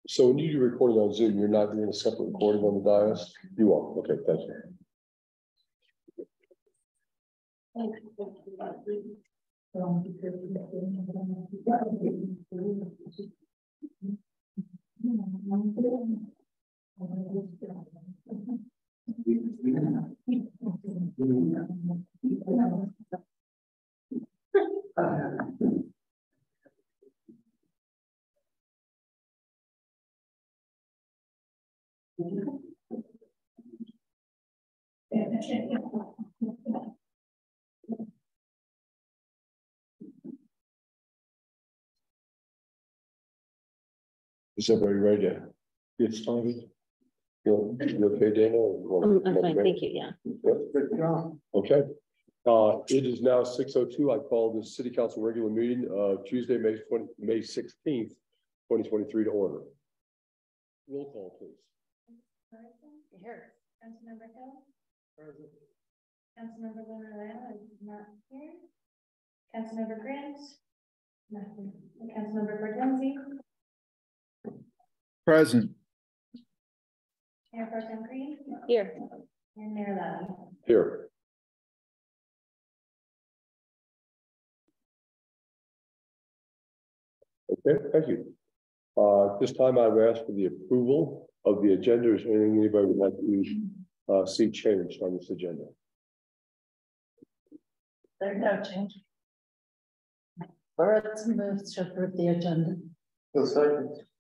So when you do recording on Zoom, you're not doing a separate recording on the dais? You are, okay, thank you. Is everybody ready to get started? You okay, Dana? I'm fine, thank you, yeah. Okay. It is now 6:02. I call the city council regular meeting of Tuesday, May 16th, 2023 to order. Roll call, please. Here. Councilmember Hill. Present. Councilmember Leonard is not here. Councilmember Grant. Not here. Councilmember Bordenzi. Present. Mayor Pro Tem Green. Here. And Mayor Levy. Here. Okay, thank you. This time I've asked for the approval of the agenda. Is there anything anybody would like to see changed on this agenda? There's no change. Burris moves to approve the agenda.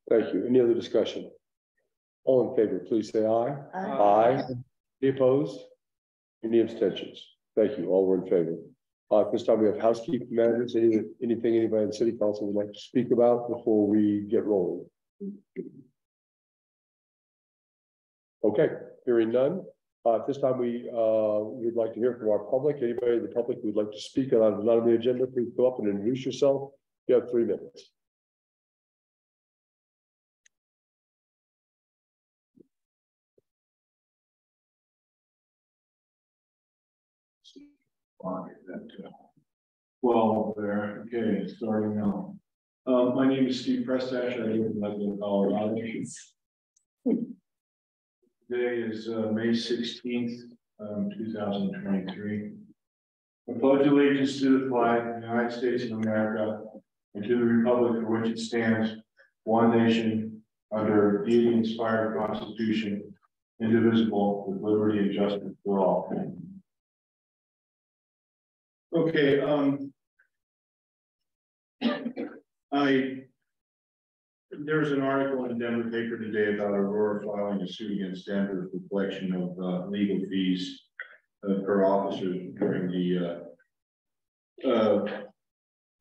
Thank you. Any other discussion? All in favor, please say aye. Aye. Any opposed? Any abstentions? Thank you. All were in favor. At this time, we have housekeeping matters. Anything anybody in city council would like to speak about before we get rolling? Okay, hearing none. At this time, we'd like to hear from our public. Anybody in the public who would like to speak on the agenda, please go up and introduce yourself. You have 3 minutes. Well, there. Okay, starting now. My name is Steve Prestash. I live in Leadville, Colorado. Today is May 16th, 2023. I pledge allegiance to the flag of the United States of America and to the republic for which it stands, one nation, under deity-inspired Constitution, indivisible, with liberty and justice for all. Okay, there's an article in the Denver paper today about Aurora filing a suit against Denver for collection of legal fees per officers during the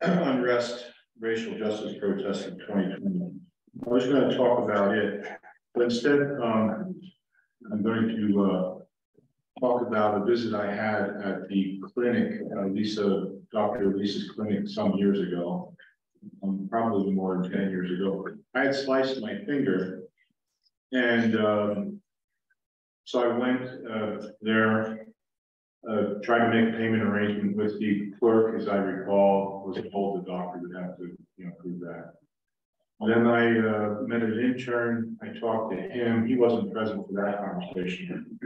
unrest racial justice protests of 2020. I was going to talk about it, but instead I'm going to talk about a visit I had at the clinic, Dr. Lisa's clinic some years ago, probably more than 10 years ago. I had sliced my finger, and so I went there, tried to make a payment arrangement with the clerk, as I recall, was told the doctor would have to, prove that. Then I met an intern. I talked to him. He wasn't present for that conversation.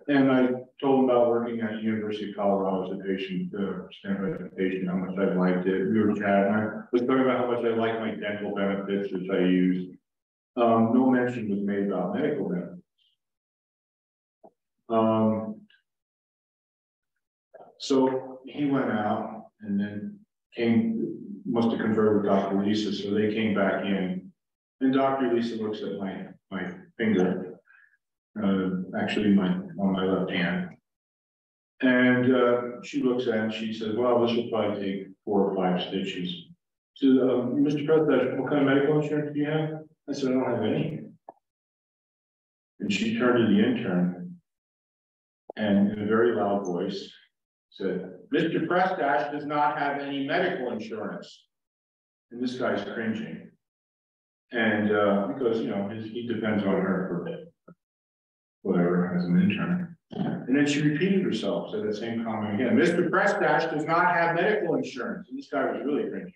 And I told him about working at University of Colorado as a patient, standard patient, how much I liked it. We were chatting. I was talking about how much I liked my dental benefits, which I used. No mention was made about medical benefits. So he went out and then must have conferred with Dr. Lisa, so they came back in, and Dr. Lisa looks at my finger, actually on my left hand, and she looks at it and she says, "Well, this will probably take 4 or 5 stitches." So, Mr. President, what kind of medical insurance do you have? I said, "I don't have any." And she turned to the intern, and in a very loud voice said, "Mr. Prestash does not have any medical insurance." And this guy's cringing. And because, he depends on her for whatever as an intern. And then she repeated herself, said the same comment again. "Mr. Prestash does not have medical insurance." And this guy was really cringing.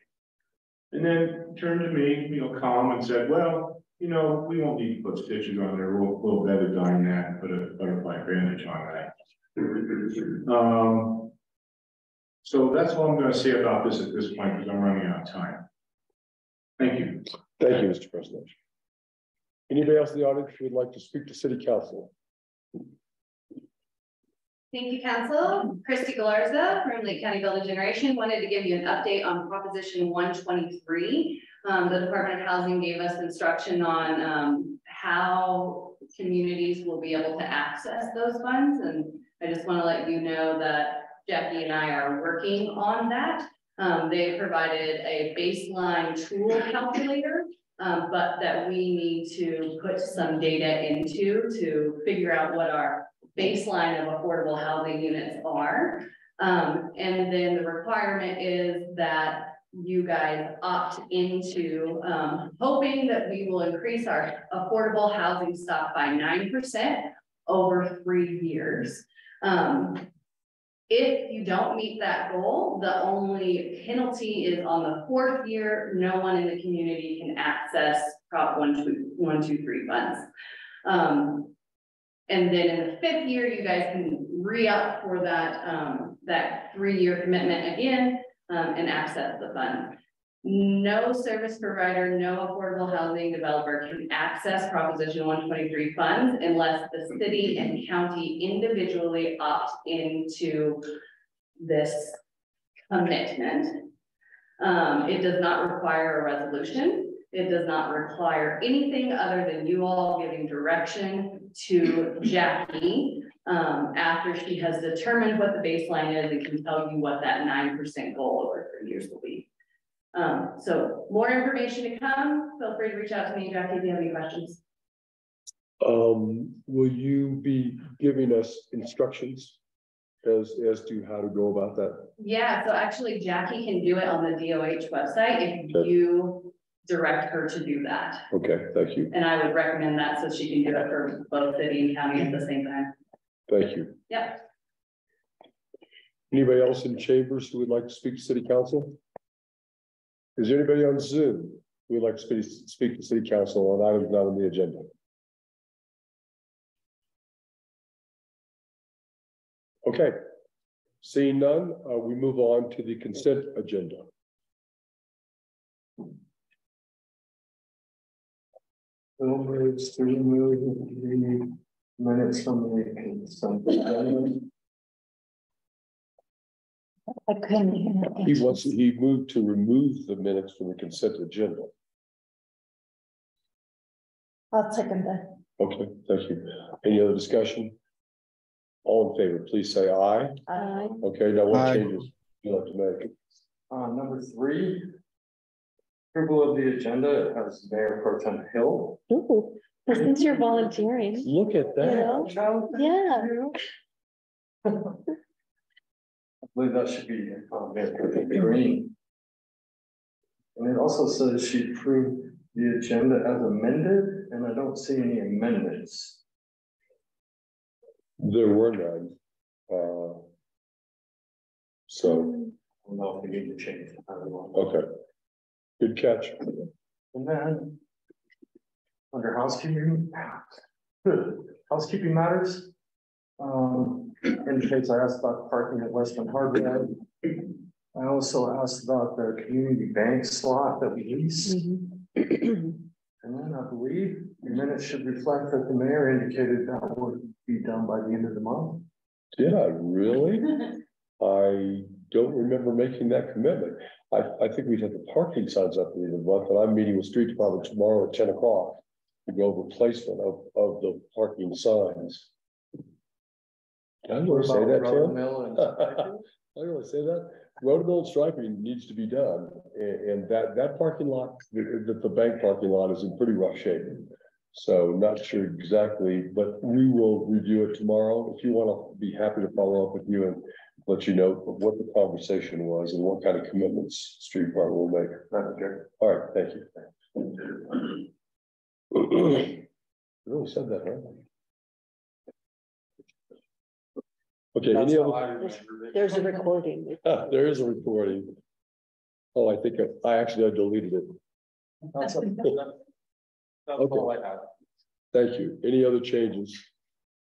And then turned to me, calm, and said, "Well, you know, we won't need to put stitches on there, we'll betadine that and put a butterfly bandage on that. So that's all I'm gonna say about this at this point, because I'm running out of time. Thank you. Thank you, Mr. President. Anybody else in the audience who would like to speak to city council? Thank you, Council. Christy Galarza from Lake County Building Generation. Wanted to give you an update on Proposition 123. The Department of Housing gave us instruction on how communities will be able to access those funds. And I just want to let you know that Jackie and I are working on that. They provided a baseline tool calculator, but that we need to put some data into to figure out what our baseline of affordable housing units are. And then the requirement is that you guys opt into, hoping that we will increase our affordable housing stock by 9% over 3 years. If you don't meet that goal, the only penalty is on the 4th year, no one in the community can access Prop 123 funds. And then in the 5th year, you guys can re-up for that, that 3-year commitment again, and access the fund. No service provider, no affordable housing developer can access Proposition 123 funds unless the city and county individually opt into this commitment. It does not require a resolution. It does not require anything other than you all giving direction to Jackie after she has determined what the baseline is and can tell you what that 9% goal over 3 years will be. So more information to come. Feel free to reach out to me, Jackie, if you have any questions. Will you be giving us instructions as to how to go about that? Yeah, so actually Jackie can do it on the DOH website if you direct her to do that. Okay, thank you. And I would recommend that so she can do it for both city and county at the same time. Thank you. Yep. Anybody else in chambers who would like to speak to city council? Is there anybody on Zoom who would like to speak to city council on items not on the agenda? Okay, seeing none, we move on to the consent agenda. Bill moves to remove the minutes from the consent agenda. I couldn't hear. He moved to remove the minutes from the consent agenda. I'll second that. Okay, thank you. Any other discussion? All in favor, please say aye. Aye. Okay, now what Aye. changes would you like to make? Number 3. Approval of the agenda has Mayor Pro Tem Hill. Ooh, well, since you're volunteering, Look at you that. know, yeah. I believe that should be Mayor Pro Tem Green. And it also says she approved the agenda as amended, and I don't see any amendments. There were none. So, I don't know if we need to change it. I don't know. okay. Good catch. And then under housekeeping matters, indicates I asked about parking at Westland Hardwood. I also asked about the community bank slot that we lease. And then I believe the minutes should reflect that the mayor indicated that would be done by the end of the month. Did I really? I don't remember making that commitment. I think we'd have the parking signs up at the end of the month, and I'm meeting with street department tomorrow at 10 o'clock to go over placement of the parking signs. Did I really say that, Tim? I really say that? Road striping needs to be done, and that parking lot, the bank parking lot is in pretty rough shape. So not sure exactly, but we will review it tomorrow. If you want to, be happy to follow up with you and let you know what the conversation was and what kind of commitments street department will make. Okay. All right, thank you. I really said that, right? Okay, That's any how other? I remember it. There's a recording. There is a recording. Oh, I think I deleted it. That's okay. That's Okay. all I have. Thank you. Any other changes?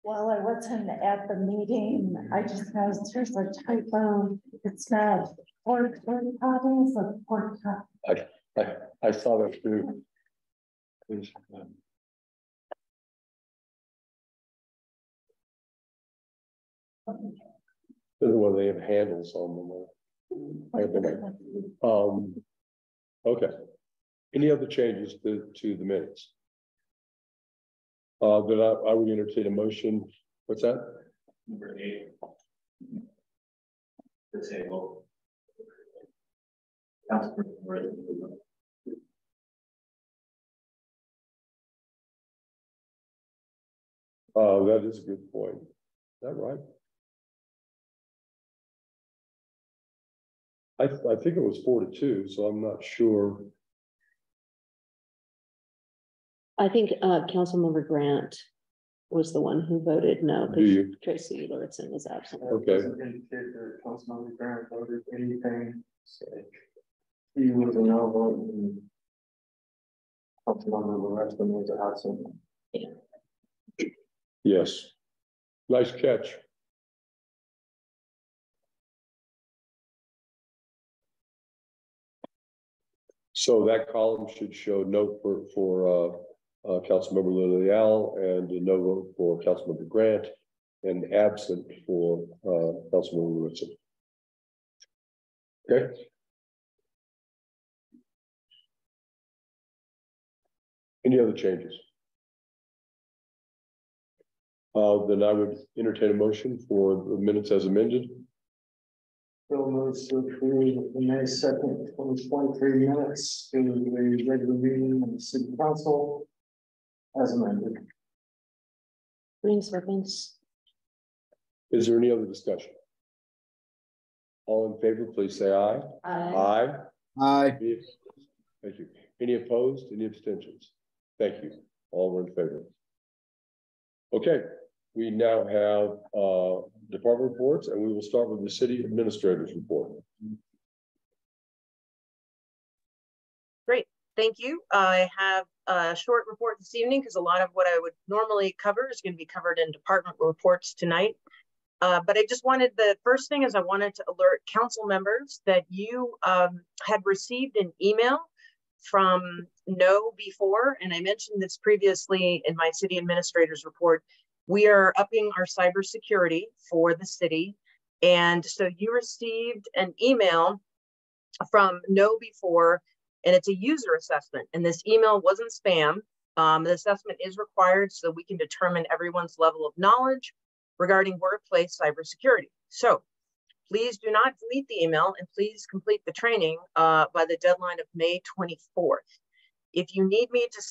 While I wasn't at the meeting, I just noticed there's a typo. It's not pork potties, it's pork chop. I saw that too. The one they have handles on them. Okay. Any other changes to the minutes? Then I would entertain a motion. What's that? Number 8. The table. That is a good point. Is that right? I think it was 4-2, so I'm not sure. I think Councilmember Grant was the one who voted no, Do you? because Tracy Lordson was absent. Okay. Doesn't indicate that Councilmember Grant voted anything, so he was a no vote. And Councilmember Weston was absent. Yes. Nice catch. So that column should show no for Councilmember Lilial and a no vote for Councilmember Grant and absent for Councilmember Woodson. Okay. Any other changes? Then I would entertain a motion for the minutes as amended. Bill moves to approve the May 2nd, 2023 minutes to the regular meeting of the city council as amended. Greens for Vince. Is there any other discussion? All in favor, please say aye. Aye. Aye. Thank you. Any opposed? Any abstentions? Thank you. All were in favor. Okay, we now have department reports, and we will start with the city administrator's report. Great, thank you. I have a short report this evening because a lot of what I would normally cover is going to be covered in department reports tonight. But I just wanted, the first thing is I wanted to alert council members that you had received an email from No Before, and I mentioned this previously in my city administrator's report. We are upping our cybersecurity for the city. And so you received an email from No Before, and it's a user assessment. And this email wasn't spam. The assessment is required so we can determine everyone's level of knowledge regarding workplace cybersecurity. So please do not delete the email and please complete the training by the deadline of May 24th. If you need me to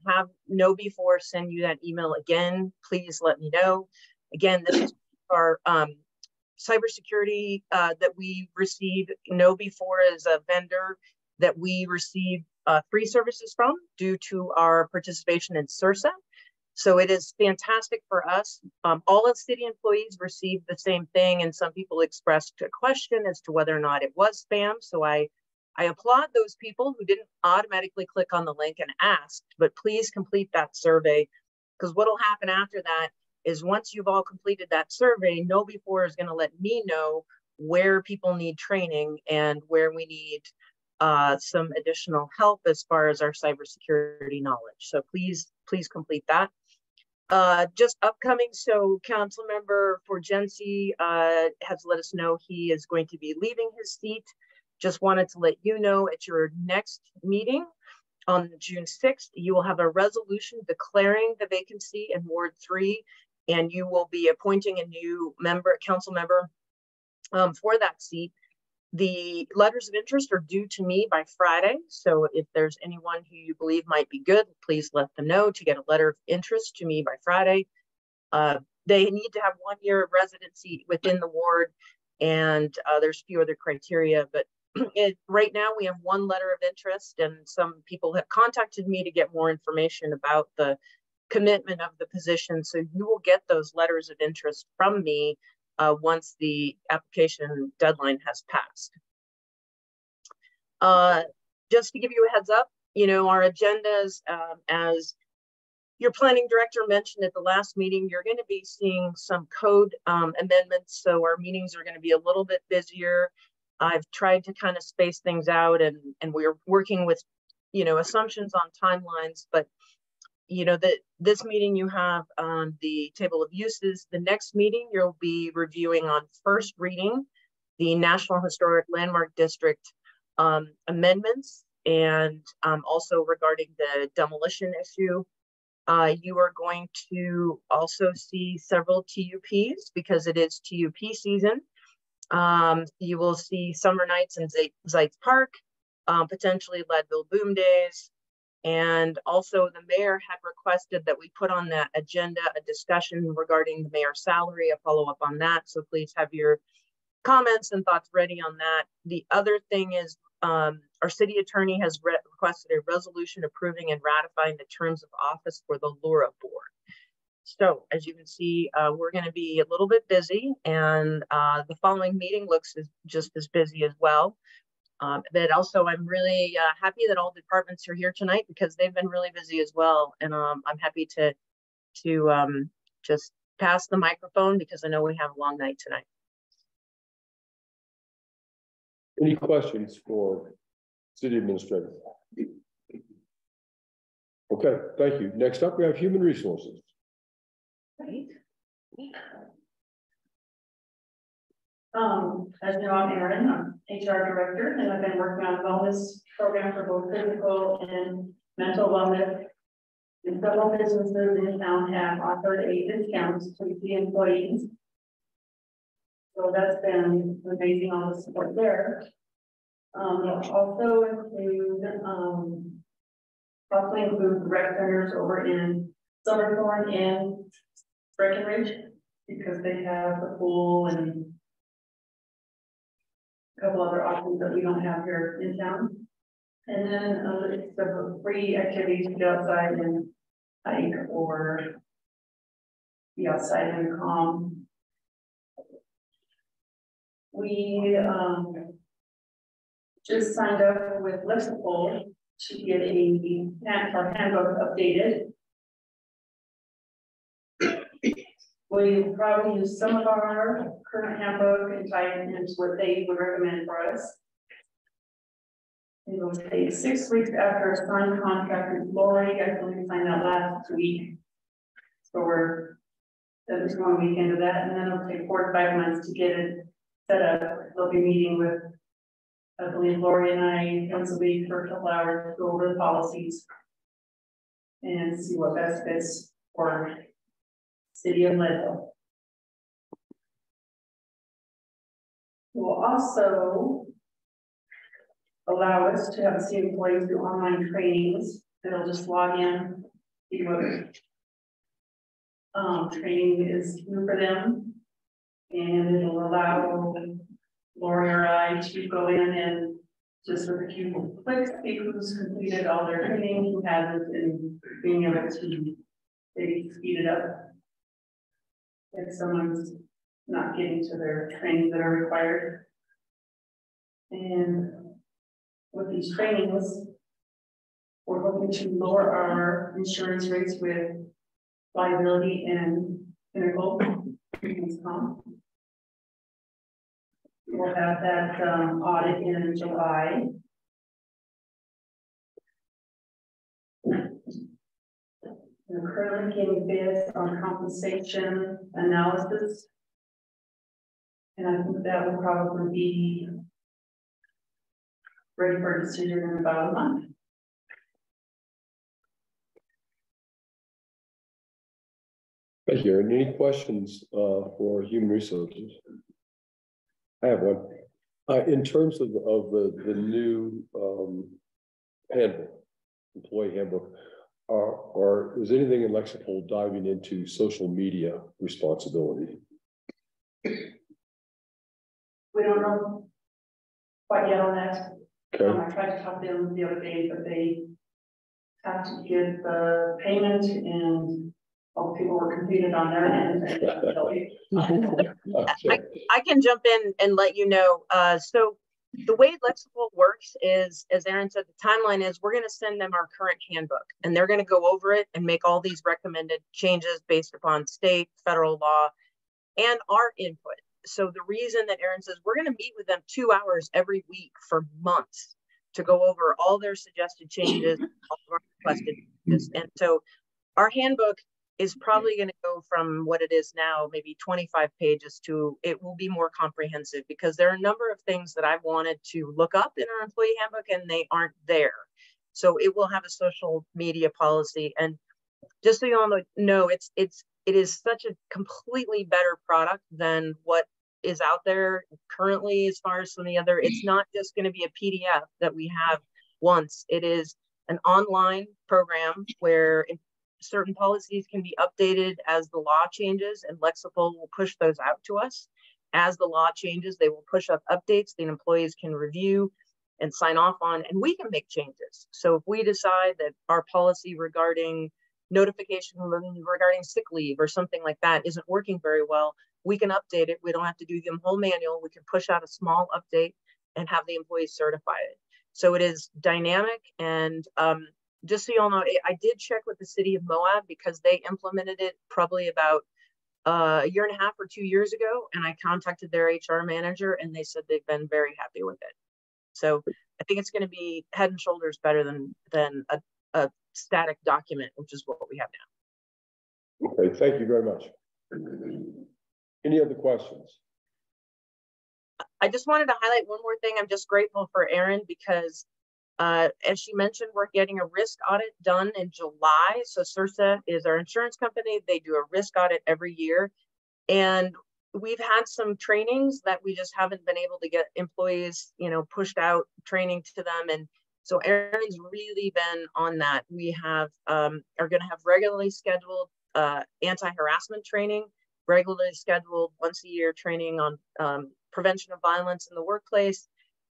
have No Before send you that email again, please let me know. Again, this is our cybersecurity that we receive. No Before is a vendor that we receive free services from due to our participation in CIRSA. So it is fantastic for us. All of city employees receive the same thing, and some people expressed a question as to whether or not it was spam. So I applaud those people who didn't automatically click on the link and asked, but please complete that survey, because what will happen after that is once you've all completed that survey, No Before is going to let me know where people need training and where we need some additional help as far as our cybersecurity knowledge. So please complete that. Just upcoming, so council member for Genesee has let us know he is going to be leaving his seat. Just wanted to let you know at your next meeting on June 6th, you will have a resolution declaring the vacancy in Ward 3, and you will be appointing a new council member for that seat. The letters of interest are due to me by Friday. So if there's anyone who you believe might be good, please let them know to get a letter of interest to me by Friday. They need to have 1 year of residency within the ward, and there's a few other criteria, but right now we have 1 letter of interest, and some people have contacted me to get more information about the commitment of the position. So you will get those letters of interest from me once the application deadline has passed. Just to give you a heads up, you know, our agendas, as your planning director mentioned at the last meeting, you're going to be seeing some code amendments. So our meetings are going to be a little bit busier. I've tried to kind of space things out, and we're working with, you know, assumptions on timelines, but you know, that this meeting you have on the table of uses. The next meeting you'll be reviewing on first reading the National Historic Landmark District amendments, and also regarding the demolition issue. You are going to also see several TUPs because it is TUP season. You will see Summer Nights in Zeitz Park, potentially Leadville Boom Days. And also the mayor had requested that we put on that agenda a discussion regarding the mayor's salary, a follow-up on that. So please have your comments and thoughts ready on that. The other thing is our city attorney has requested a resolution approving and ratifying the terms of office for the LURA board. So as you can see, we're going to be a little bit busy, and the following meeting looks just as busy as well. But also I'm really happy that all departments are here tonight because they've been really busy as well. And I'm happy to just pass the microphone because I know we have a long night tonight. Any questions for city administrator? Okay, thank you. Next up, we have human resources. Right. As you know, I'm Erin, I'm HR director, and I've been working on a wellness program for both physical and mental wellness. And several businesses in town have offered a discount to the employees. So that's been amazing, all the support there. Also include rec centers over in Silverthorne and Breckenridge, because they have the pool and a couple other options that we don't have here in town. And then it's the free activities to go outside and hike or be outside and calm. We just signed up with Lexipol to get our handbook updated. We probably use some of our current handbook and tie it into what they would recommend for us. It will take 6 weeks after a signed contract with Lori. I believe we signed that last week. So we're at least 1 week into that, and then it'll take 4 to 5 months to get it set up. They'll be meeting with, I believe, Lori and I once a week for a couple hours to go over the policies and see what best fits for City of Leadville. It will also allow us to have city employees do online trainings. They'll just log in, see what training is new for them, and it'll allow Lori or I to go in and just with a few clicks, see who's completed all their training, who hasn't, and being able to maybe speed it up if someone's not getting to their trainings that are required. And with these trainings, we're hoping to lower our insurance rates with liability and Pinnacle. We'll have that audit in July. We're currently getting bids on compensation analysis. And I think that will probably be ready for a decision in about a month. Thank you. Any questions for human resources? I have one. In terms of the new handbook, employee handbook, or is anything in Lexipol diving into social media responsibility? We don't know quite yet on that. Okay. I tried to talk to them the other day, but they have to give the payment and all the people were completed on their end. I can jump in and let you know. So the way Lexipol works is, as Aaron said, the timeline is we're going to send them our current handbook and they're going to go over it and make all these recommended changes based upon state, federal law, and our input. So the reason that Aaron says we're going to meet with them 2 hours every week for months to go over all their suggested changes, all of our requested changes. And so our handbook is probably going to go from what it is now, maybe 25 pages, to it will be more comprehensive, because there are a number of things that I've wanted to look up in our employee handbook and they aren't there. So it will have a social media policy. And just so you all know, it is such a completely better product than what is out there currently as far as some of the other. It's not just going to be a PDF that we have once. It is an online program where certain policies can be updated as the law changes, and Lexipol will push those out to us. As the law changes, they will push up updates the employees can review and sign off on, and we can make changes. So if we decide that our policy regarding notification regarding sick leave or something like that isn't working very well, we can update it. We don't have to do the whole manual. We can push out a small update and have the employees certify it. So it is dynamic. And just so you all know, I did check with the city of Moab because they implemented it probably about a year and a half or 2 years ago. And I contacted their HR manager and they said they've been very happy with it. So I think it's going to be head and shoulders better than a static document, which is what we have now. Okay, thank you very much. Any other questions? I just wanted to highlight one more thing. I'm just grateful for Erin because as she mentioned, we're getting a risk audit done in July. So CIRSA is our insurance company. They do a risk audit every year. And we've had some trainings that we just haven't been able to get employees, pushed out training to them. And so Erin's really been on that. We have are going to have regularly scheduled anti-harassment training, regularly scheduled once a year training on prevention of violence in the workplace.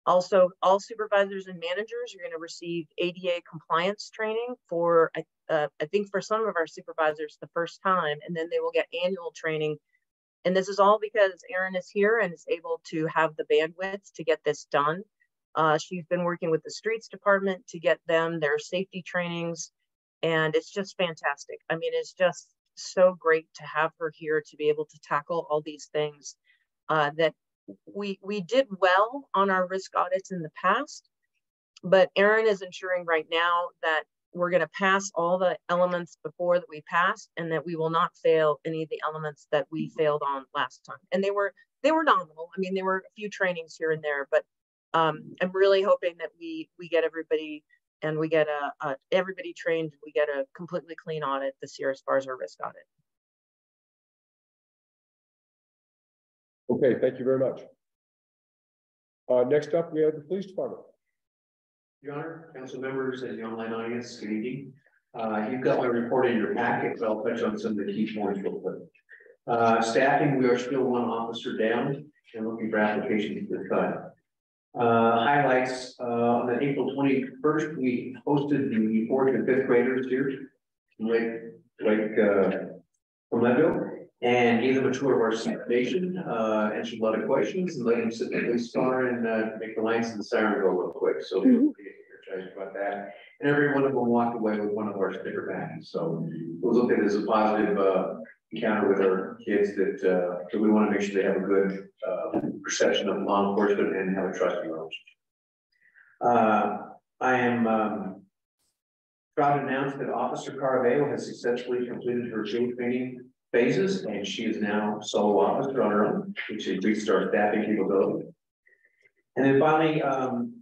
Also, all supervisors and managers are going to receive ADA compliance training for, I think for some of our supervisors the first time, and then they will get annual training. And this is all because Erin is here and is able to have the bandwidth to get this done. She's been working with the streets department to get them their safety trainings, and it's just fantastic. I mean, it's just so great to have her here to be able to tackle all these things that we did well on our risk audits in the past, but Erin is ensuring right now that we're going to pass all the elements before that we passed, and that we will not fail any of the elements that we failed on last time. And they were nominal. I mean, there were a few trainings here and there, but I'm really hoping that we get everybody and we get everybody trained. We get a completely clean audit this year as far as our risk audit. Okay, thank you very much. Next up, we have the police department. Your Honor, council members, and the online audience, good evening. You've got my report in your packet, but I'll touch on some of the key points real quick. Staffing, we are still 1 officer down and looking for applications to cut. Highlights, on the April 21st, we hosted the 4th and 5th graders here from Leadville, and gave them a tour of our station, answered a lot of questions, and let them sit in the police car and make the lights and the siren go real quick. So we apologize about that. And every one of them walked away with one of our sticker badges. So we'll look at it as a positive encounter with our kids that we want to make sure they have a good perception of law enforcement and have a trusting relationship. I am proud to announce that Officer Caraveo has successfully completed her field training phases, and she is now solo officer on her own, which increased our staffing capability. And then finally,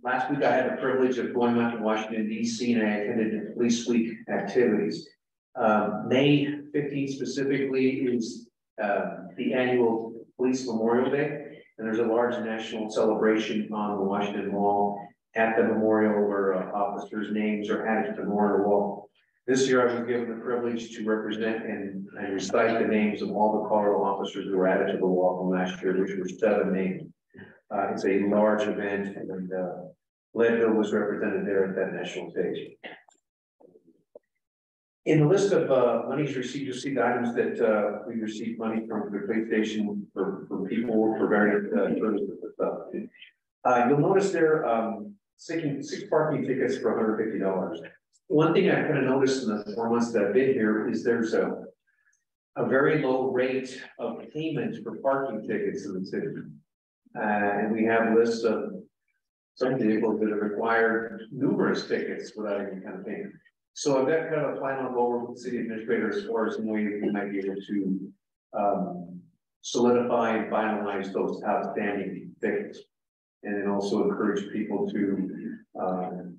last week I had the privilege of going out to Washington, D.C., and I attended Police Week activities. May 15th specifically is the annual Police Memorial Day, and there's a large national celebration on the Washington Mall at the memorial where officers' names are added to the memorial wall. This year, I was given the privilege to represent and recite the names of all the Colorado officers who were added to the wall from last year, which were 7 names. It's a large event, and Leadville was represented there at that national stage. In the list of monies received, you'll see the items that we received money from the police station for people for various services and stuff. You'll notice there, six parking tickets for $150. One thing I kind of noticed in the 4 months that I've been here is there's a very low rate of payment for parking tickets in the city. And we have lists of some vehicles that have required numerous tickets without any kind of payment. So I've got kind of a plan on over with the city administrator as far as some ways we might be able to solidify and finalize those outstanding tickets. And then also encourage people to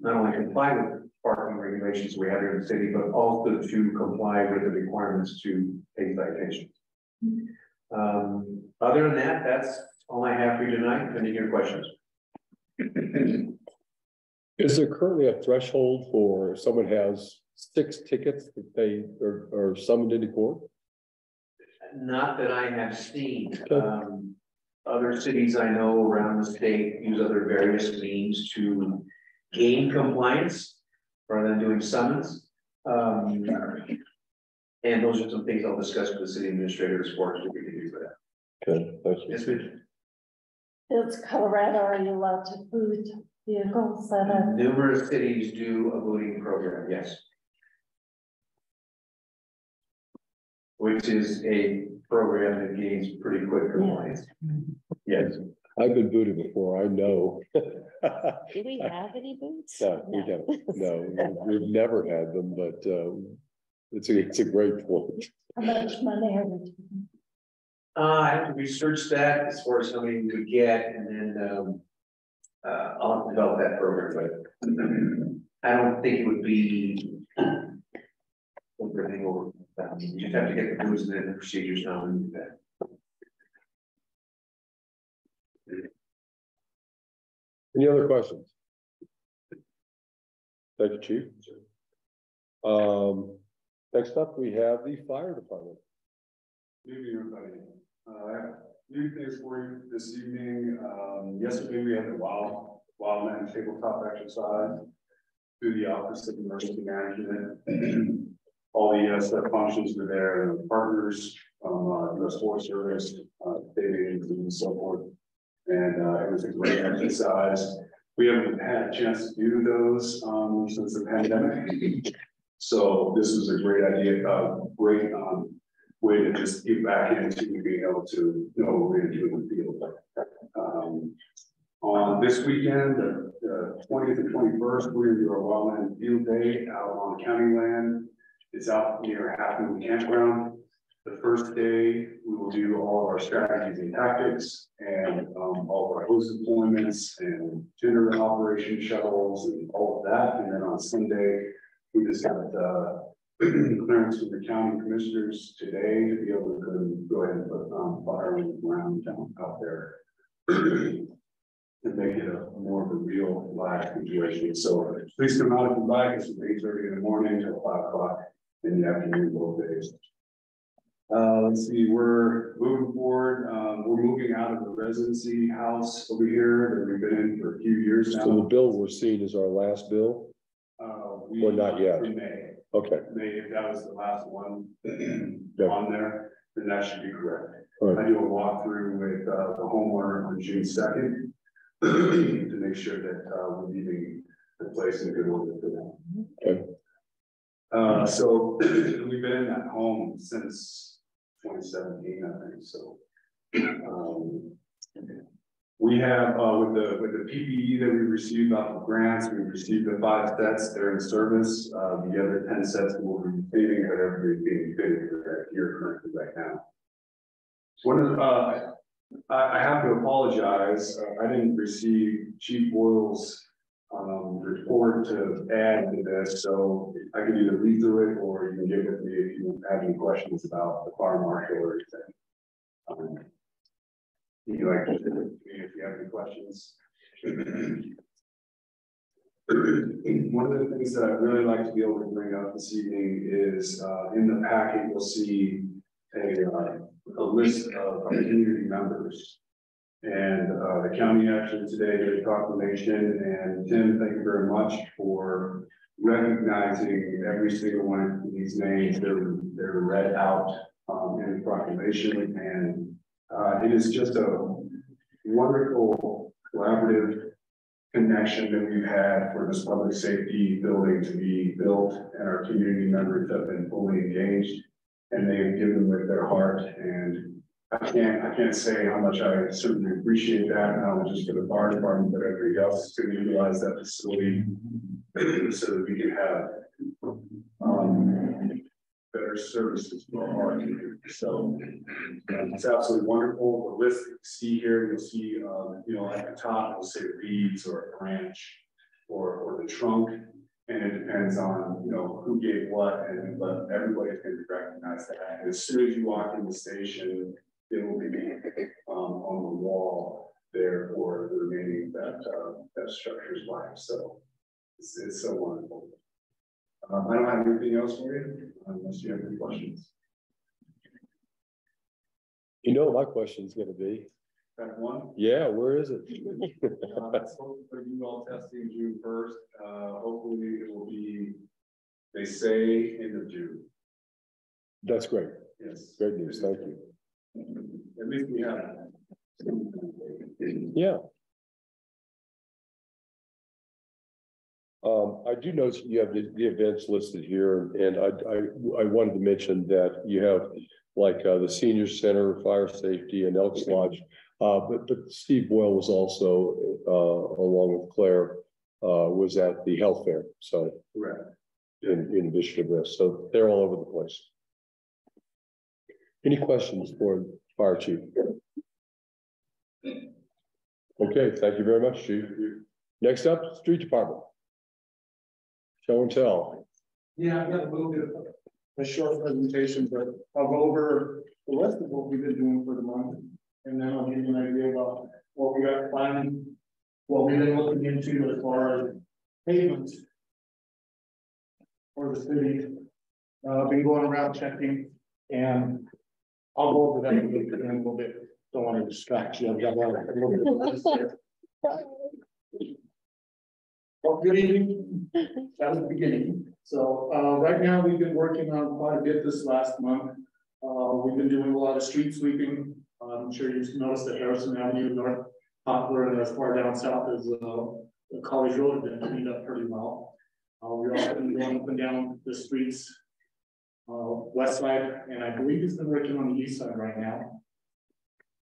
not only comply with parking regulations we have here in the city, but also to comply with the requirements to pay citations. Other than that, that's all I have for you tonight. Any of your questions? Is there currently a threshold for if someone has 6 tickets that they are summoned into court? Not that I have seen. Other cities I know around the state use other various means to gain compliance rather than doing summons. And those are some things I'll discuss with the city administrator as far as what we can do for that. Okay, thank you. Yes, ma'am. Does Colorado, are you allowed to boot vehicles that are? Numerous cities do a booting program, yes. Which is a program that gains pretty quick compliance. Yes. I've been booted before, I know. Do we have any boots? No, we don't. No, we've never had them, but it's a great point. How much money are we? I have to research that as far as how many we could get, and then I'll develop that program, but I don't think it would be everything over. You just have to get the rules and then the procedures down and do that. Any other questions? Thank you, Chief. Next up, we have the fire department. Good evening, everybody. I have 3 things for you this evening. Yesterday we had the Wildland tabletop exercise through the Office of Emergency Management. All the step functions were there, the partners, US Forest Service, state agencies and so forth. And it was a great exercise. We haven't had a chance to do those since the pandemic. So this was a great idea, great way to just get back into being able to know what we're going to do in the field. On this weekend, the 20th and 21st, we're going to do our Wildland Field Day out on county land. It's out near Half Moon Campground. The first day, we will do all of our strategies and tactics and all of our host deployments and tender operation shuttles and all of that. And then on Sunday, we just got clearance from the county commissioners today to be able to go ahead and put fire around town out there to make it a more of a real live situation. So please come out if you like. It's from 8:30 in the morning till 5 o'clock in the afternoon, both days. Let's see, we're moving forward. We're moving out of the residency house over here that we've been in for a few years now. So the bill we're seeing is our last bill? Or not yet? May. Okay. May, if that was the last one Yeah. on there, then that should be correct. All right. I do a walkthrough with the homeowner on June 2nd to make sure that we're leaving the place in good order for them. Okay. So we've been in that home since 2017, I think. So we have with the PPE that we received off of grants, we received the 5 sets. They're in service. The other 10 sets will be fitting, but everybody's being fitted here currently right now. One of the, I have to apologize. I didn't receive Chief Boyle's report to add to this, so I can either read through it or you can get with me if you have any questions about the fire marshal or anything. You like to visit with me if you have any questions. One of the things that I'd really like to be able to bring up this evening is in the packet you'll see a list of our community members. And the county actually today did a proclamation, and Tim, thank you very much for recognizing every single one of these names. They're read out in the proclamation, and it is just a wonderful collaborative connection that we've had for this public safety building to be built, and our community members have been fully engaged, and they've given with their heart. And I can't say how much I certainly appreciate that, not only just for the fire department, but everybody else to utilize that facility so that we can have better services for our community. So it's absolutely wonderful. The list that you see here, you'll see, you know, at the top, it'll say reeds or a branch or the trunk, and it depends on, you know, who gave what, but everybody's going to recognize that. And as soon as you walk in the station, it will be on the wall there for the remaining that structure's life. So it's so wonderful. I don't have anything else for you, unless you have any questions. You know, my question is going to be. That one? Yeah, where is it? Let's hope for UL testing June 1st. Hopefully it will be, they say, end of June. That's great. Yes. Great news. Thank you. At least we have. Yeah. I do notice you have the events listed here, and I wanted to mention that you have like the Senior Center, Fire Safety, and Elks Lodge. But Steve Boyle was also, along with Claire, was at the health fair. So correct. In addition to this, so they're all over the place. Any questions for Fire Chief? Okay, thank you very much, Chief. Next up, Street Department. Show and tell. Yeah, I've got a little bit of a short presentation, but I'll go over the rest of what we've been doing for the month. And then I'll give you an idea about what we got planned, what we've been looking into as far as payments for the city. I've been going around checking, and I'll go over that in a little bit. Don't want to distract you. I've got a little bit of this there. Well, good evening. That was the beginning. So right now we've been working on quite a bit this last month. We've been doing a lot of street sweeping. I'm sure you've noticed that Harrison Avenue, North Poplar, and as far down south as the College Road have been cleaned up pretty well. We're also been going up and down the streets, west side, and I believe he's been working on the east side right now.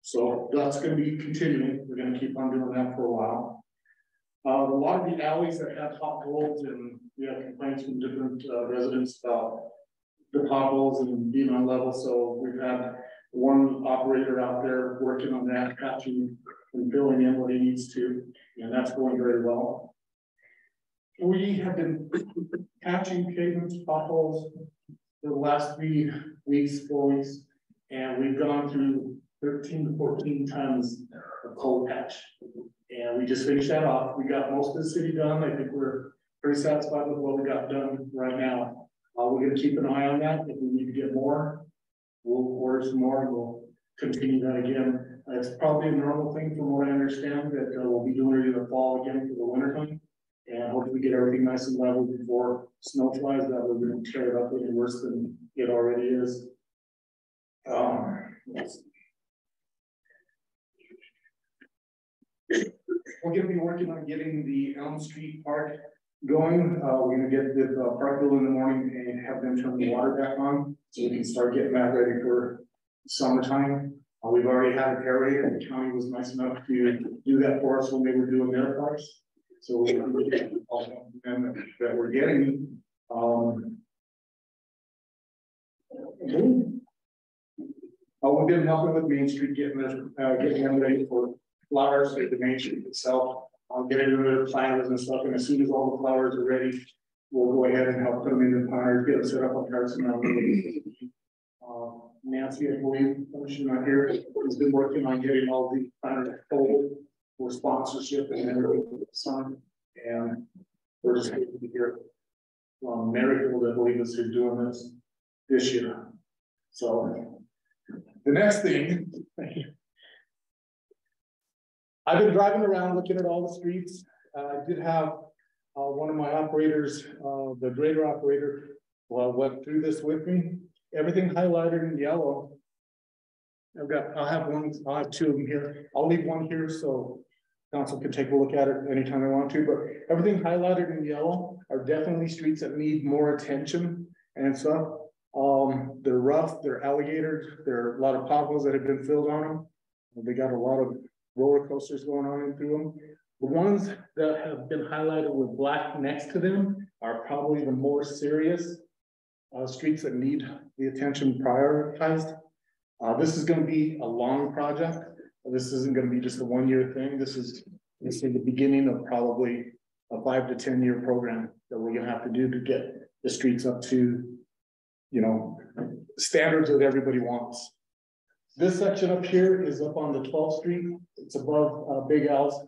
So that's going to be continuing. We're going to keep on doing that for a while. A lot of the alleys that have potholes, and we have complaints from different residents about the potholes and being on level. So we've had one operator out there working on that, patching and filling in what he needs to, and that's going very well. We have been patching pavements, potholes for the last 3 weeks, 4 weeks, and we've gone through 13 to 14 tons of cold patch. And we just finished that off. We got most of the city done. I think we're pretty satisfied with what we got done right now. We're going to keep an eye on that. If we need to get more, we'll order some more and we'll continue that again. It's probably a normal thing from what I understand that we'll be doing it in the fall again for the winter time. And hopefully get everything nice and level before snow flies. That way we don't tear it up any worse than it already is. We're going to be working on getting the Elm Street Park going. We're going to get the park built in the morning and have them turn the water back on so we can start getting that ready for summertime. We've already had it aerated. The county was nice enough to do that for us when they were doing their parks. So we're going to get all them that we're getting. We've been helping with Main Street, getting them ready for flowers at the Main Street itself. I'll get into their planners and stuff, and as soon as all the flowers are ready, we'll go ahead and help put them in the planners, get them set up on carts and Nancy, I believe, she's not here, has been working on getting all the planners full for sponsorship and everything with the sun. And we're just going to hear from Maryfield, I believe, is who's doing this year. So the next thing, I've been driving around looking at all the streets. I did have one of my operators, the grader operator, went through this with me. Everything highlighted in yellow. I'll have two of them here. I'll leave one here so Council can take a look at it anytime they want to, but everything highlighted in yellow are definitely streets that need more attention and stuff. They're rough, they're alligator, there are a lot of potholes that have been filled on them. They got a lot of roller coasters going on in through them. The ones that have been highlighted with black next to them are probably the more serious streets that need the attention prioritized. This is going to be a long project. This isn't going to be just a one-year thing. This is the beginning of probably a 5 to 10 year program that we're going to have to do to get the streets up to, you know, standards that everybody wants. This section up here is up on the 12th Street. It's above Big Al's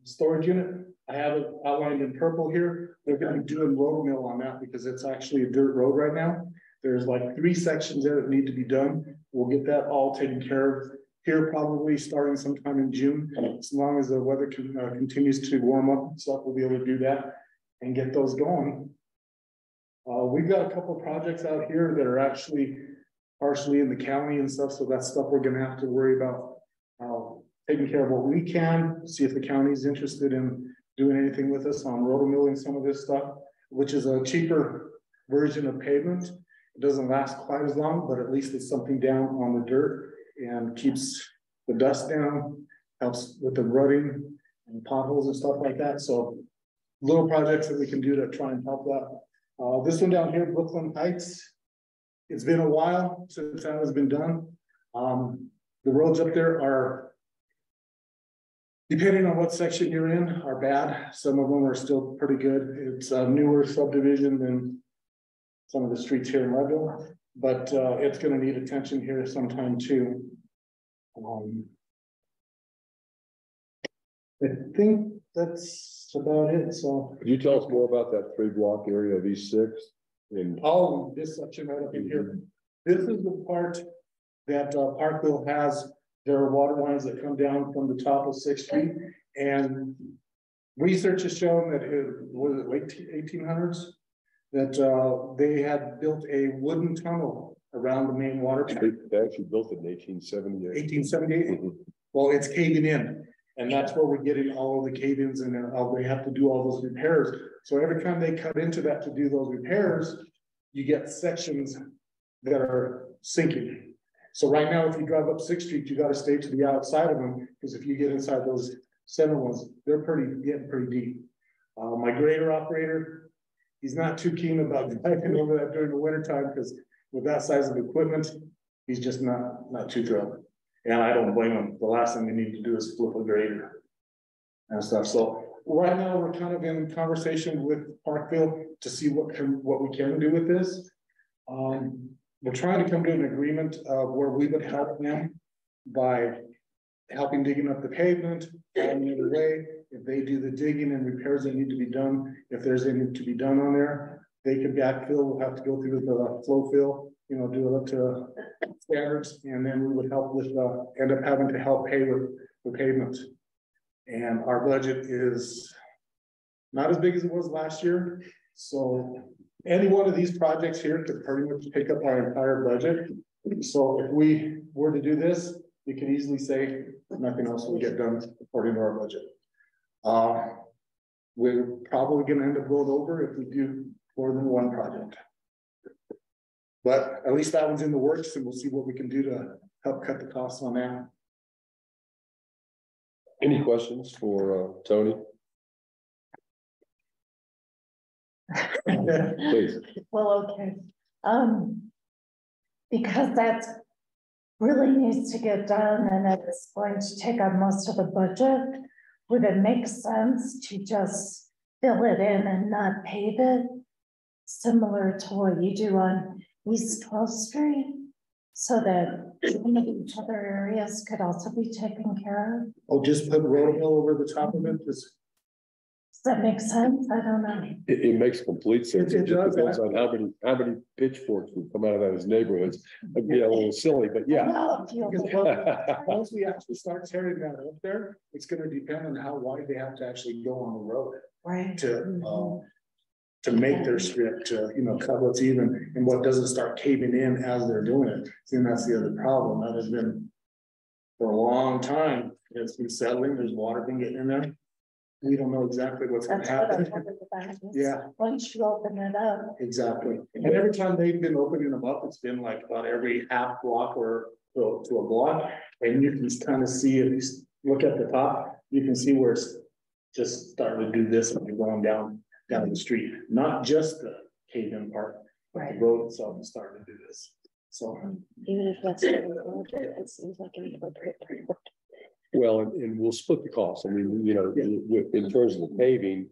storage unit. I have it outlined in purple here. They're going to be doing road mill on that because it's actually a dirt road right now. There's like 3 sections there that need to be done. We'll get that all taken care of here probably starting sometime in June. As long as the weather continues to warm up and stuff, we'll be able to do that and get those going. We've got a couple of projects out here that are actually partially in the county and stuff. So that's stuff we're going to have to worry about taking care of what we can, see if the county is interested in doing anything with us on rotomilling some of this stuff, which is a cheaper version of pavement. It doesn't last quite as long, but at least it's something down on the dirt and keeps the dust down, helps with the rutting and potholes and stuff like that. So little projects that we can do to try and help that. This one down here, Brooklyn Heights. It's been a while since that has been done. The roads up there are, depending on what section you're in, are bad. Some of them are still pretty good. It's a newer subdivision than some of the streets here in Leadville, but it's going to need attention here sometime too. I think that's about it. So, could you tell us more about that 3-block area of East 6th? Oh, this section right up in here. This is the part that Parkville has their water lines that come down from the top of 6th Street, and research has shown that it was late 1800s that they had built a wooden tunnel around the main water. They actually built it in 1878. 1878. Well, it's caving in, and that's where we're getting all of the cave-ins, and they have to do all those repairs. So every time they cut into that to do those repairs, you get sections that are sinking. So right now, if you drive up 6th Street, you got to stay to the outside of them, because if you get inside those center ones, they're getting pretty deep. My grader operator, he's not too keen about driving over that during the wintertime, because with that size of equipment, he's just not too thrilled. And I don't blame him. The last thing we need to do is flip a grader and stuff. So right now we're kind of in conversation with Parkville to see what we can do with this. We're trying to come to an agreement where we would help them by helping digging up the pavement, finding it away. If they do the digging and repairs that need to be done, if there's anything to be done on there, they can backfill. We'll have to go through the flow fill, you know, do it up to standards, and then we would help with end up having to help pay with the pavement. And our budget is not as big as it was last year. So any one of these projects here could pretty much pick up our entire budget. So if we were to do this, you could easily say nothing else will get done according to our budget. We're probably going to end up going over if we do more than one project. But at least that one's in the works, and we'll see what we can do to help cut the costs on that. Any questions for Tony? Please. Well, okay. Because that's really needs to get done, and it's going to take up most of the budget. Would it make sense to just fill it in and not pave it, similar to what you do on East 12th Street, so that each other areas could also be taken care of? Oh, just put roadkill over the top of it. Does that make sense? I don't know. It makes complete sense. It just does. depends on how many pitchforks would come out of those neighborhoods. It'd be a little silly, but yeah. Once we actually start tearing that up there, it's going to depend on how wide they have to actually go on the road, right? To make their strip, to, you know, cut what's even and what doesn't start caving in as they're doing it. And that's the other problem. That has been for a long time. It's been settling, there's water been getting in there. We don't know exactly what's gonna That's what I happen. wondered about. Yeah. Once you open it up. Exactly. And every time they've been opening them up, it's been like about every half block or to a block. And you can kind of see, if you look at the top, you can see where it's just starting to do this and you're going down the street, not just the cave-in part, but the road itself is starting to do this. So Even if that's, it seems like an appropriate priority. Well, and we'll split the cost. I mean, you know, in terms of the paving,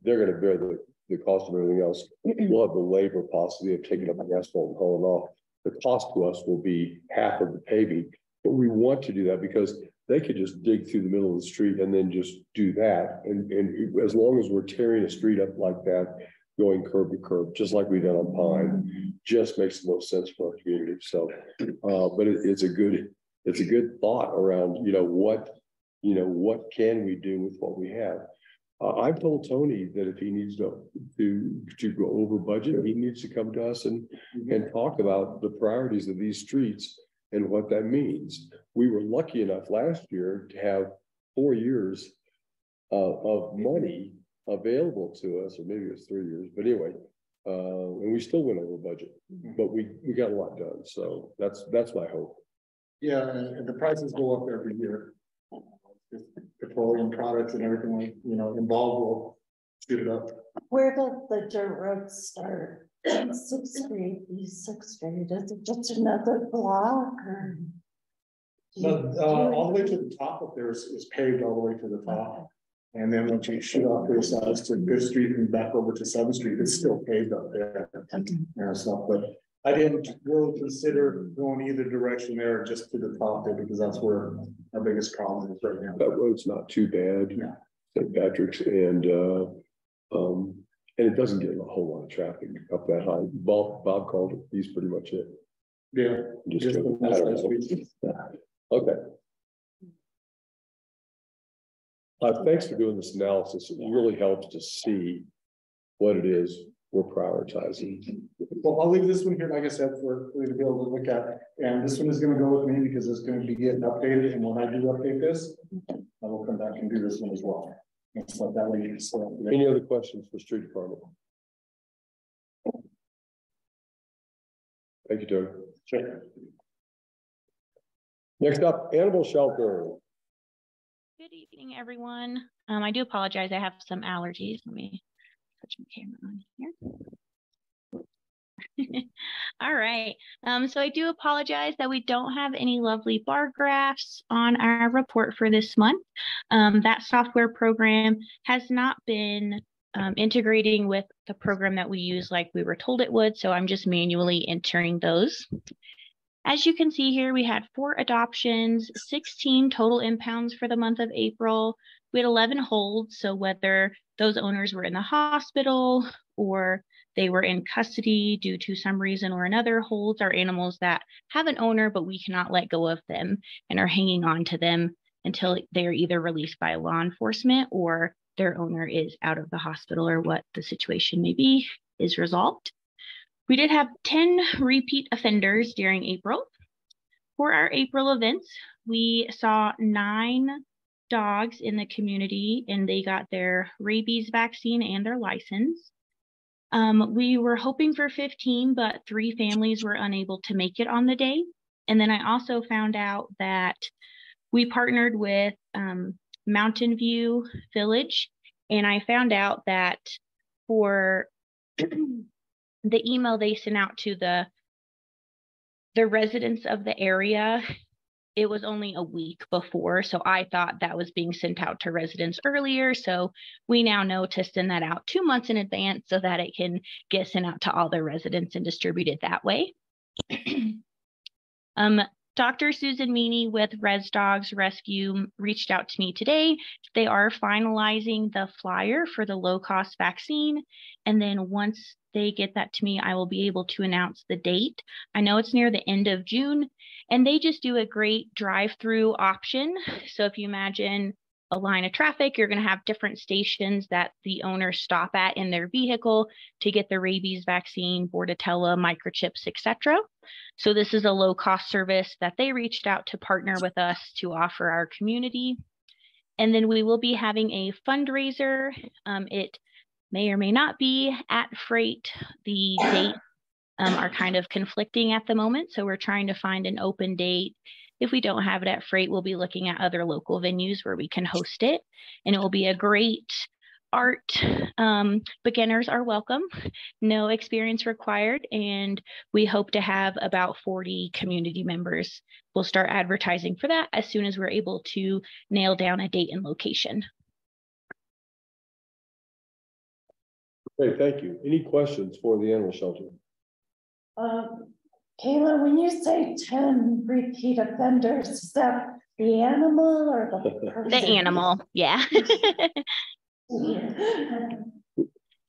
they're gonna bear the cost of everything else. We'll have the labor possibly of taking up the asphalt and hauling off. The cost to us will be half of the paving, but we want to do that because they could just dig through the middle of the street and then just do that. And as long as we're tearing a street up like that, going curb to curb, just like we've done on Pine, just makes the most sense for our community. So, but it's a good thought around, what can we do with what we have? I've told Tony that if he needs to go over budget, he needs to come to us and talk about the priorities of these streets and what that means. We were lucky enough last year to have 4 years of money available to us, or maybe it was 3 years, but anyway, and we still went over budget, but we got a lot done. So that's my hope. yeah, and the prices go up every year. Petroleum products and everything involved will shoot it up. Where does the dirt road start? 6th Street, East 6th Street, is it just another block or? All the way to the top up there is paved all the way to the top. And then once you shoot off to the sides to 5th Street and back over to 7th Street, it's still paved up there. And stuff, but I didn't really consider going either direction there, just to the top there, because that's where our biggest problem is right now. That road's not too bad. Yeah. St. Patrick's and it doesn't get a whole lot of traffic up that high. Bob called it. He's pretty much it. Yeah. Just okay. Thanks for doing this analysis. It really helps to see what it is we're prioritizing. Well, I'll leave this one here, like I said, for you to be able to look at. And this one is going to go with me because it's going to be getting updated. And when I do update this, I will come back and do this one as well. And so that way you can still. Any other questions for street department? Thank you, Tony. Sure. Next up, animal shelter. Good evening, everyone. I do apologize. I have some allergies. Let me switch my camera on here. All right. So I do apologize that we don't have any lovely bar graphs on our report for this month. That software program has not been integrating with the program that we use like we were told it would. So I'm just manually entering those. As you can see here, we had 4 adoptions, 16 total impounds for the month of April. We had 11 holds. So whether those owners were in the hospital or they were in custody due to some reason or another, holds are animals that have an owner, but we cannot let go of them and are hanging on to them until they are either released by law enforcement or their owner is out of the hospital, or what the situation may be is resolved. We did have 10 repeat offenders during April. For our April events, we saw 9 dogs in the community and they got their rabies vaccine and their license. We were hoping for 15, but 3 families were unable to make it on the day. And then I also found out that we partnered with Mountain View Village, and I found out that for the email they sent out to the residents of the area, it was only a week before. So I thought that was being sent out to residents earlier. So we now know to send that out 2 months in advance so that it can get sent out to all the residents and distributed that way. Dr. Susan Meany with Res Dogs Rescue reached out to me today. They are finalizing the flyer for the low-cost vaccine. And then once they get that to me, I will be able to announce the date. I know it's near the end of June, and they just do a great drive-through option. So if you imagine a line of traffic. You're going to have different stations that the owners stop at in their vehicle to get the rabies vaccine, Bordetella, microchips, etc. So this is a low-cost service that they reached out to partner with us to offer our community. And then we will be having a fundraiser. It may or may not be at Freight. The dates are kind of conflicting at the moment, so we're trying to find an open date. If we don't have it at Freight, we'll be looking at other local venues where we can host it, and it will be a great art. Beginners are welcome, no experience required, and we hope to have about 40 community members. We'll start advertising for that as soon as we're able to nail down a date and location. Great, thank you. Any questions for the animal shelter? Kayla, when you say 10 repeat offenders, is that the animal or the person? The animal, yeah.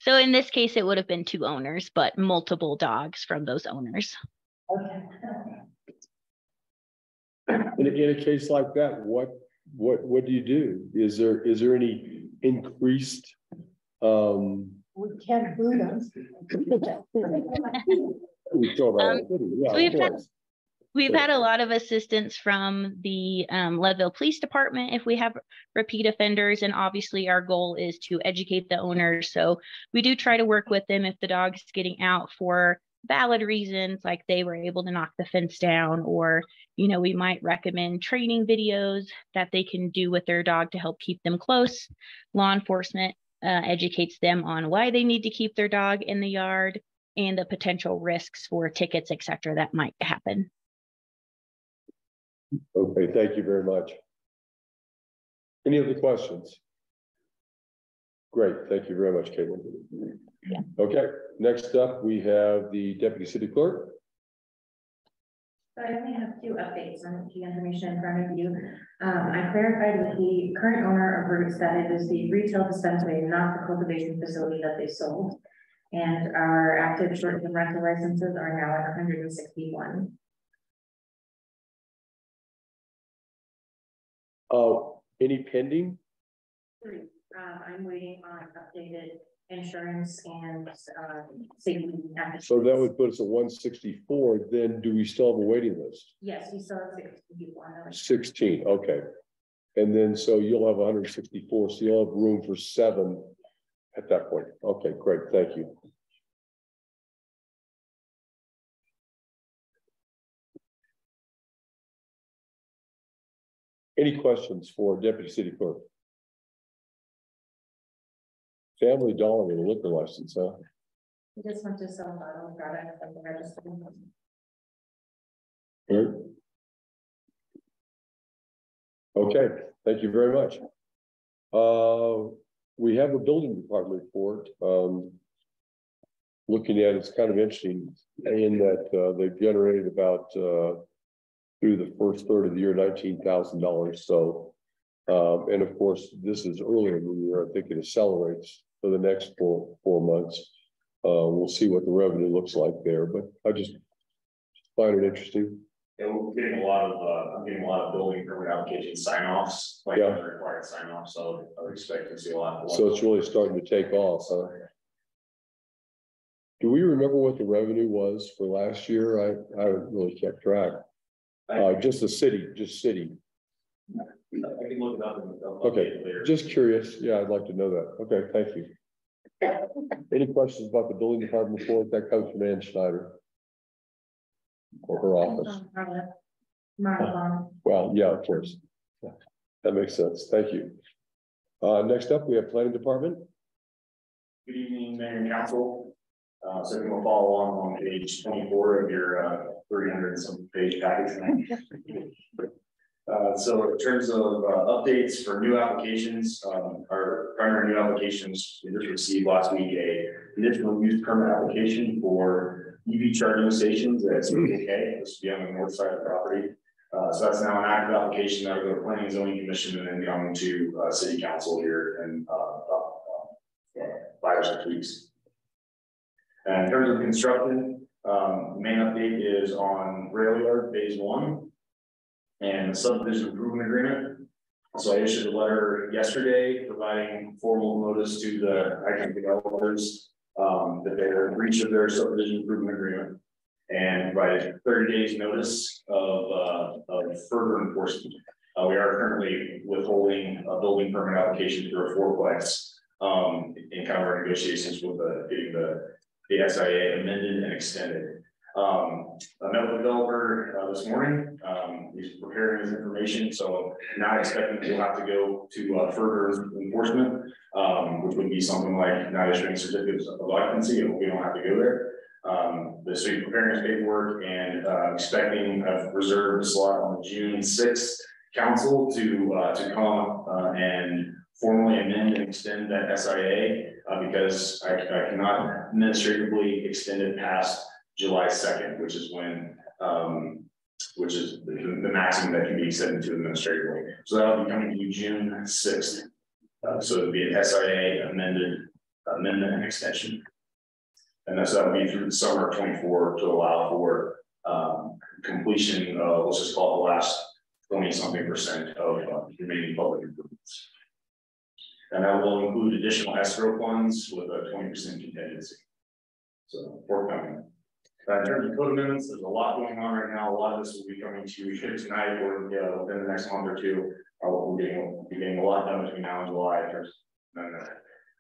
So in this case, it would have been 2 owners, but multiple dogs from those owners. Okay. In a case like that, what do you do? Is there any increased We can't boo them. We've had a lot of assistance from the Leadville Police Department if we have repeat offenders, and obviously our goal is to educate the owners. So we do try to work with them if the dog's getting out for valid reasons, like they were able to knock the fence down, or we might recommend training videos that they can do with their dog to help keep them close. Law enforcement educates them on why they need to keep their dog in the yard and the potential risks for tickets, etc., that might happen. Okay, thank you very much. Any other questions? Great, thank you very much, Caitlin. Yeah. Okay, next up we have the Deputy City Clerk. So I only have 2 updates on key information in front of you. I clarified with the current owner of Roots that it is the retail dispensary, not the cultivation facility that they sold. And our active short-term rental licenses are now at 161. Any pending? 3. I'm waiting on updated insurance and safety. So that would put us at 164. Then do we still have a waiting list? Yes, we still have 61. 16, okay. And then so you'll have 164, so you'll have room for 7 at that point. Okay, great, thank you. Any questions for Deputy City Clerk? Family Dollar with a liquor license, huh? We just want to sell bottle products at the register. Good. Okay, thank you very much. We have a building department report. Looking at it's kind of interesting in that they've generated about through the first third of the year $19,000. So, and of course, this is earlier in the year. I think it accelerates for the next four months. We'll see what the revenue looks like there, but I just find it interesting. And we're getting a lot of, I'm getting a lot of building permit application sign-offs, like the required sign-offs. So I would expect to see a lot. So it's really starting to take off, huh? Do we remember what the revenue was for last year? I haven't really kept track. Just the city, just city. I can look it up. Okay, just curious. Yeah, I'd like to know that. Okay, thank you. Any questions about the building department report? That comes from Ann Schneider or her office. Well, yeah, of course. Yeah, that makes sense. Thank you. Next up, we have planning department. Good evening, Mayor and Council. So we'll follow along on page 24 of your 300 some page package tonight. So in terms of updates for new applications, our primary new applications, we just received last week a conditional use permit application for EV charging stations at CPK. This will be on the north side of the property. So that's now an active application that will go to Planning and Zoning Commission and then come to City Council here in 5 or 6 weeks. And in terms of construction, the main update is on Rail Yard Phase 1 and the subdivision improvement agreement. So I issued a letter yesterday providing formal notice to the iconic developers that they're in breach of their subdivision improvement agreement, and provided 30 days notice of further enforcement. We are currently withholding a building permit application for a fourplex in kind of our negotiations with getting the SIA amended and extended. I met with the developer this morning. He's preparing his information, so not expecting we'll have to go to further enforcement, which would be something like not issuing certificates of occupancy, and we don't have to go there. So he's preparing his paperwork and expecting, I've reserved a slot on the June 6th council to come and formally amend and extend that SIA because I cannot administratively extend it past July 2nd, which is when, which is the maximum that can be extended to administratively. So that'll be coming to you June 6th. So it'll be an SIA amendment and extension. And that's that'll be through the summer of 24 to allow for completion of, let's just call it the last 20-something% of remaining public improvements. And that will include additional escrow funds with a 20% contingency. So forthcoming. In terms of code amendments, there's a lot going on right now. A lot of this will be coming to you tonight or within the next month or two. We'll be getting a lot done between now and July.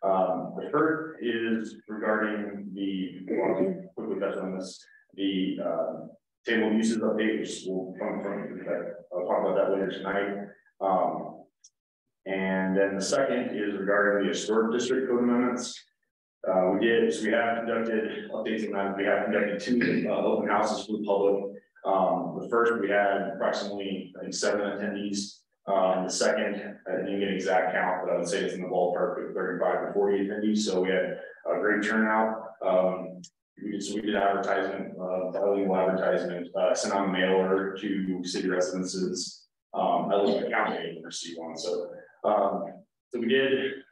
The first is regarding quickly touch on this, the table of uses update, which will come from, I'll talk about that later tonight. And then the second is regarding the historic district code amendments. We have conducted updates on that. We have conducted 2 open houses for the public. The first, we had approximately, I think, 7 attendees. The second, I didn't get an exact count, but I would say it's in the ballpark of 35 to 40 attendees. So we had a great turnout. We did advertisement, bilingual advertisement, sent out a mailer to city residences. I looked at the county, I didn't receive one. So we did, it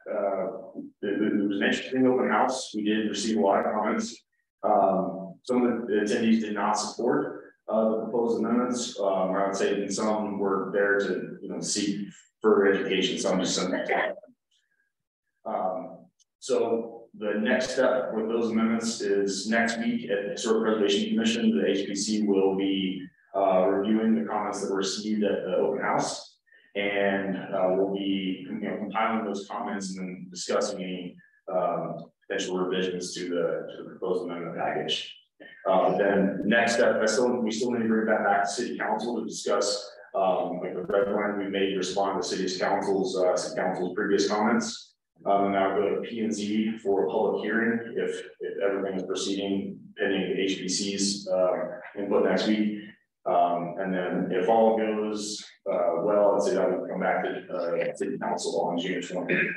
was an interesting open house. We did receive a lot of comments. Some of the attendees did not support the proposed amendments. I would say that some were there to seek further education. Some just sent that. So the next step with those amendments is next week at the Historic Preservation Commission, the HPC will be reviewing the comments that were received at the open house, and we'll be compiling those comments and then discussing any potential revisions to the proposed amendment package. Then next step, we still need to bring that back to City Council to discuss like the red line we made to respond to City Council's previous comments. And I'll go to P&Z for a public hearing if everything is proceeding pending the HPC's input next week. And then if all goes well, I'd say that would come back to City Council on June 20th.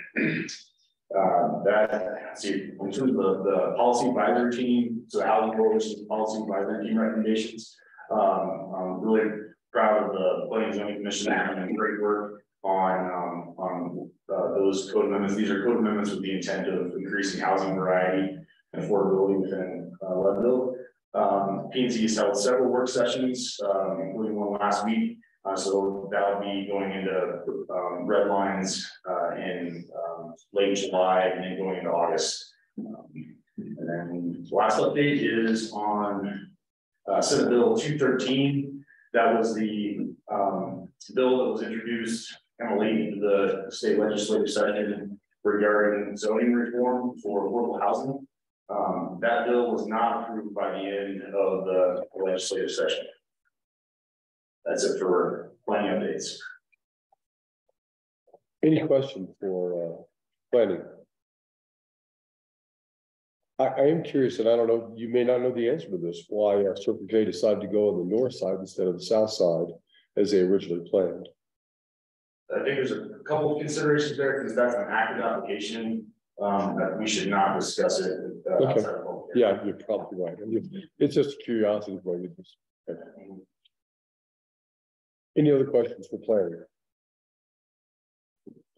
In terms of the policy advisory team, so Housing Coalition policy advisory team recommendations, I'm really proud of the Planning and Zoning Commission having great work on those code amendments. These are code amendments with the intent of increasing housing variety and affordability within Leadville. P&Z has held several work sessions, including one last week. So that'll be going into red lines in late July and then going into August. And then the last update is on Senate Bill 213. That was the bill that was introduced kind of late into the state legislative session regarding zoning reform for affordable housing. That bill was not approved by the end of the legislative session. That's it for planning updates. Any question for planning? I am curious, and I don't know, you may not know the answer to this, why Circle K decided to go on the north side instead of the south side as they originally planned. I think there's a couple of considerations there because that's an active application that we should not discuss it. Okay. Yeah, you're probably right. It's just a curiosity for you. Okay. Any other questions for planning?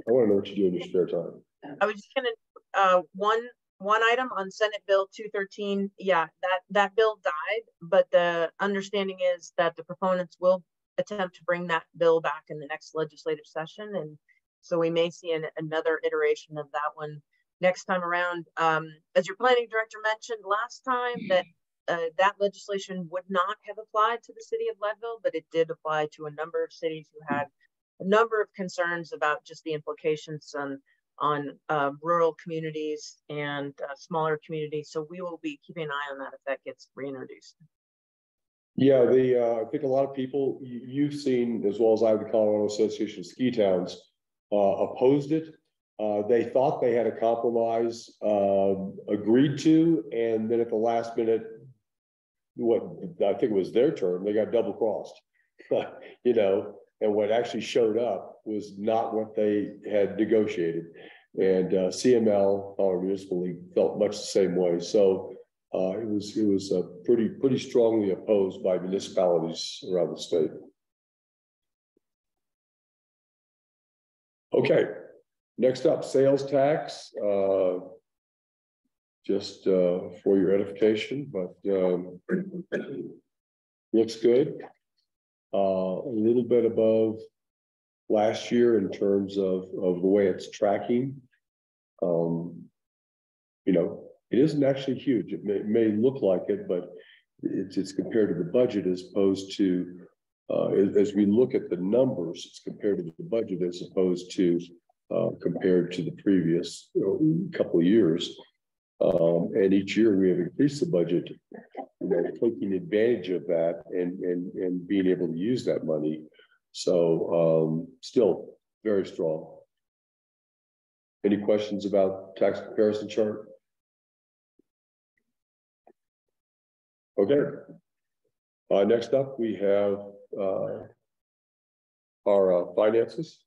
I want to know what you do in your spare time. I was just gonna one item on Senate Bill 213. Yeah, that bill died, but the understanding is that the proponents will attempt to bring that bill back in the next legislative session. And so we may see another iteration of that one next time around. As your planning director mentioned last time, that that legislation would not have applied to the city of Leadville, but it did apply to a number of cities who had a number of concerns about just the implications on rural communities and smaller communities. So we will be keeping an eye on that if that gets reintroduced. Yeah, I think a lot of people you've seen, as well as I, the Colorado Association of Ski Towns, opposed it. They thought they had a compromise agreed to, and then at the last minute, what I think it was their term, they got double crossed, you know, and what actually showed up was not what they had negotiated. And CML, Colorado Municipal League, felt much the same way. So it was pretty strongly opposed by municipalities around the state. Okay, next up, sales tax. Just for your edification, but looks good. A little bit above last year in terms of the way it's tracking. You know, it isn't actually huge. It may look like it, but it's compared to the budget as opposed to, as we look at the numbers, it's compared to the budget as opposed to compared to the previous couple of years. And each year we have increased the budget, you know, taking advantage of that and being able to use that money. So still very strong. Any questions about tax comparison chart? Okay. Next up, we have our finances.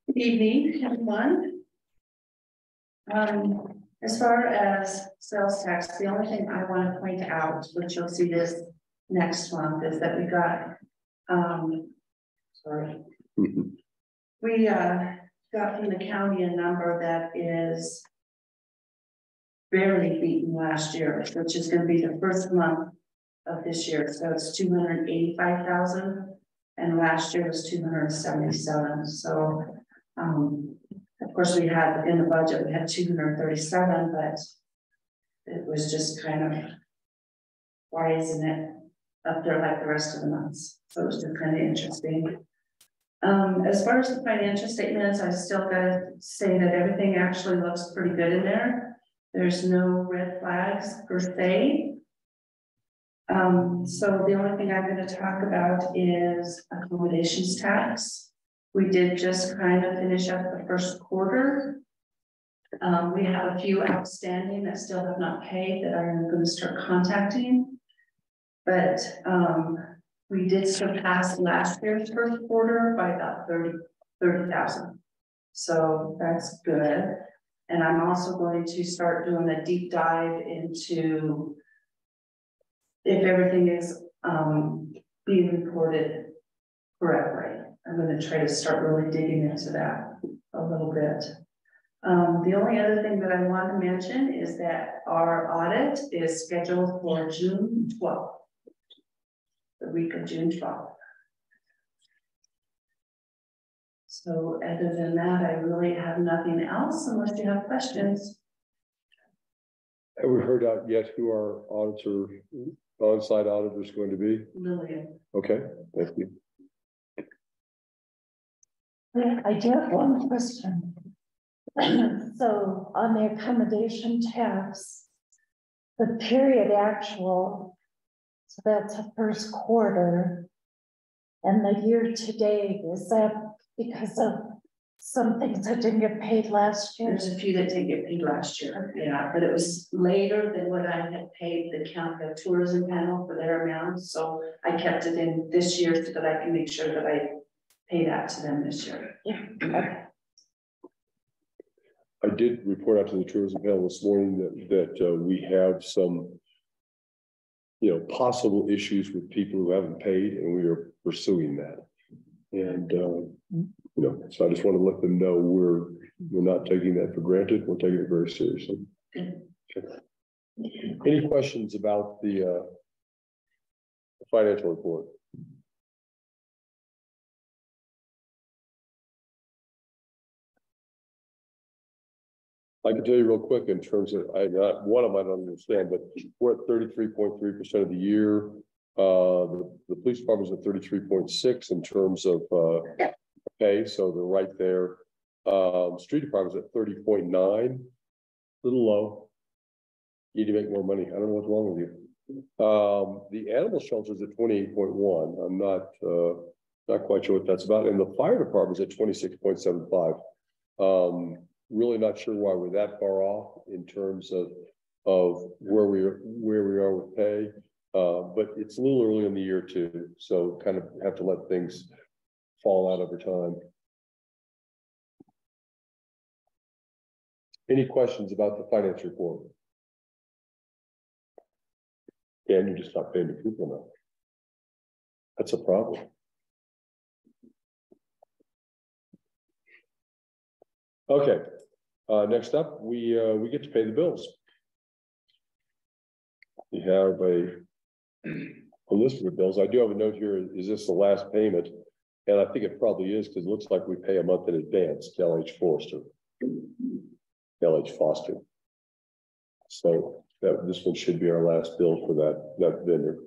Good evening, everyone. As far as sales tax, the only thing I want to point out, which you'll see this next month, is that we got, we got from the county a number that is barely beaten last year, which is going to be the first month of this year. So it's 285,000, and last year was 277. So of course, we had in the budget, we had 237, but it was just kind of, why isn't it up there like the rest of the months? So it was just kind of interesting. As far as the financial statements, I still got to say that everything actually looks pretty good in there. There's no red flags per se. So the only thing I'm going to talk about is accommodations tax. We did just kind of finish up the first quarter. We have a few outstanding that still have not paid that I'm going to start contacting. But we did surpass last year's first quarter by about 30,000. So that's good. And I'm also going to start doing a deep dive into if everything is being reported correctly. I'm going to try to start really digging into that a little bit. The only other thing that I want to mention is that our audit is scheduled for June 12th, the week of June 12th. So other than that, I really have nothing else unless you have questions. Have we heard out yet who our auditor, on-site auditor is going to be? Lillian. Okay, thank you. I do have one question. So on the accommodation tax, the period actual, so that's the first quarter, and the year to date, is that because of some things that didn't get paid last year? There's a few that didn't get paid last year, yeah, but it was later than what I had paid the county tourism panel for their amount. So I kept it in this year so that I can make sure that I pay that to them this year. Yeah. Okay. I did report out to the tourism panel this morning that we have some, you know, possible issues with people who haven't paid, and we are pursuing that. And you know, so I just want to let them know we're We're not taking that for granted. We're taking it very seriously. Okay. Any questions about the financial report? I can tell you real quick in terms of, one of them I don't understand, but we're at 33.3% of the year. The police department's at 33.6 in terms of pay, so they're right there. Street department's at 30.9, a little low. Need to make more money. I don't know what's wrong with you. The animal shelter's at 28.1. I'm not quite sure what that's about. And the fire department's at 26.75. Really not sure why we're that far off in terms of where we are with pay. But it's a little early in the year too, so kind of have to let things fall out over time. Any questions about the finance report? Dan, you just stopped paying the people now. That's a problem. Okay, next up, we get to pay the bills. We have a list of the bills. I do have a note here. Is this the last payment? And I think it probably is because it looks like we pay a month in advance to LH Foster. So this one should be our last bill for that vendor.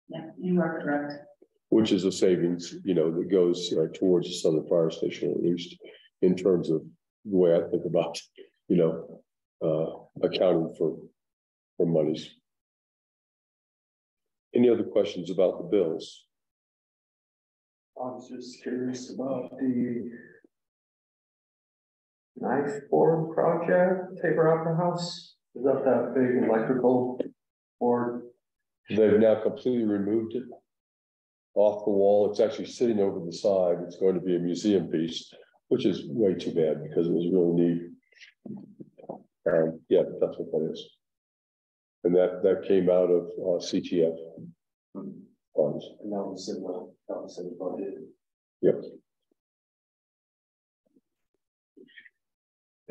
Yeah, you are correct. Which is a savings, that goes towards the Southern Fire Station, at least in terms of the way I think about, accounting for monies. Any other questions about the bills? I was just curious about the knife board project, Tabor Opera House. Is that big electrical board? They've now completely removed it off the wall. It's actually sitting over the side. It's going to be a museum piece, which is way too bad because it was really neat. Yeah, that's what that is. And that came out of CTF funds. And that was in the budget. Yep.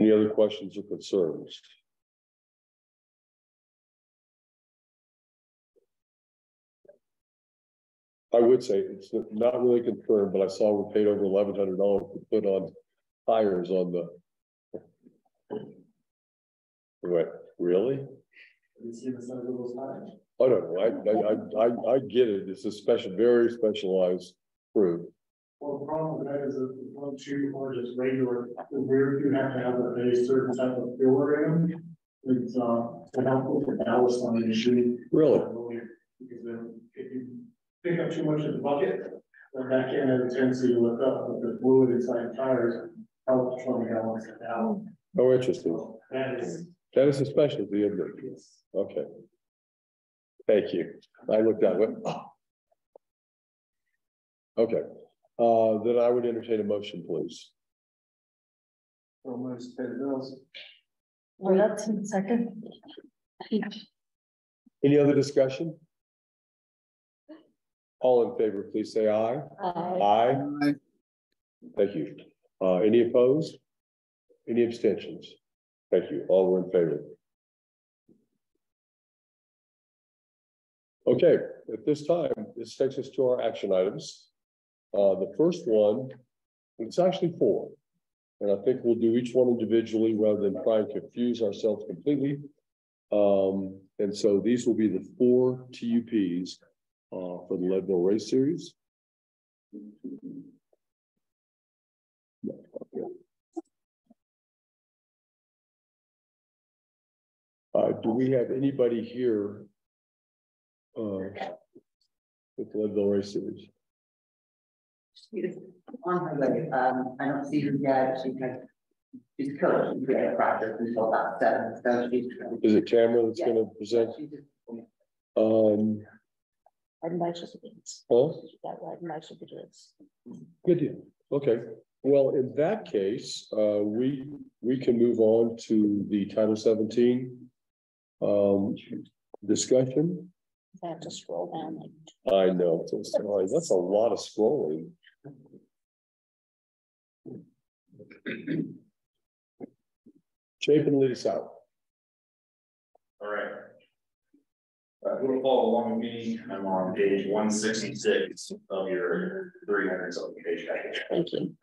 Any other questions or concerns? I would say it's not really concerned, but I saw we paid over $1,100 to put on tires on the. What, really? You see the size of those tires? Oh no, I get it. It's a very specialized crew. Well, the problem with that is that once you are just regular, where you have to have a certain type of filler in them. It's to help with the ballast on the machine. Really? Because then if you pick up too much of the bucket, the back end has a tendency to look up, but the fluid inside the tires helps from balance it out. Oh, interesting. So that is a specialty, isn't it? Yes. Okay. Thank you. I looked at it. Oh. Okay. Then I would entertain a motion, please. Almost pay the bills. Well, that's in second. Any other discussion? All in favor, please say aye. Aye. Aye. Thank you. Any opposed? Any abstentions? Thank you. All were in favor. Okay, at this time, this takes us to our action items. The first one, it's actually 4. And I think we'll do each one individually rather than try and confuse ourselves completely. And so these will be the 4 TUPs for the Leadville Race Series. Do we have anybody here with the Leadville Race Series? She's on her way. I don't see her yet. She's coached. She's at practice until about 7. So she's. Is it Tamara that's going to present? Riding bicycle begins. Huh? That riding bicycle begins. Good deal. Okay. Well, in that case, we can move on to the Title 17 discussion. I have to scroll down. I know. That's a lot of scrolling. Chapin, lead us out. All right. We'll follow along with me. I'm on page 166 of your 300 something page package. Thank you.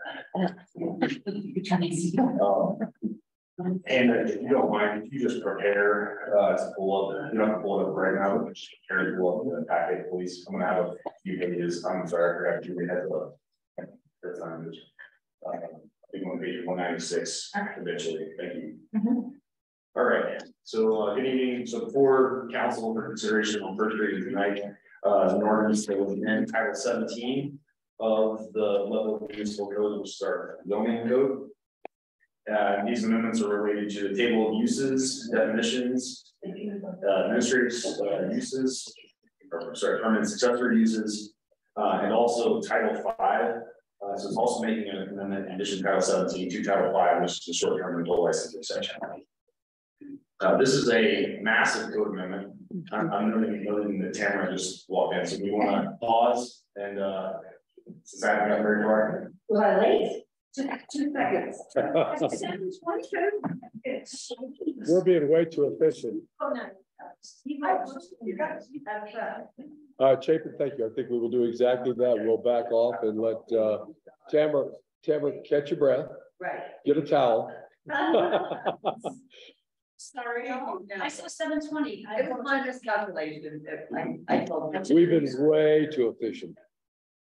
And if you don't mind, if you just prepare to pull up, you don't have to pull it up right now, but just prepare to pull up the packet, please. I'm gonna have a few pages. I'm sorry, I forgot to read heads up. That's on I think on page 196 eventually. Thank you. All right, so good evening. So before council for consideration on first reading tonight, an ordinance that was in Title 17 of the level of municipal code, which is our zoning code. These amendments are related to the table of uses, definitions, administrative uses, or sorry, permanent successor uses, and also Title 5. So it's also making an amendment in addition to Title 17 to Title 5, which is the short-term rental licensing section. This is a massive code amendment. I'm noting that Tamara just walked in, so we want to pause and since I haven't got very far. Was I late? 2 seconds. We're being way too efficient. Chapin, thank you. I think we will do exactly that. We'll back off and let Tamara catch your breath. Right. Get a towel. Sorry, I saw 7:20. I was my miscalculation. I told them. We've been way too efficient.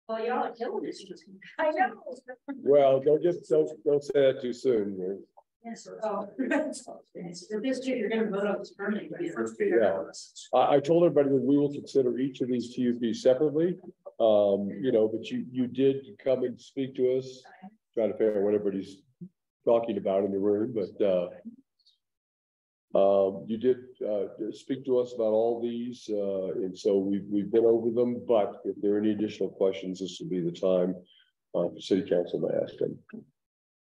Well, y'all are killing this. I know. Well, don't say that too soon. Yes. Oh. For this year, you're going to vote on this permit. Yeah. I told everybody that we will consider each of these TUPs separately. You know, but you did come and speak to us, trying to figure out what everybody's talking about in the room, but you did speak to us about all these, and so we've been over them, but if there are any additional questions, this will be the time for City Council to ask them.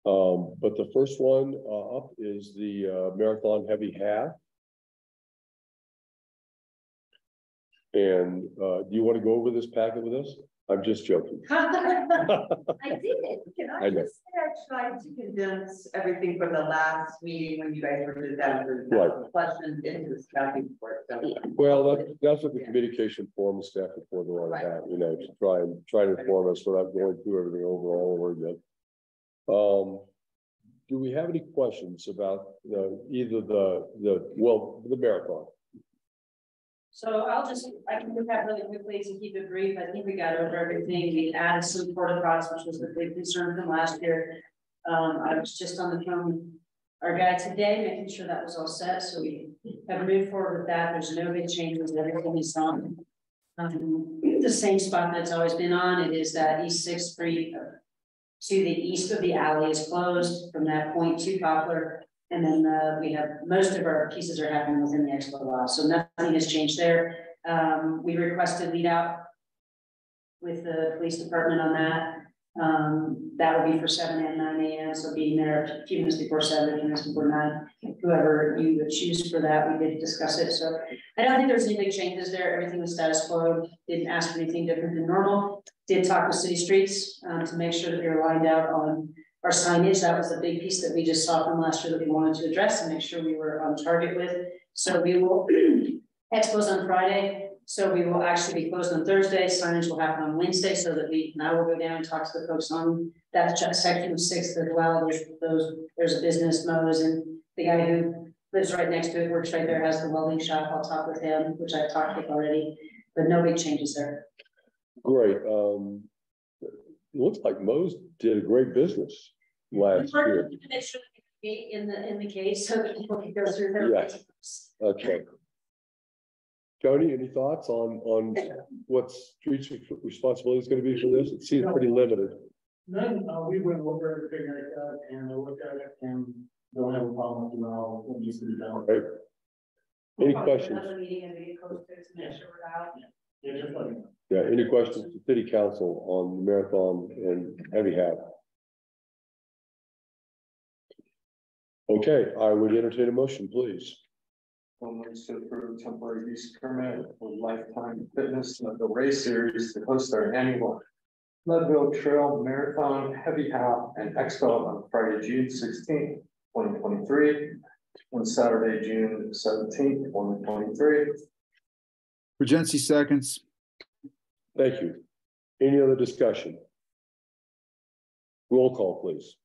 But the first one up is the Marathon Heavy Half. And do you want to go over this packet with us? I'm just joking. I did. Can I know. just say I tried to condense everything from the last meeting when you guys were just down for Right. questions into the scouting report. So. Well, that's what the communication forum and staff report are all about, you know, to try to inform us without going through everything over again. Do we have any questions about either the marathon? So I can look at really quickly to keep it brief. I think we got over everything. We added some porta pots, which was the big concern from last year. I was just on the phone with our guy today, making sure that was all set. So we have moved forward with that. There's no big changes. Everything is on the same spot that it's always been on. It is that East 6th Street to the east of the alley is closed from that point to Poplar. And then we have most of our pieces are happening within the expo law. So nothing has changed there. We requested lead out with the police department on that. That will be for 7 and 9 a.m. So being there a few minutes before 7, a few minutes before 9, whoever you would choose for that, we did discuss it. So I don't think there's any big changes there. Everything was status quo. Didn't ask for anything different than normal. Did talk with City Streets to make sure that we were lined out on our signage. That was a big piece that we just saw from last year that we wanted to address and make sure we were on target with. So we will expos on Friday. So we will actually be closed on Thursday. Signage will happen on Wednesday so that I will go down and talk to the folks on that section of 6th as well. There's a business, Mo's, and the guy who lives right next to it, works right there, has the welding shop. I'll talk with him, which I've talked with already, but no big changes there. Great. It looks like Mo's did a great business last year. In the case, so that people can go through their. Yeah. Okay. Tony, any thoughts on what streets responsibility is going to be for this? It seems pretty limited. None, we went over everything like that and I looked at it and don't have a problem with what needs to be done. Right. Any questions? Yeah, just let me know. Yeah, any questions to City Council on the marathon and heavy half? Okay, I would entertain a motion, please. To approve temporary use permit for Lifetime Fitness the race series to host our annual Leadville Trail Marathon Heavy Half and Expo on Friday, June 16th, 2023 on Saturday, June 17th, 2023. Regency seconds. Thank you. Any other discussion? Roll call, please.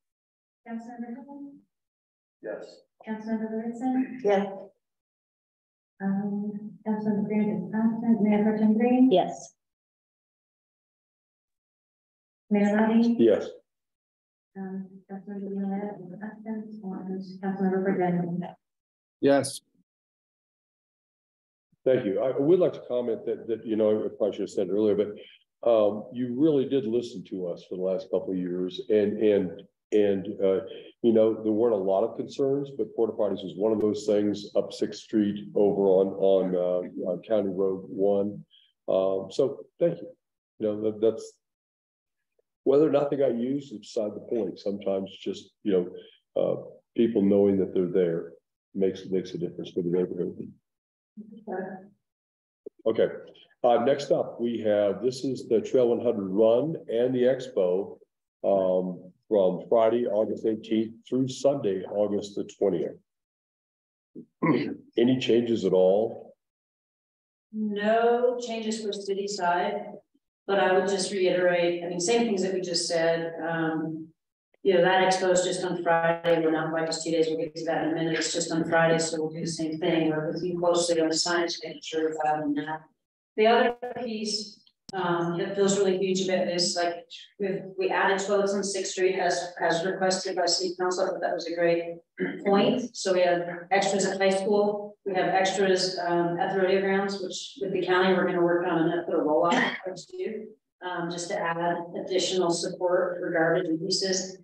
Councilmember Hill, Yes. Councilmember Livingston, Yes. Councilmember Grant is absent, Mayor Pro Tem Green. Yes. Mayor Lottie. Yes. Councilmember Leonard is absent, and Councilmember Virginia. Yes. Thank you. I would like to comment that you know, I probably should have said it earlier, but you really did listen to us for the last couple of years, and you know, there weren't a lot of concerns, but porta potties was one of those things up 6th Street over on County Road 1. So thank you. You know, that's whether or not they got used is beside the point. Sometimes just, you know, people knowing that they're there makes a difference for the neighborhood. Okay. Next up, we have, this is the Trail 100 Run and the Expo from Friday, August 18th through Sunday, August the 20th. Any changes at all? No changes for city side, but I would just reiterate, I mean, same things that we just said. You know, that expo is just on Friday. We're not quite just 2 days. We'll get to that in a minute. It's just on Friday, so we'll do the same thing. Work with you closely on the science, making sure we're following that. The other piece that feels really huge about this, like we added toilets on 6th Street as requested by City Council. I thought that was a great point. So we have extras at high school. We have extras at the rodeo grounds, which with the county we're going to work on a rollout too, just to add additional support for garbage and pieces.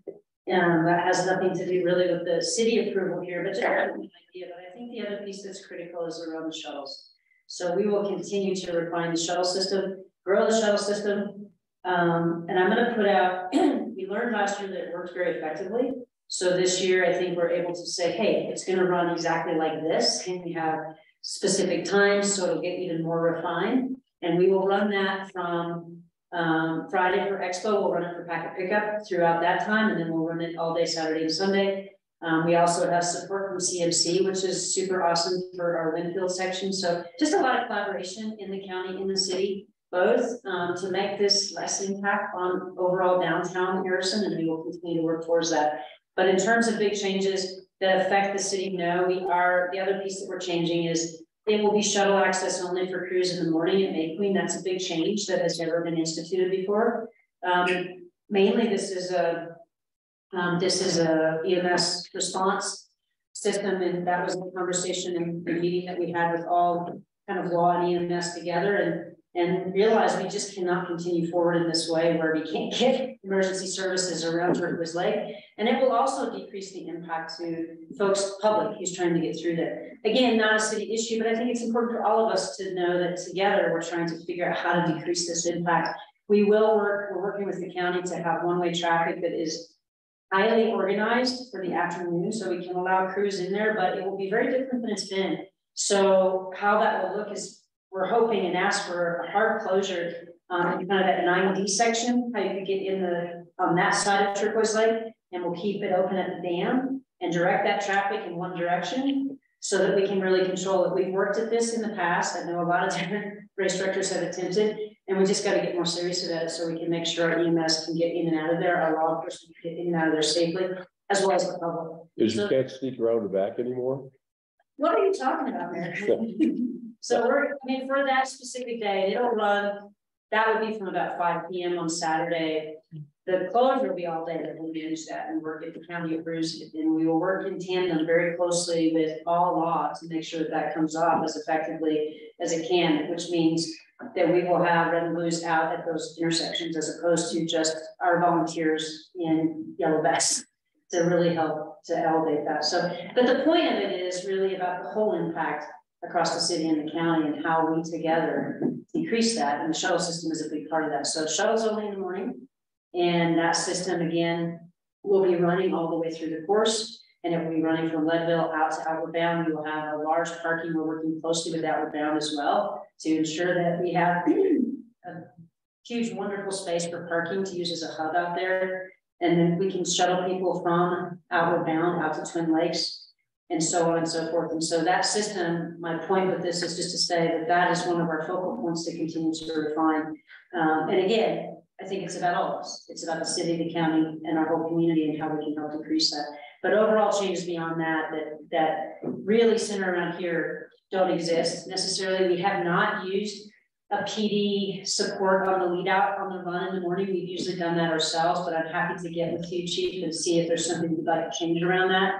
That has nothing to do really with the city approval here, but just an idea. But I think the other piece that's critical is around the shuttles. So we will continue to refine the shuttle system, grow the shuttle system. And I'm going to put out, we learned last year that it worked very effectively. So this year, I think we're able to say, hey, it's going to run exactly like this. And we have specific times, so it'll get even more refined. And we will run that from Friday for Expo. We'll run it for packet pickup throughout that time. And then we'll run it all day, Saturday and Sunday. We also have support from CMC, which is super awesome for our Linfield section. So just a lot of collaboration in the county, in the city, both to make this less impact on overall downtown Harrison, and we will continue to work towards that. But in terms of big changes that affect the city, no, the other piece that we're changing is it will be shuttle access only for crews in the morning at May Queen. That's a big change that has never been instituted before. Mainly this is a EMS response system, and that was the conversation in the meeting that we had with all kind of law and EMS together, and realized we just cannot continue forward in this way where we can't get emergency services around Turquoise Lake. And it will also decrease the impact to folks, public who's trying to get through there. Again, not a city issue, but I think it's important for all of us to know that together we're trying to figure out how to decrease this impact. We're working with the county to have one-way traffic that is highly organized for the afternoon, so we can allow crews in there, but it will be very different than it's been. So how that will look is we're hoping and ask for a hard closure kind of that 9D section, how you could get in on that side of Turquoise Lake, and we'll keep it open at the dam and direct that traffic in one direction so that we can really control it. We've worked at this in the past. I know a lot of different race directors have attempted, and we just got to get more serious about it so we can make sure our EMS can get in and out of there, our law enforcement can get in and out of there safely, as well as the public. Because you can't sneak around the back anymore? What are you talking about, Mayor? So I mean, for that specific day, it'll run, that would be from about 5 p.m. on Saturday. The closure will be all day, that we'll manage that and work at the county approves it. And we will work in tandem very closely with all law to make sure that comes off as effectively as it can, which means that we will have red and blues out at those intersections as opposed to just our volunteers in yellow vests to really help to elevate that. So, but the point of it is really about the whole impact across the city and the county and how we together decrease that. And the shuttle system is a big part of that. So shuttles only in the morning. And that system again will be running all the way through the course. And it will be running from Leadville out to Outward Bound. We will have a large parking. We're working closely with Outward Bound as well to ensure that we have a huge, wonderful space for parking to use as a hub out there. And then we can shuttle people from Outward Bound out to Twin Lakes. and so on and so forth. And so that system, my point with this is just to say that that is one of our focal points to continue to refine. And again, I think it's about all of us. It's about the city, the county, and our whole community and how we can help increase that. But overall changes beyond that, that really center around here don't exist necessarily. We have not used a PD support on the lead out on the run in the morning. We've usually done that ourselves, but I'm happy to get with you, Chief, and see if there's something you'd like to change around that.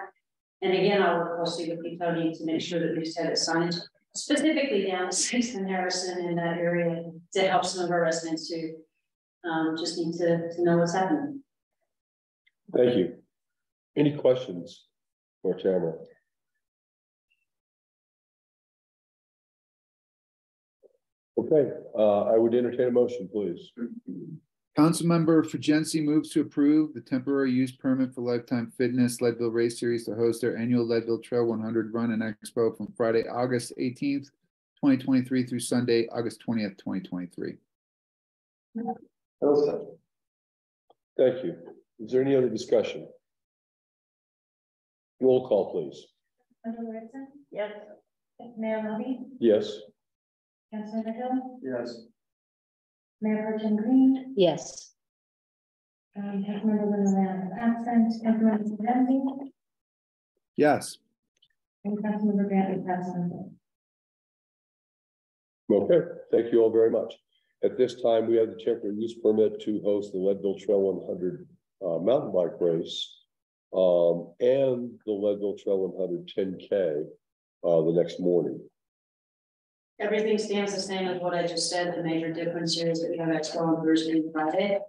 And again, I'll work closely with you, Tony, to make sure that we just have it signage specifically down to 6th and Harrison in that area to help some of our residents who just need to know what's happening. Thank you. Any questions for Tamara? Okay, I would entertain a motion, please. Councilmember Fugensi moves to approve the temporary use permit for Lifetime Fitness Leadville Race Series to host their annual Leadville Trail 100 Run and Expo from Friday, August 18th, 2023 through Sunday, August 20th, 2023. Thank you. Is there any other discussion? Roll call, please. Yes. Mayor Murphy? Yes. Councilmember Hill? Yes. Mayor Pro Tem Green? Yes. Councilmember Winogrand absent. Councilmember Fugensi? Yes. And Councilmember Grant is absent. Okay, thank you all very much. At this time, we have the temporary use permit to host the Leadville Trail 100 mountain bike race and the Leadville Trail 100 10K the next morning. Everything stands the same as what I just said. The major difference here is that we have Expo on Thursday and Friday.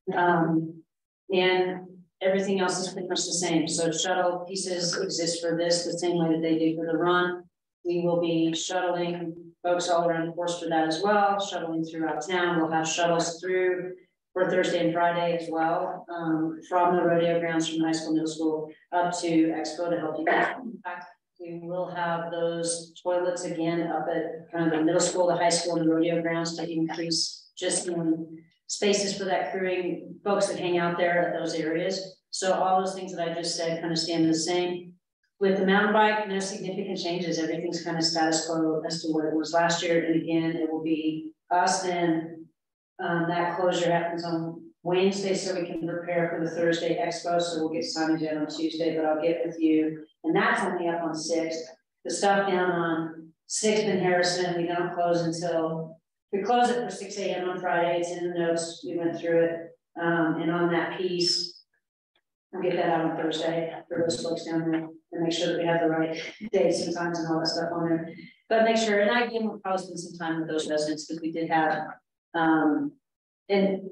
And everything else is pretty much the same. So shuttle pieces exist for this the same way that they do for the run. We will be shuttling folks all around the course for that as well, shuttling throughout town. We'll have shuttles through for Thursday and Friday as well, from the rodeo grounds from high school, middle school up to Expo to help you guys. In fact, we will have those toilets again up at kind of the middle school, the high school, and the rodeo grounds to increase just in spaces for that crewing folks that hang out there at those areas. So all those things that I just said kind of stand the same. With the mountain bike, no significant changes. Everything's kind of status quo as to what it was last year. And again, it will be us then. That closure happens on Wednesday, so we can prepare for the Thursday Expo. So we'll get signage in on Tuesday, but I'll get with you. And that's only up on 6th. The stuff down on 6th and Harrison, we don't close until, we close it for 6 a.m. on Friday. It's in the notes. We went through it. And on that piece, I'll get that out on Thursday for those folks down there and make sure that we have the right dates and times and all that stuff on there. But make sure, and I again will probably spend some time with those residents because we did have in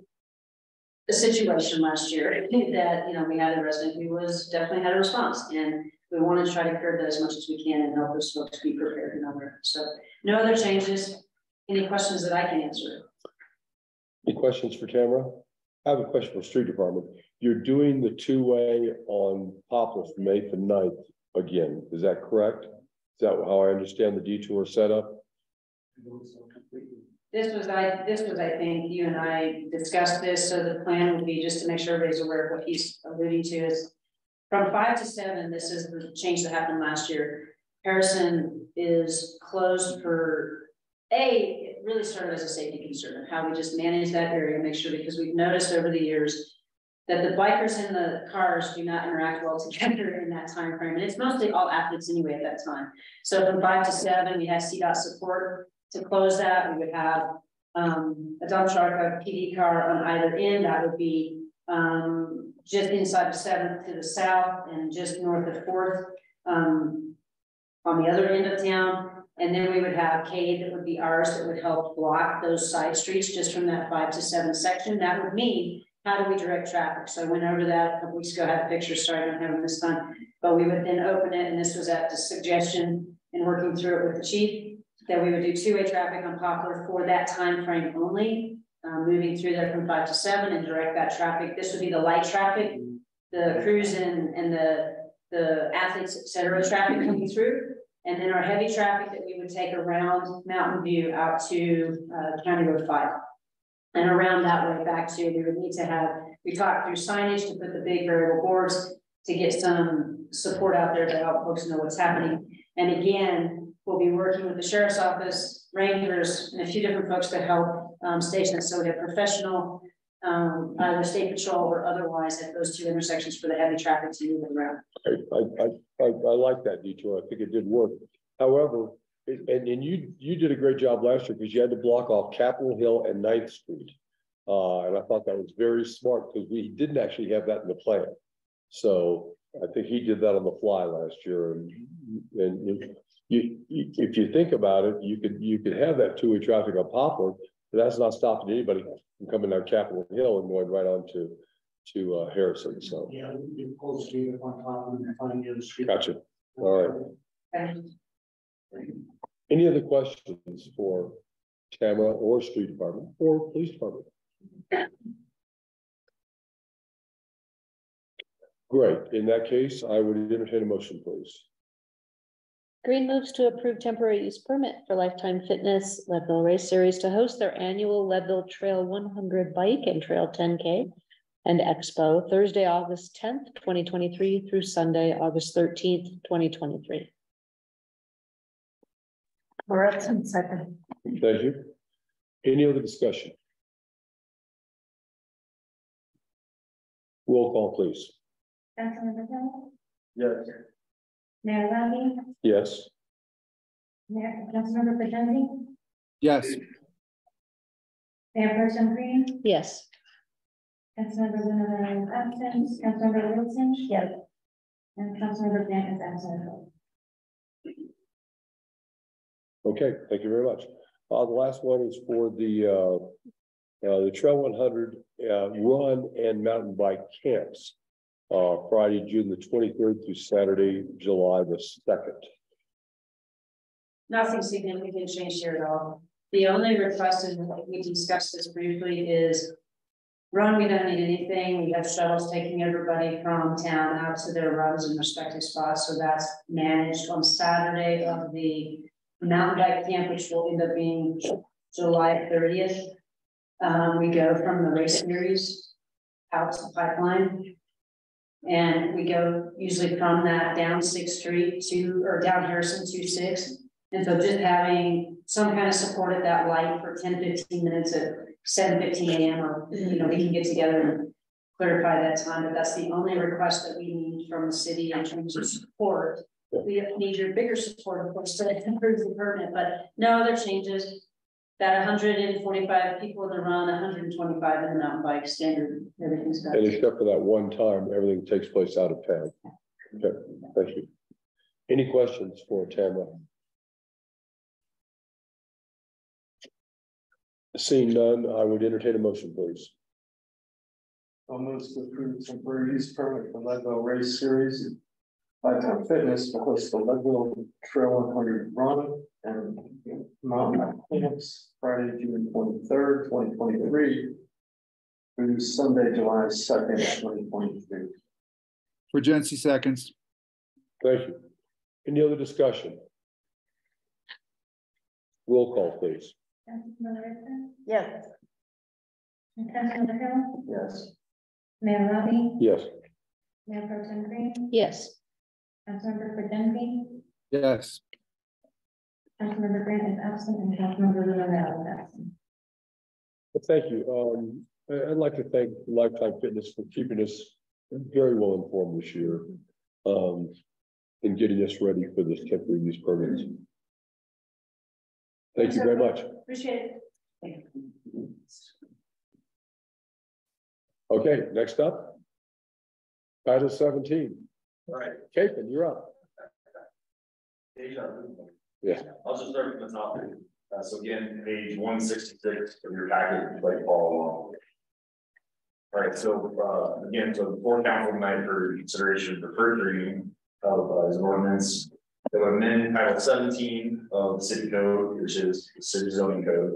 a situation last year that, you know, we had a resident who was definitely had a response, and we want to try to curb that as much as we can and help those folks be prepared and aware. So no other changes. Any questions that I can answer? Any questions for Tamara? I have a question for Street Department. You're doing the two-way on Poplar from 8th and 9th again. Is that correct? Is that how I understand the detour setup? This was, I think you and I discussed this. So the plan would be just to make sure everybody's aware of what he's alluding to is from 5 to 7. This is the change that happened last year. Harrison is closed for it really started as a safety concern, how we just manage that area, make sure, because we've noticed over the years that the bikers and the cars do not interact well together in that time frame. And it's mostly all athletes anyway at that time. So from 5 to 7, we have CDOT support to close that. We would have a dump truck, a PD car on either end. That would be just inside the 7th to the south and just north of 4th on the other end of town. And then we would have Cade that would be ours that would help block those side streets just from that 5 to 7 section. That would mean, how do we direct traffic? So I went over that a couple weeks ago, I had a picture, sorry I don't have them this time, but we would then open it, and this was at the suggestion and working through it with the chief, that we would do two-way traffic on Poplar for that time frame only, moving through there from 5 to 7 and direct that traffic. This would be the light traffic, the crews and the athletes, et cetera, traffic coming through. And then our heavy traffic that we would take around Mountain View out to County Road 5. And around that way back to, we would need to have, we talked through signage to put the big variable boards to get some support out there to help folks know what's happening. And again, we'll be working with the sheriff's office, rangers, and a few different folks to help station us. So we have professional, either state patrol or otherwise at those two intersections for the heavy traffic to move around. I like that detour. I think it did work. However, and you did a great job last year because you had to block off Capitol Hill and 9th Street. And I thought that was very smart because we didn't actually have that in the plan. So I think he did that on the fly last year. And if you think about it, you could have that two-way traffic on Poplar, but that's not stopping anybody from coming down Capitol Hill and going right on to Harrison. So yeah, we pull the street up on top and find the other street. Gotcha. All right. Any other questions for Tamara or Street Department or Police Department? Great. In that case, I would entertain a motion, please. Green moves to approve temporary use permit for Lifetime Fitness Leadville Race Series to host their annual Leadville Trail 100 Bike and Trail 10K and Expo Thursday, August 10th, 2023 through Sunday, August 13th, 2023. Moretti, second. Thank you. Any other discussion? Roll call, please. Councilmember Hill, Yes. Mayor Rabhi, Yes. Councilmember Fidelli, Yes. Mayor Pro Tem Green, Yes. Councilmember Luna is absent, Councilmember Wilson, Yes. and Councilmember Grant is absent. Okay, thank you very much. The last one is for the Trail 100 run and mountain bike camps. Friday, June the 23rd through Saturday, July the 2nd. Nothing significant changed here at all. The only request, and we discussed this briefly, is run, we don't need anything. We have shuttles taking everybody from town out to their runs in respective spots. So that's managed on Saturday of the mountain bike camp, which will end up being July 30th. We go from the race series out to the pipeline. And we go usually from that down 6th Street or down Harrison to 6th. And so just having some kind of support at that light for 10-15 minutes at 7:15 a.m. or, we can get together and clarify that time. But that's the only request that we need from the city in terms of support. We need your bigger support, of course, to improve the permit, but no other changes. That 145 people in the run, 125 in the mountain bike standard, everything's got. And except for that one time, everything takes place out of town. Okay, thank you. Any questions for Tamara? Seeing none, I would entertain a motion, please. I'll move to approve temporary use permit for Leadville Race Series. Lifetime Fitness to host the Leadville Trail 100 Run and mountain bike camps Friday, June 23rd, 2023 through Sunday, July 2nd, 2023. Regency seconds. Thank you. Any other discussion? Roll call, please. Councilmember Richardson, Yes. Councilmember Hill, Yes. Mayor Rabhi, Yes. Mayor Pro Tem Green, Yes. Councilmember Fidelli, Yes. Councilmember Grant is absent, and Councilmember Luna is absent. Well, thank you. I'd like to thank Lifetime Fitness for keeping us very well informed this year and getting us ready for this temporary use permits. Thank you very much. Appreciate it. Okay, next up. Title 17. All right. Chapin, you're up. Yeah. I'll just start from the top. So again, page 166 of your packet, like follow along. All right, so again, so before council tonight for consideration for first reading of his ordinance, that would amend Title 17 of the city code, which is the city zoning code,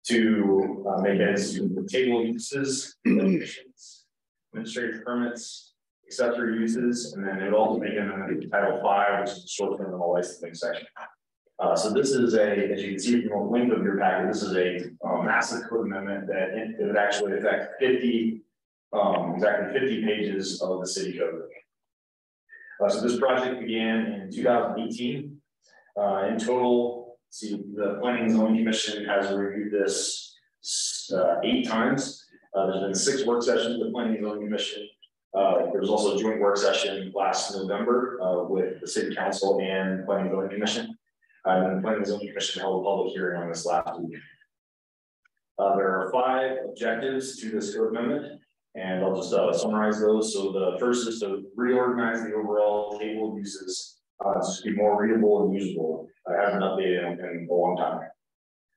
to make it as table uses, administrative permits, accessory uses, and then it would also make it Title 5, which is the short term rental licensing section. So this is as you can see from the length of your packet, this is a massive code amendment that it would actually affect 50 pages of the city code. So this project began in 2018. In total, see, the Planning and Zoning Commission has reviewed this 8 times. There's been 6 work sessions with the Planning and Zoning Commission. There was also a joint work session last November with the City Council and Planning and Zoning Commission. And the Planning and Zoning Commission held a public hearing on this last week. There are 5 objectives to this code amendment, and I'll just summarize those. So the first is to reorganize the overall table of uses to be more readable and usable. I haven't updated in a long time.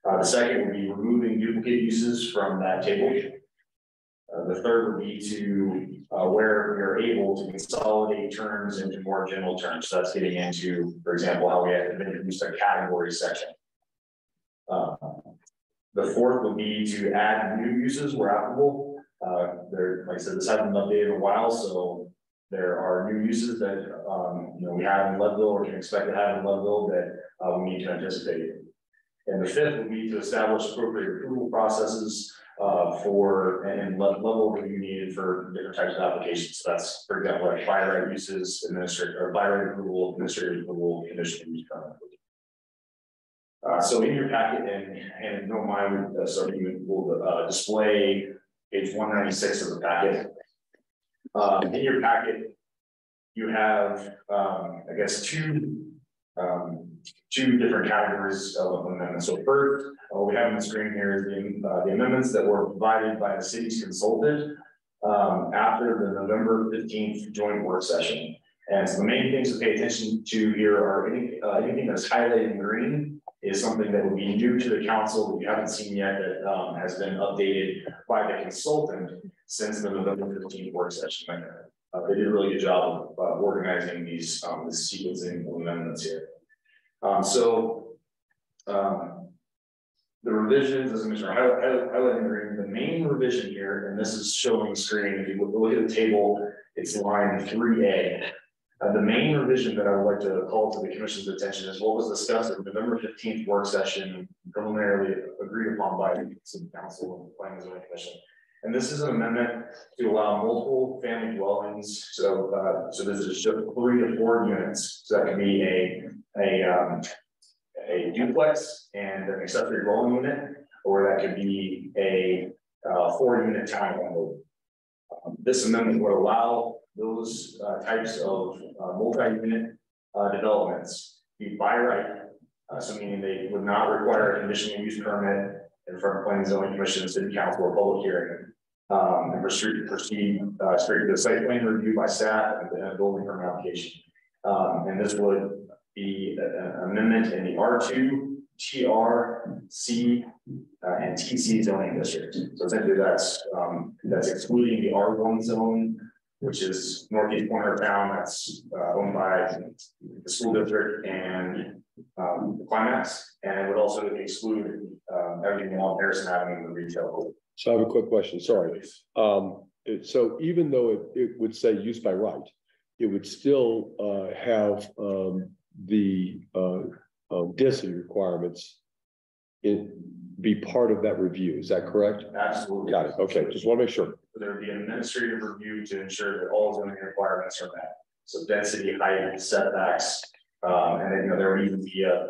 The second would be removing duplicate uses from that table. The third would be to where we are able to consolidate terms into more general terms. So that's getting into, for example, how we have introduced a category section. The fourth would be to add new uses where applicable. Like I said, this hasn't been updated in a while, so there are new uses that we have in Leadville or can expect to have in Leadville that we need to anticipate. And the fifth would be to establish appropriate approval processes for and level review needed for different types of applications. So that's, for example, like by right uses, administrative or by right approval, administrative approval, conditional use permit. So in your packet, and no mind, we'll display page 196 of the packet. In your packet, you have, I guess, two different categories of amendments. So first, what we have on the screen here is the amendments that were provided by the city's consultant after the November 15th joint work session. And so the main things to pay attention to here are anything that's highlighted in green is something that would be new to the council that you haven't seen yet that has been updated by the consultant since the November 15th work session. They did a really good job of organizing these this sequencing of amendments here. The revisions, as I mentioned, highlighting green. The main revision here, and this is showing the screen. If you look at the table, it's line 3A. The main revision that I would like to call to the commission's attention is what was discussed at the November 15th work session, preliminarily agreed upon by the City Council and the Planning and Zoning Commission. And this is an amendment to allow multiple family dwellings. So this is just 3 to 4 units. So that could be a duplex and an accessory dwelling unit, or that could be a 4-unit townhome. This amendment would allow those types of multi-unit developments be by right, so meaning they would not require a conditional use permit in front of Planning and Zoning Commission, City Council, or public hearing, and proceed straight to the site plan review by staff and a building permit application. And this would be an amendment in the R2, TR, C, and TC zoning district. So essentially that's excluding the R1 zone, which is northeast corner of town, that's owned by the school district and the Climax, and it would also exclude everything along Harrison Avenue in the retail. So I have a quick question, sorry. So even though it would say use by right, it would still have the density requirements be part of that review. Is that correct? Absolutely. Got it. Okay, just want to make sure. There would be an administrative review to ensure that all zoning requirements are met. So density, height, setbacks, and then there would even be a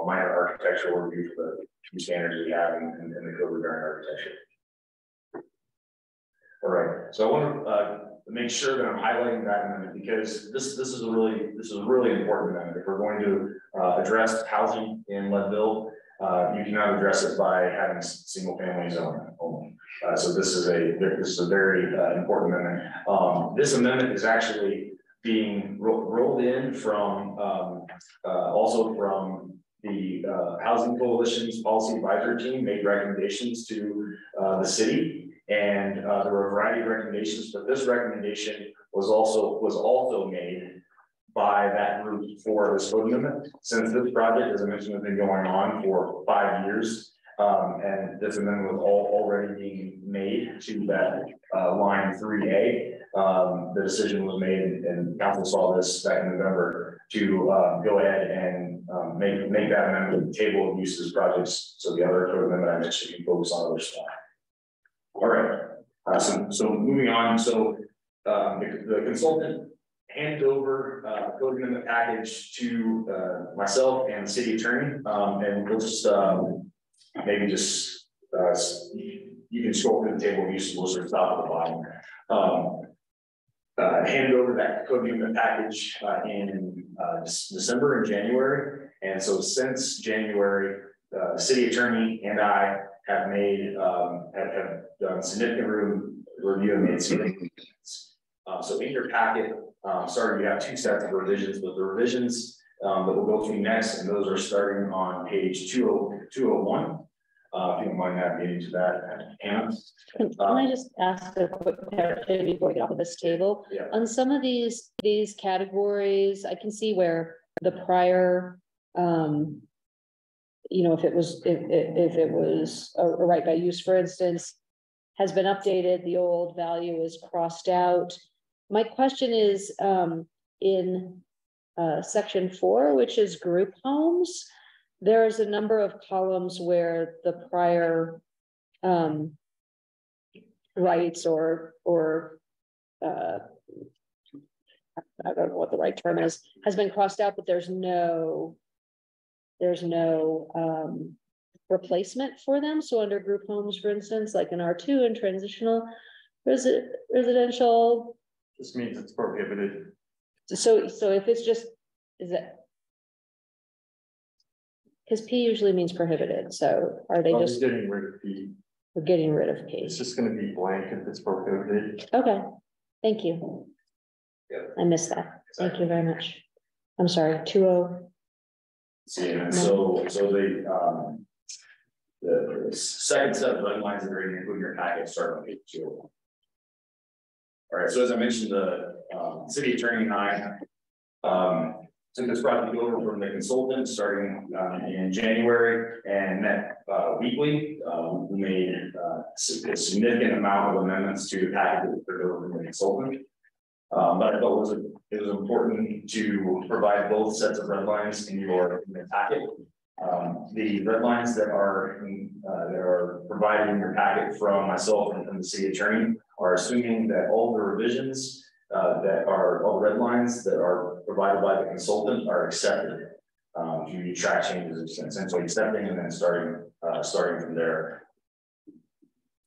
minor architectural review for the standards we have in the code regarding architecture. All right. So I want to make sure that I'm highlighting that amendment because this is a really important amendment. If we're going to address housing in Leadville, you cannot address it by having single family zone only. So this is a very important amendment. This amendment is actually being rolled in from also from the Housing Coalition's policy advisory team made recommendations to the city. And there were a variety of recommendations, but this recommendation was also made by that group for this code amendment. Since this project, as I mentioned, has been going on for 5 years, and this amendment was already being made to that line 3A. The decision was made, and council saw this back in November to go ahead and make that amendment to the table of uses projects. So the other code amendment I mentioned can focus on other stuff. All right. So moving on. So the consultant handed over code amendment package to myself and the city attorney, and we'll just maybe just you can scroll through the table of uses, we'll sort of stop at the bottom. Handed over that code amendment package in December and January, and so since January, the city attorney and I have made have done significant review and made significant. So in your packet, sorry, you have two sets of revisions, but the revisions that we'll go through next, and those are starting on page 201. If you don't mind navigating to that, Hannah. Can I just ask a quick question before we get off of this table? Yeah. On some of these categories, I can see where the prior, you know, if it was a right by use, for instance, has been updated, the old value is crossed out. My question is in section 4, which is group homes, there is a number of columns where the prior rights or I don't know what the right term is, has been crossed out, but there's no replacement for them. So under group homes, for instance, like an R2 and transitional residential. This means it's prohibited. So if it's just, is it? Because P usually means prohibited. So are they just getting rid of P? We're getting rid of P. It's just going to be blank if it's prohibited. Okay, thank you. Yeah. I missed that. Thank you very much. I'm sorry, 20. Yeah, so the second set of red lines that are included in your packet start on page 2. All right, so as I mentioned, the city attorney and I took this project over from the consultant starting in January and met weekly. We made a significant amount of amendments to the packet that we took over from the consultant. But I thought it was important to provide both sets of red lines in your packet. The red lines that are provided in your packet from myself and from the city attorney are assuming that all the revisions that are all the red lines that are provided by the consultant are accepted. If you track changes, essentially accepting and then starting from there.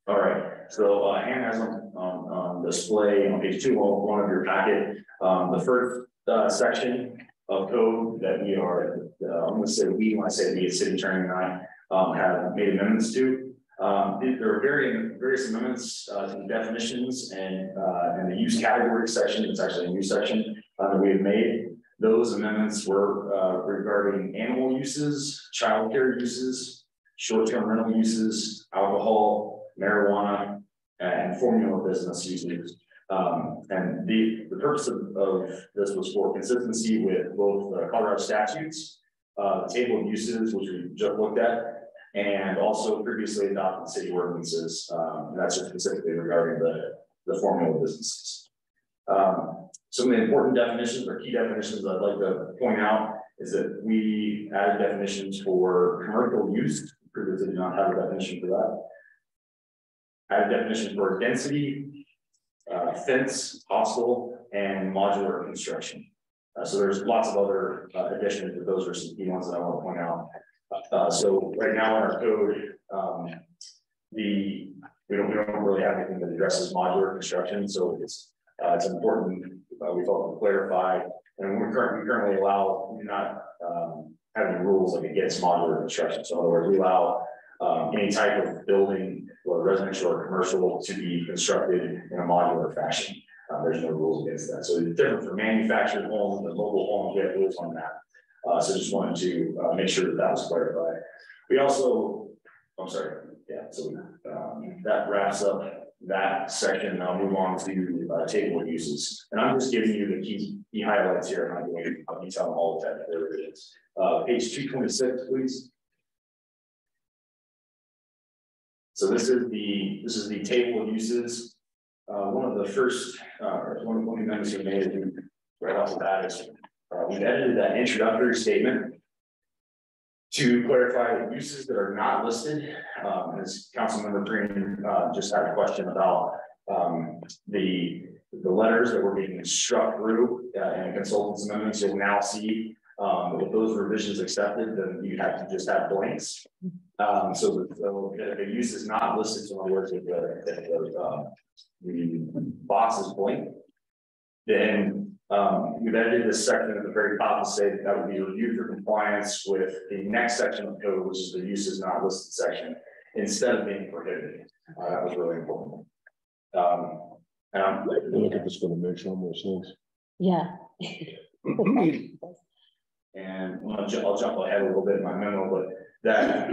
All right. So Hannah has on display on page 201 of your packet the first section of code that we are, I'm going to say when I say the city attorney and I have made amendments to. There are various amendments to the definitions and the use category section. It's actually a new section that we have made. Those amendments were regarding animal uses, childcare uses, short-term rental uses, alcohol, marijuana, and formula business uses. And the purpose of this was for consistency with both the Colorado statutes, the table of uses, which we just looked at, and also previously adopted city ordinances. That's just specifically regarding the formula businesses. Some of the important definitions or key definitions I'd like to point out is that we added definitions for commercial use. Previously did not have a definition for that. Added definition for density, fence, hostel, and modular construction. So there's lots of other additions, but those are some key ones that I want to point out. So right now in our code, we don't really have anything that addresses modular construction. So it's important we felt to clarify, and we currently allow, we're not having rules like against modular construction. So in other words, we allow any type of building, whether residential or commercial, to be constructed in a modular fashion. There's no rules against that. So it's different for manufactured homes and mobile homes. We have rules on that. So just wanted to make sure that was clarified. We also, I'm sorry, yeah. So that wraps up that section. I'll move on to table of uses, and I'm just giving you the key highlights here. I'm not going to detail all of that. There it is. Page 226, please. So this is the table of uses. One of the first one of the amendments we made right off the bat is we edited that introductory statement to clarify uses that are not listed. As Councilmember Green just had a question about the the letters that were being struck through and consultants amendments, you'll now see with those revisions accepted, then you have to just have blanks. So if a use is not listed, so in other words, if the box is blank, then we've edited this section at the very top to say that would be reviewed for compliance with the next section of code, which is the uses not listed section, instead of being prohibited. That was really important. Look at this, going to make some more sense. Yeah. And I'll jump ahead a little bit in my memo, but that,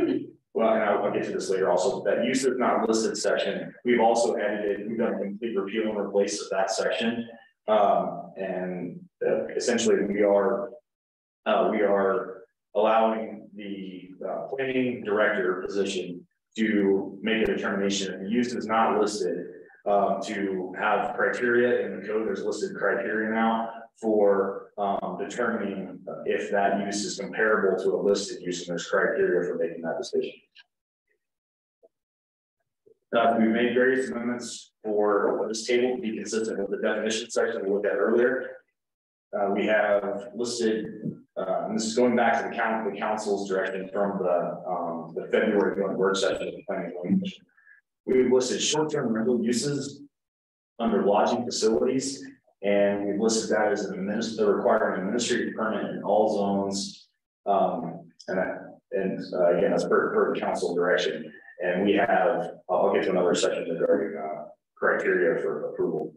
well, and I'll get to this later also, that use is not listed section, we've also edited, we've done a complete repeal and replace of that section. Essentially we are allowing the planning director position to make a determination if the use is not listed, to have criteria in the code. There's listed criteria now for determining if that use is comparable to a listed use, and there's criteria for making that decision. We've made various amendments for this table to be consistent with the definition section we looked at earlier. We have listed, and this is going back to the council's direction from the February joint work session of the Planning Commission. We've listed short-term rental uses under lodging facilities, and we've listed that as requiring an administrative permit in all zones. Again, that's per council direction. And we have, I'll get to another section regarding criteria for approval.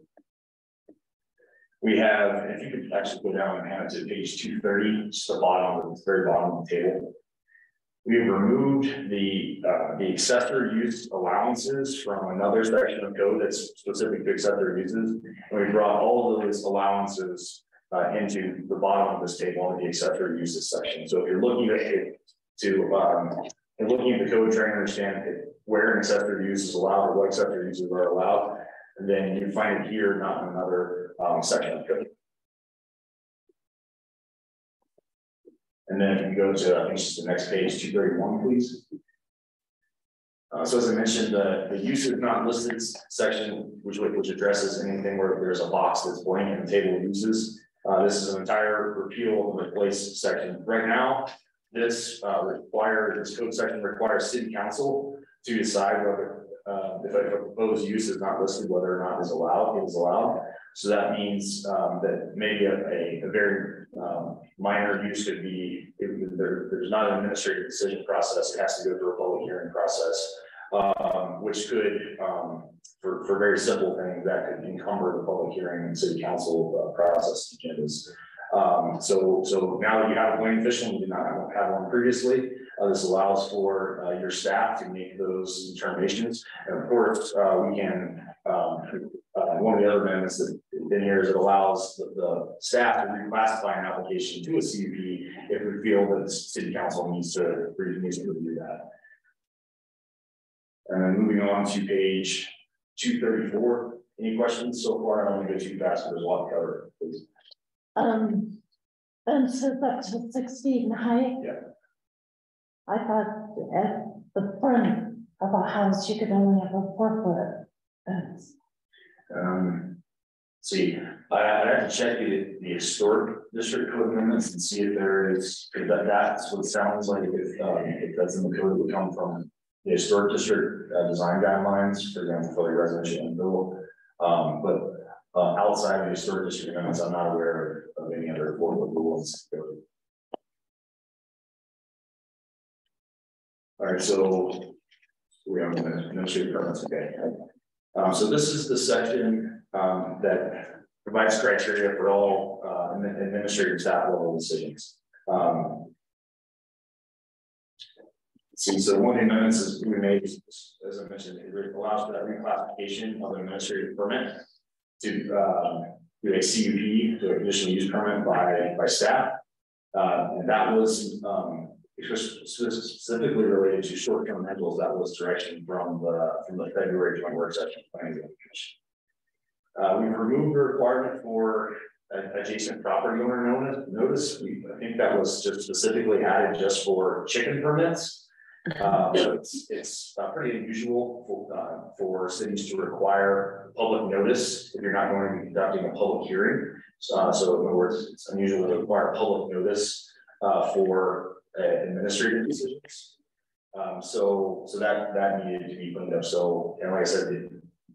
We have, if you could actually go down and hand it to page 230, just the very bottom of the table. We've removed the accessory use allowances from another section of code that's specific to accessory uses. And we brought all of those allowances into the bottom of this table in the accessory uses section. So if you're looking at it and looking at the code, trying to understand where an accessory use is allowed or what accessory uses are allowed, and then you find it here, not in another section of code. And then if you go to, I think it's the next page, 231, please. So as I mentioned, the uses not listed section, which addresses anything where there's a box that's blank in the table of uses. This is an entire repeal and replace section. Right now, this code section requires city council to decide whether if a proposed use is not listed, whether or not it is allowed. So that means that maybe a very minor use could be, there's not an administrative decision process, it has to go through a public hearing process, which could, for very simple things, that could encumber the public hearing and city council process agendas. So now that you have a planning official, you did not have one previously, this allows for your staff to make those determinations. And of course, we can, one of the other amendments that in here is it allows the staff to reclassify an application to a CUP if we feel that the city council needs to review that. And then moving on to page 234. Any questions so far? I don't want to go too fast, but there's a lot to cover, please. And so that's to 6 feet in height. Yeah. I thought at the front of a house you could only have a 4-foot fence. See, I'd have to check the historic district code amendments and see if there is, that's what it sounds like. If that's in the code, it would come from the historic district design guidelines, for example, for the residential and build. But outside of the historic district amendments, I'm not aware of any other affordable rules. All right, so we have administrative permits, okay. So this is the section that provides criteria for all administrative staff level decisions. See, so one of the amendments is we made, as I mentioned, it allows for that reclassification of an administrative permit to do a CUP, to a conditional use permit by staff, and that was specifically related to short-term rentals. That was direction from the February joint work session planning commission. We've removed the requirement for adjacent property owner notice. I think that was just specifically added just for chicken permits. It's pretty unusual for cities to require public notice if you're not going to be conducting a public hearing. So in other words, it's unusual to require public notice for administrative decisions. So that needed to be cleaned up. So, and like I said,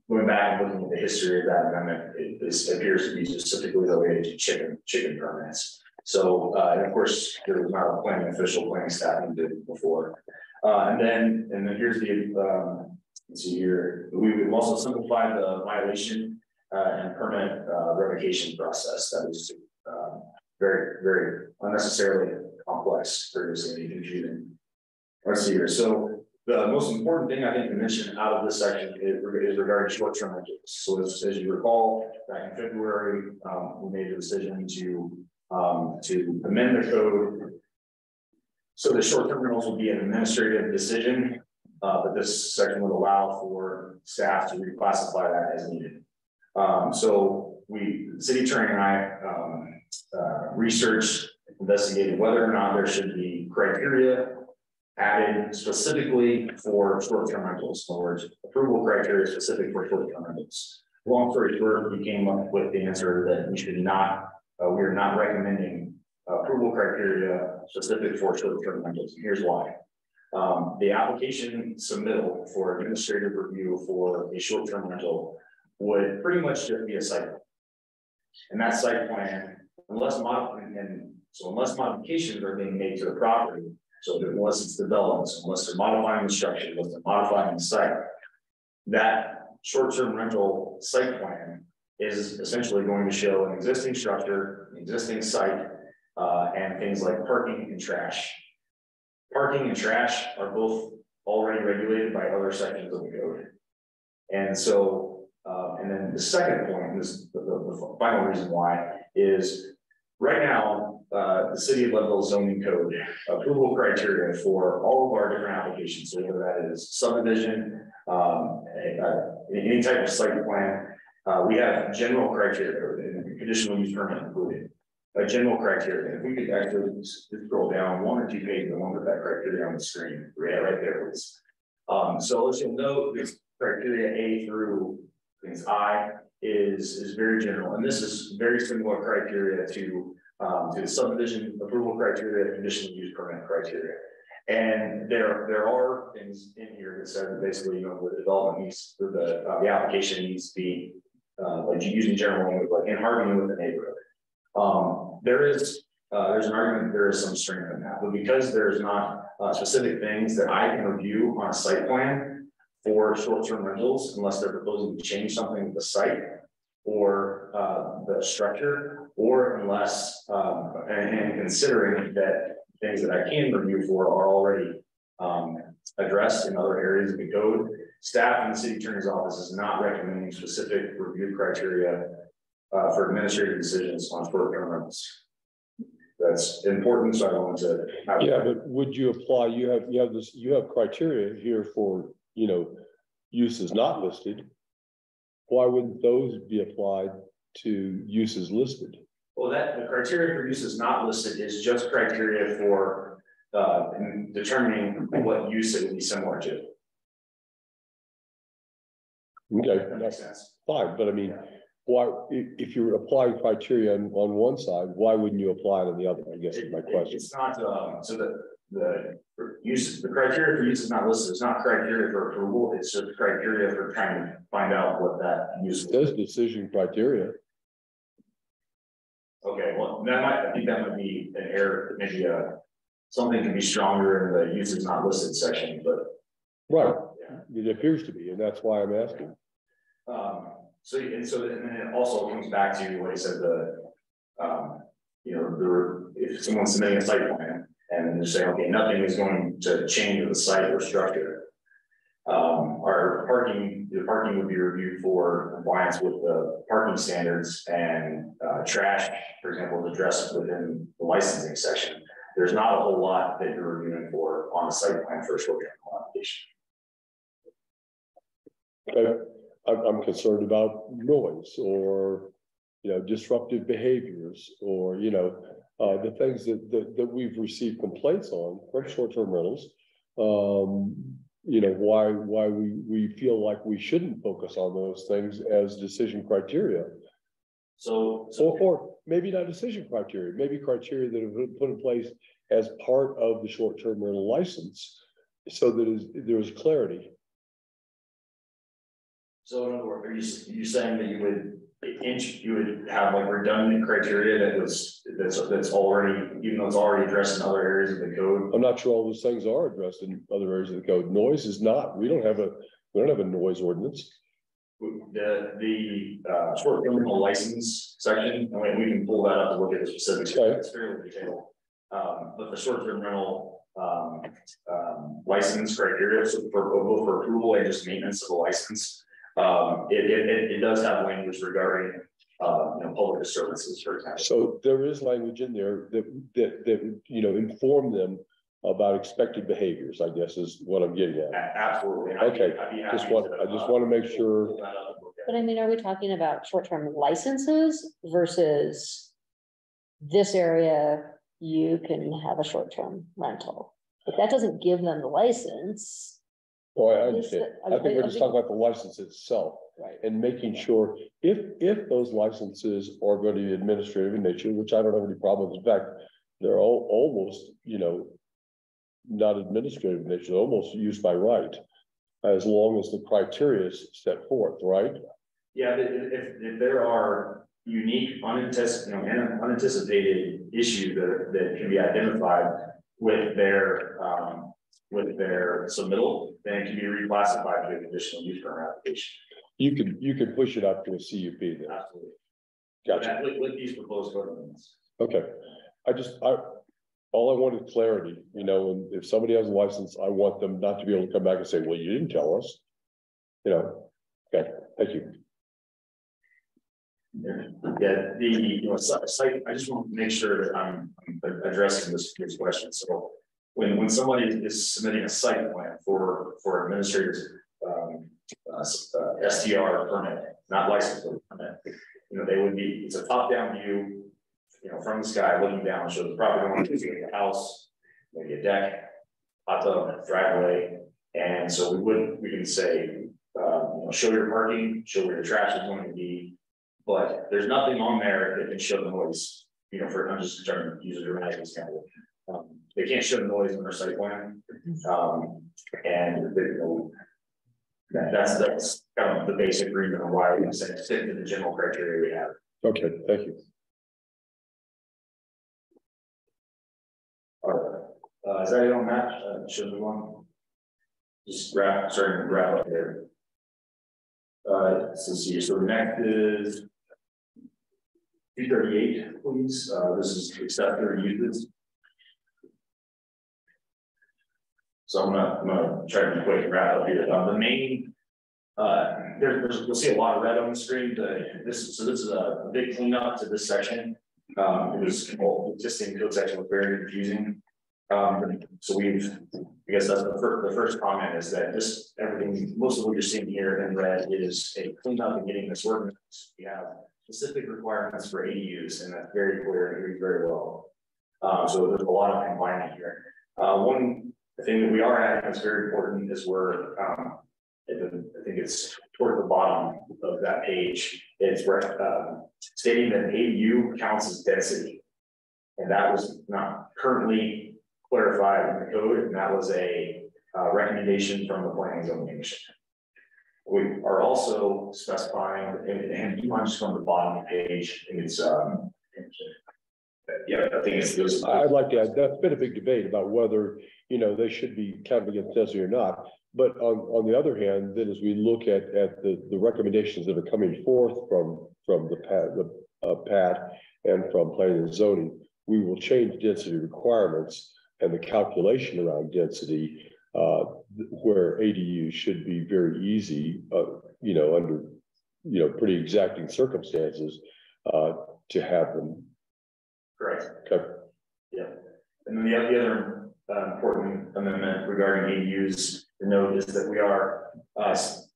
going back and looking at the history of that amendment, this appears to be specifically related to chicken permits. So, and of course, there was not a planning official, planning staff who did it before. And then here's the, let's see here, we've also simplified the violation and permit revocation process. That was very, very unnecessarily complex, previously confusing. Let's see here. So the most important thing I think to mention out of this section is regarding short-term rentals. So as you recall, back in February, we made a decision to amend the code so the short-term rentals will be an administrative decision, but this section would allow for staff to reclassify that as needed. So the city attorney and I researched, investigated whether or not there should be criteria added specifically for short-term rentals. In other words, approval criteria specific for short-term rentals. Long story short, we came up with the answer that we should not, we are not recommending approval criteria specific for short-term rentals. Here's why. The application submittal for administrative review for a short-term rental would pretty much just be a site plan. And that site plan, unless modifications are being made to the property, so unless it's developments, unless they're modifying the structure, unless they're modifying the site, that short-term rental site plan is essentially going to show an existing structure, an existing site, and things like parking and trash. Parking and trash are both already regulated by other sections of the code. And so, and then the second point, this the final reason why is right now, the city of Leadville zoning code approval criteria for all of our different applications, so whether that is subdivision, any type of site plan, we have general criteria and conditional use permit included. A general criteria. If we could actually just scroll down 1 or 2 pages, I want to put that criteria on the screen. Yeah, right there, please. So as you'll note, this criteria A through things I is very general, and this is very similar criteria to the subdivision approval criteria, conditional use permit criteria. And there are things in here that said that basically, you know, the development needs, or the application needs to be like using general language, like in harmony with the neighborhood. There's an argument, there is some strength in that, but because there's not specific things that I can review on a site plan for short-term rentals, unless they're proposing to change something with the site or the structure, or unless, and considering that things that I can review for are already addressed in other areas of the code, staff in the city attorney's office is not recommending specific review criteria for administrative decisions on short-term rentals. That's important, so I wanted to have. Yeah, but would you apply? You have criteria here for, you know, uses not listed. Why wouldn't those be applied to uses listed? Well, the criteria for uses not listed is just criteria for determining what use it would be similar to. Okay, that makes sense. Fine, but I mean, why, if you're applying criteria on one side, why wouldn't you apply it on the other? I guess is my question. It's not so the use, the criteria for use is not listed. It's not criteria for approval. It's just criteria for trying to find out what that use is. It says decision criteria. Okay, well, I think that might be an error. Maybe something can be stronger in the uses not listed section, but right, yeah. It appears to be, and that's why I'm asking. And then it also comes back to what he said, you know, if someone's submitting a site plan and they're saying, okay, nothing is going to change with the site or structure. Our the parking would be reviewed for compliance with the parking standards, and trash, for example, is addressed within the licensing section. There's not a whole lot that you're reviewing for on a site plan for a short-term application. Okay. I'm concerned about noise, or, you know, disruptive behaviors, or, you know, the things that we've received complaints on from short-term rentals you know, why we feel like we shouldn't focus on those things as decision criteria. Or maybe not decision criteria, maybe criteria that have been put in place as part of the short-term rental license, so that there's clarity. So in other words, are you saying that you would have like redundant criteria that's already, even though it's already addressed in other areas of the code? I'm not sure all those things are addressed in other areas of the code. Noise is not. We don't have a noise ordinance. The short-term rental license section, I mean, we can pull that up to look at the specifics. Okay. It's fairly detailed. But the short-term rental license criteria, so both for approval and just maintenance of the license, it does have language regarding public disturbances, for example. So there is language in there that inform them about expected behaviors, I guess is what I'm getting at. Absolutely. Okay. I just want to make sure. But I mean, are we talking about short-term licenses versus this area, you can have a short-term rental? But that doesn't give them the license. Oh, I understand. I think we're just talking about the license itself. Right. And making sure if those licenses are going to be administrative in nature, which I don't have any problem with. In fact, they're all almost, not administrative in nature, almost used by right, as long as the criteria is set forth, right? Yeah, if there are unique, unanticipated issues that can be identified with their submittal, then it can be reclassified to a conditional use permit application. You can push it up to a CUP then. Absolutely. Gotcha. With these proposed code amendments. Okay. All I wanted clarity, and if somebody has a license, I want them not to be able to come back and say, well, you didn't tell us. Okay, thank you. Yeah, site, I just want to make sure that I'm addressing this question. So when somebody is submitting a site plan for administrator's STR permit, not license permit, they would be, it's a top-down view, from the sky looking down, shows the property owner, a house, maybe a deck, hot tub, driveway, and so we can say, show your parking, show where your trash is going to be, but there's nothing on there that can show the noise. I'm just trying to use a dramatic example. They can't show the noise on their site plan, and that's kind of the basic reason why we say stick to the general criteria we have. Okay, thank you. Is that it on that? Should we want just starting to wrap up there? So next is 238, please. This is accessory uses. So I'm gonna try to be quick and wrap up here. The main you'll see a lot of red on the screen. This is a big cleanup to this section. It was existing code section was very confusing. So I guess that's the first comment is that most of what you're seeing here in red is a cleanup and getting this ordinance. We have specific requirements for ADUs, and that's very clear and reads very well. So there's a lot of combining here. One thing that we are adding that's very important is I think it's toward the bottom of that page. It's stating that ADU counts as density, and that was not currently clarified in the code, and that was a recommendation from the Planning and Zoning Commission. We are also specifying, and you want just on the bottom of the page, and it's yeah, I think it's. I'd like to add, that's been a big debate about whether they should be counted against density or not. But on the other hand, then as we look at the recommendations that are coming forth from the PAT and from Planning and Zoning, we will change density requirements and the calculation around density, where ADU should be very easy, under pretty exacting circumstances, to have them. Correct. Okay. Yeah, and then the other important amendment regarding ADUs to note is that we are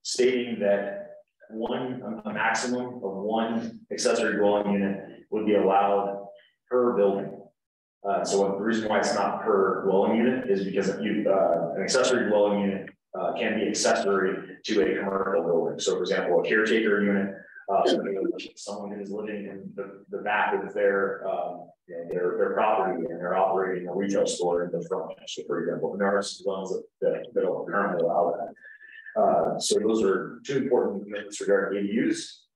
stating that a maximum of one accessory dwelling unit would be allowed per building. So the reason why it's not per dwelling unit is because an accessory dwelling unit can be accessory to a commercial building. So for example, a caretaker unit, someone who is living in the back of their property and they're operating a retail store in the front. So for example, there are some zones that don't currently allow that. So those are two important commitments regarding ADUs.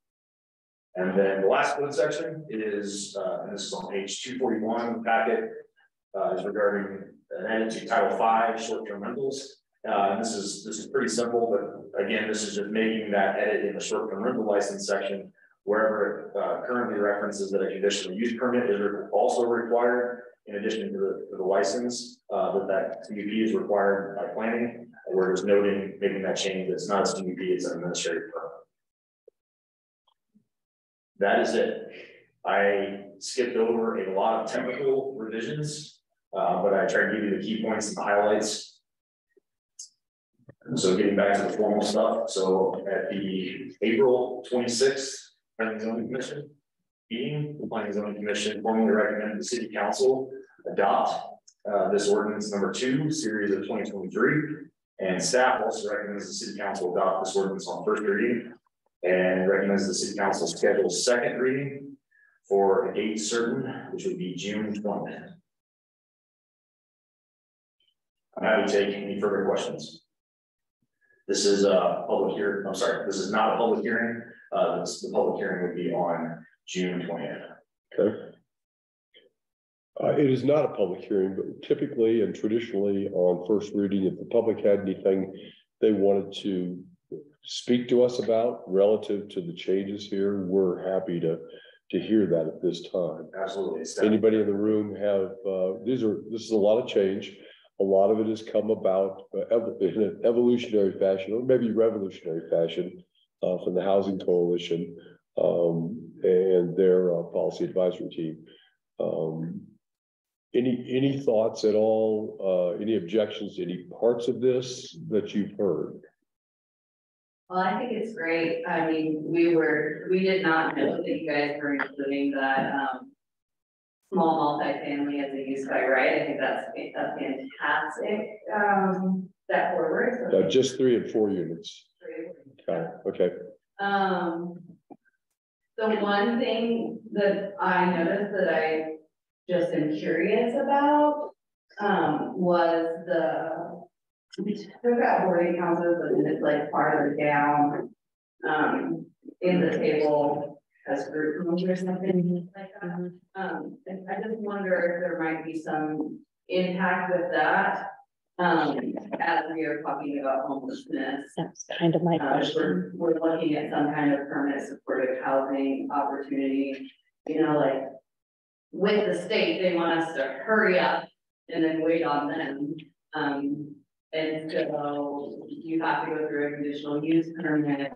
And then the last code section is, and this is on page 241 of the packet, is regarding an edit to Title V, short-term rentals. This is pretty simple, but again, this is just making that edit in the short-term rental license section, wherever it currently references that a conditional use permit is also required, in addition to the license, that CUP is required by planning. We're just noting, making that change. It's not a CUP, it's an administrative permit. That is it. I skipped over a lot of technical revisions, but I tried to give you the key points and the highlights. So getting back to the formal stuff. So at the April 26th Planning and Zoning Commission meeting, the Planning and Zoning Commission formally recommended the City Council adopt this ordinance number 2, series of 2023. And staff also recommends the City Council adopt this ordinance on first reading, and recommends the City Council schedule second reading for a date certain, which would be June 20th. I'm happy to take any further questions. This is a public hearing. I'm sorry, this is not a public hearing. The public hearing would be on June 20th. Okay. It is not a public hearing, but typically and traditionally on first reading, if the public had anything they wanted to speak to us about relative to the changes here, we're happy to hear that at this time. Absolutely. Anybody in the room have this is a lot of change. A lot of it has come about in an evolutionary fashion, or maybe revolutionary fashion, from the Housing Coalition and their policy advisory team. Any thoughts at all? Any objections to any parts of this that you've heard? Well, I think it's great. I mean, we did not know that you guys were including that small multifamily as a use by right. I think that's a fantastic step forward. So just 3 and 4 units. Okay. The one thing that I noticed that I just am curious about was we took out boarding houses and it's like farther down in the table as group homes or something like that. And I just wonder if there might be some impact with that as we are talking about homelessness. That's kind of my question. We're looking at some kind of permanent supportive housing opportunity, you know, like with the state, they want us to hurry up and then wait on them. And so you have to go through a conditional use permit.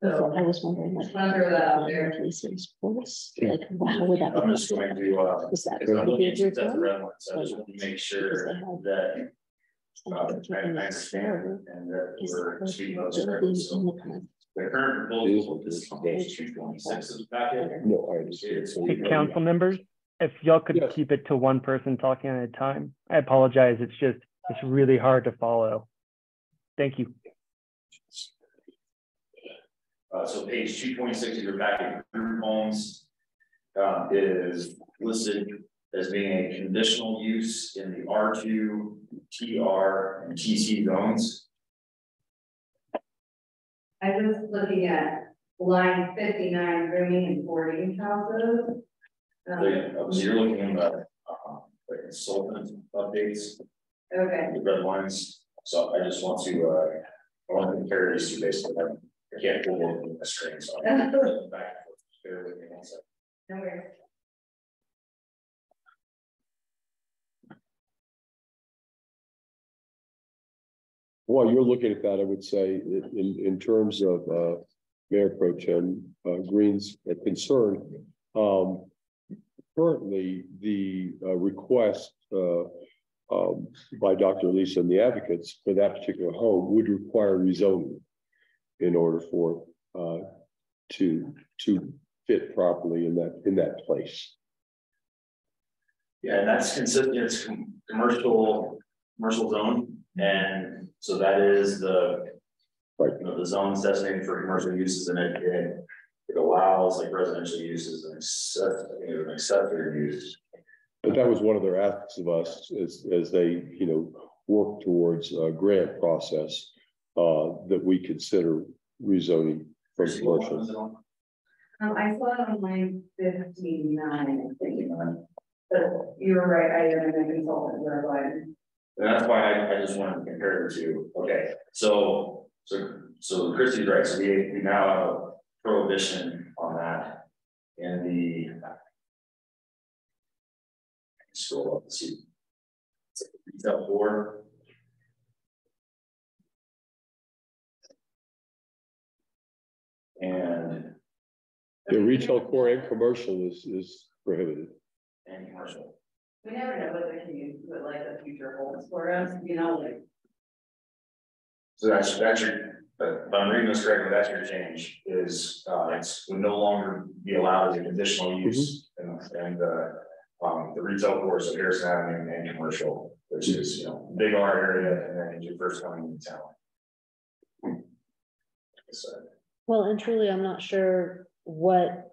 So I was wondering, like, under that out there. Places for us, like, how would that? I'm just going to is that I'm looking behavior at the done? red one, so I just want to make sure that I understand and that we're speaking about this correctly. So the current proposal is page 226 of the packet. No, I understand. Hey, council members, if y'all could keep it to one person talking at a time. I apologize. It's really hard to follow. Thank you. So page 226 of your packet, group homes is listed as being a conditional use in the R2, TR, and TC zones. I was looking at line 59, grooming and boarding houses. So you're looking at the consultant updates. Okay. The red lines. So I just want to compare these two basically. I can't pull it in the screen, so I'm back and forth. Bear with me one second. No worries. While you're looking at that, I would say in terms of Mayor Pro Tem Green's concern, currently the request by Dr. Lisa and the advocates for that particular home would require rezoning in order for to fit properly in that place. Yeah, and that's consistent, it's commercial zone, and so that is the, right, you know, the zone is designated for commercial uses, and it allows like residential uses and accessory use. But that was one of their asks of us as they, you know, work towards a grant process that we consider rezoning from commercial. I saw it on line 59, I think. But you were right, I am a consultant whereby. And that's why I just wanted to compare the two. Okay, so Christy's right. So we now have a prohibition on that in the scroll up to see retail 4. And the retail core and commercial is prohibited. And commercial. We never know what the community, what like the future holds for us, you know, like. So that's your, if I'm reading this correctly, that's your change is it's would no longer be allowed as a conditional use and the retail course of Harrison Avenue and commercial, which is, you know, big R area, and then you're first coming into town. So. Well, and truly, I'm not sure what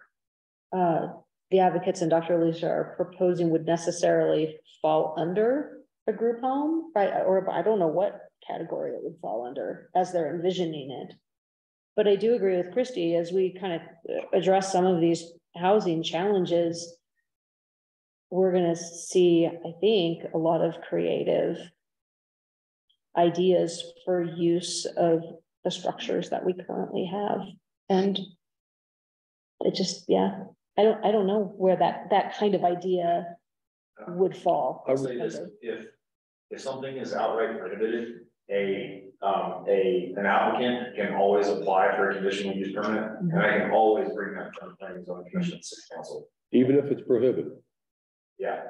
the advocates and Dr. Alicia are proposing would necessarily fall under a group home, right? Or I don't know what category it would fall under as they're envisioning it. But I do agree with Christy, as we kind of address some of these housing challenges, we're going to see, I think, a lot of creative ideas for use of the structures that we currently have. And it just, yeah, I don't know where that kind of idea would fall. I would say this, if something is outright prohibited, an applicant can always apply for a conditional use permit, and I can always bring that to the planning zone commission city council. Even if it's prohibited. Yeah.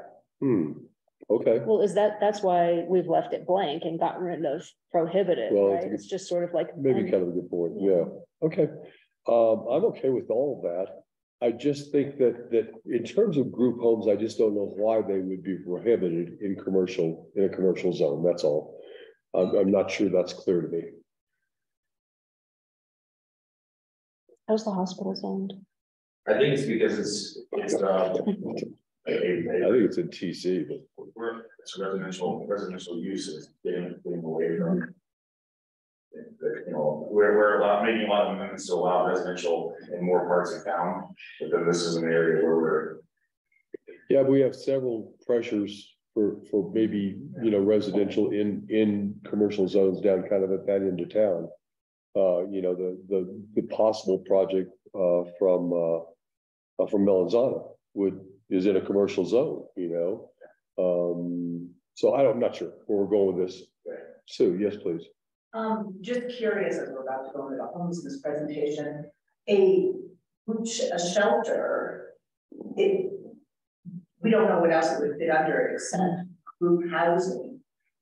Okay. Well, that's why we've left it blank and gotten rid of prohibited, well, right? It's just sort of like maybe kind of a good point. Yeah. Okay. I'm okay with all of that. I just think that in terms of group homes, I just don't know why they would be prohibited in a commercial zone. That's all. I'm not sure that's clear to me. How's the hospital zoned? I think it's because it's I think it's in TC, but it's residential uses getting away from. You know, we're making a lot of amendments to allow residential in more parts of town, but then this is an area where we're. Yeah, we have several pressures for maybe, you know, residential in commercial zones down kind of at that end of town. You know, the possible project from Melanzana is in a commercial zone, you know. So I'm not sure where we're going with this. Sue, yes, please. Just curious, as we're about to go into the homelessness presentation, a shelter, we don't know what else it would fit under except group housing.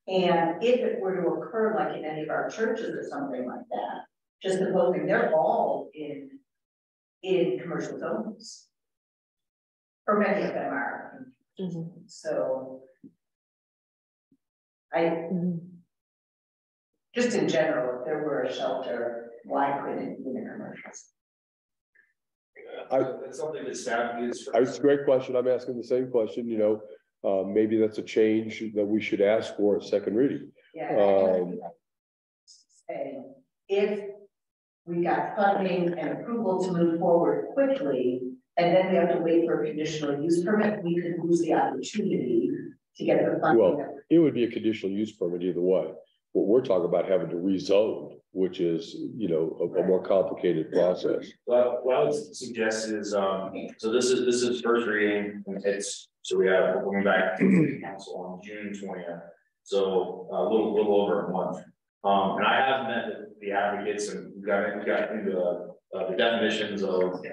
And if it were to occur like in any of our churches or something like that, just supposing they're all in commercial zones, or many of them are. So just in general, if there were a shelter, why couldn't it be in commercials? It's something that staff is. It's a great question. I'm asking the same question. You know, maybe that's a change that we should ask for at second reading. Yeah. If we got funding and approval to move forward quickly, and then we have to wait for a conditional use permit, we could lose the opportunity to get the funding. Well, it would be a conditional use permit either way. What we're talking about having to rezone, which is, you know, a more complicated process. Well, what I would suggest is, so this is first reading, and we're going back to the council on June 20th, so a little over a month. And I have met the advocates, and we got into the definitions of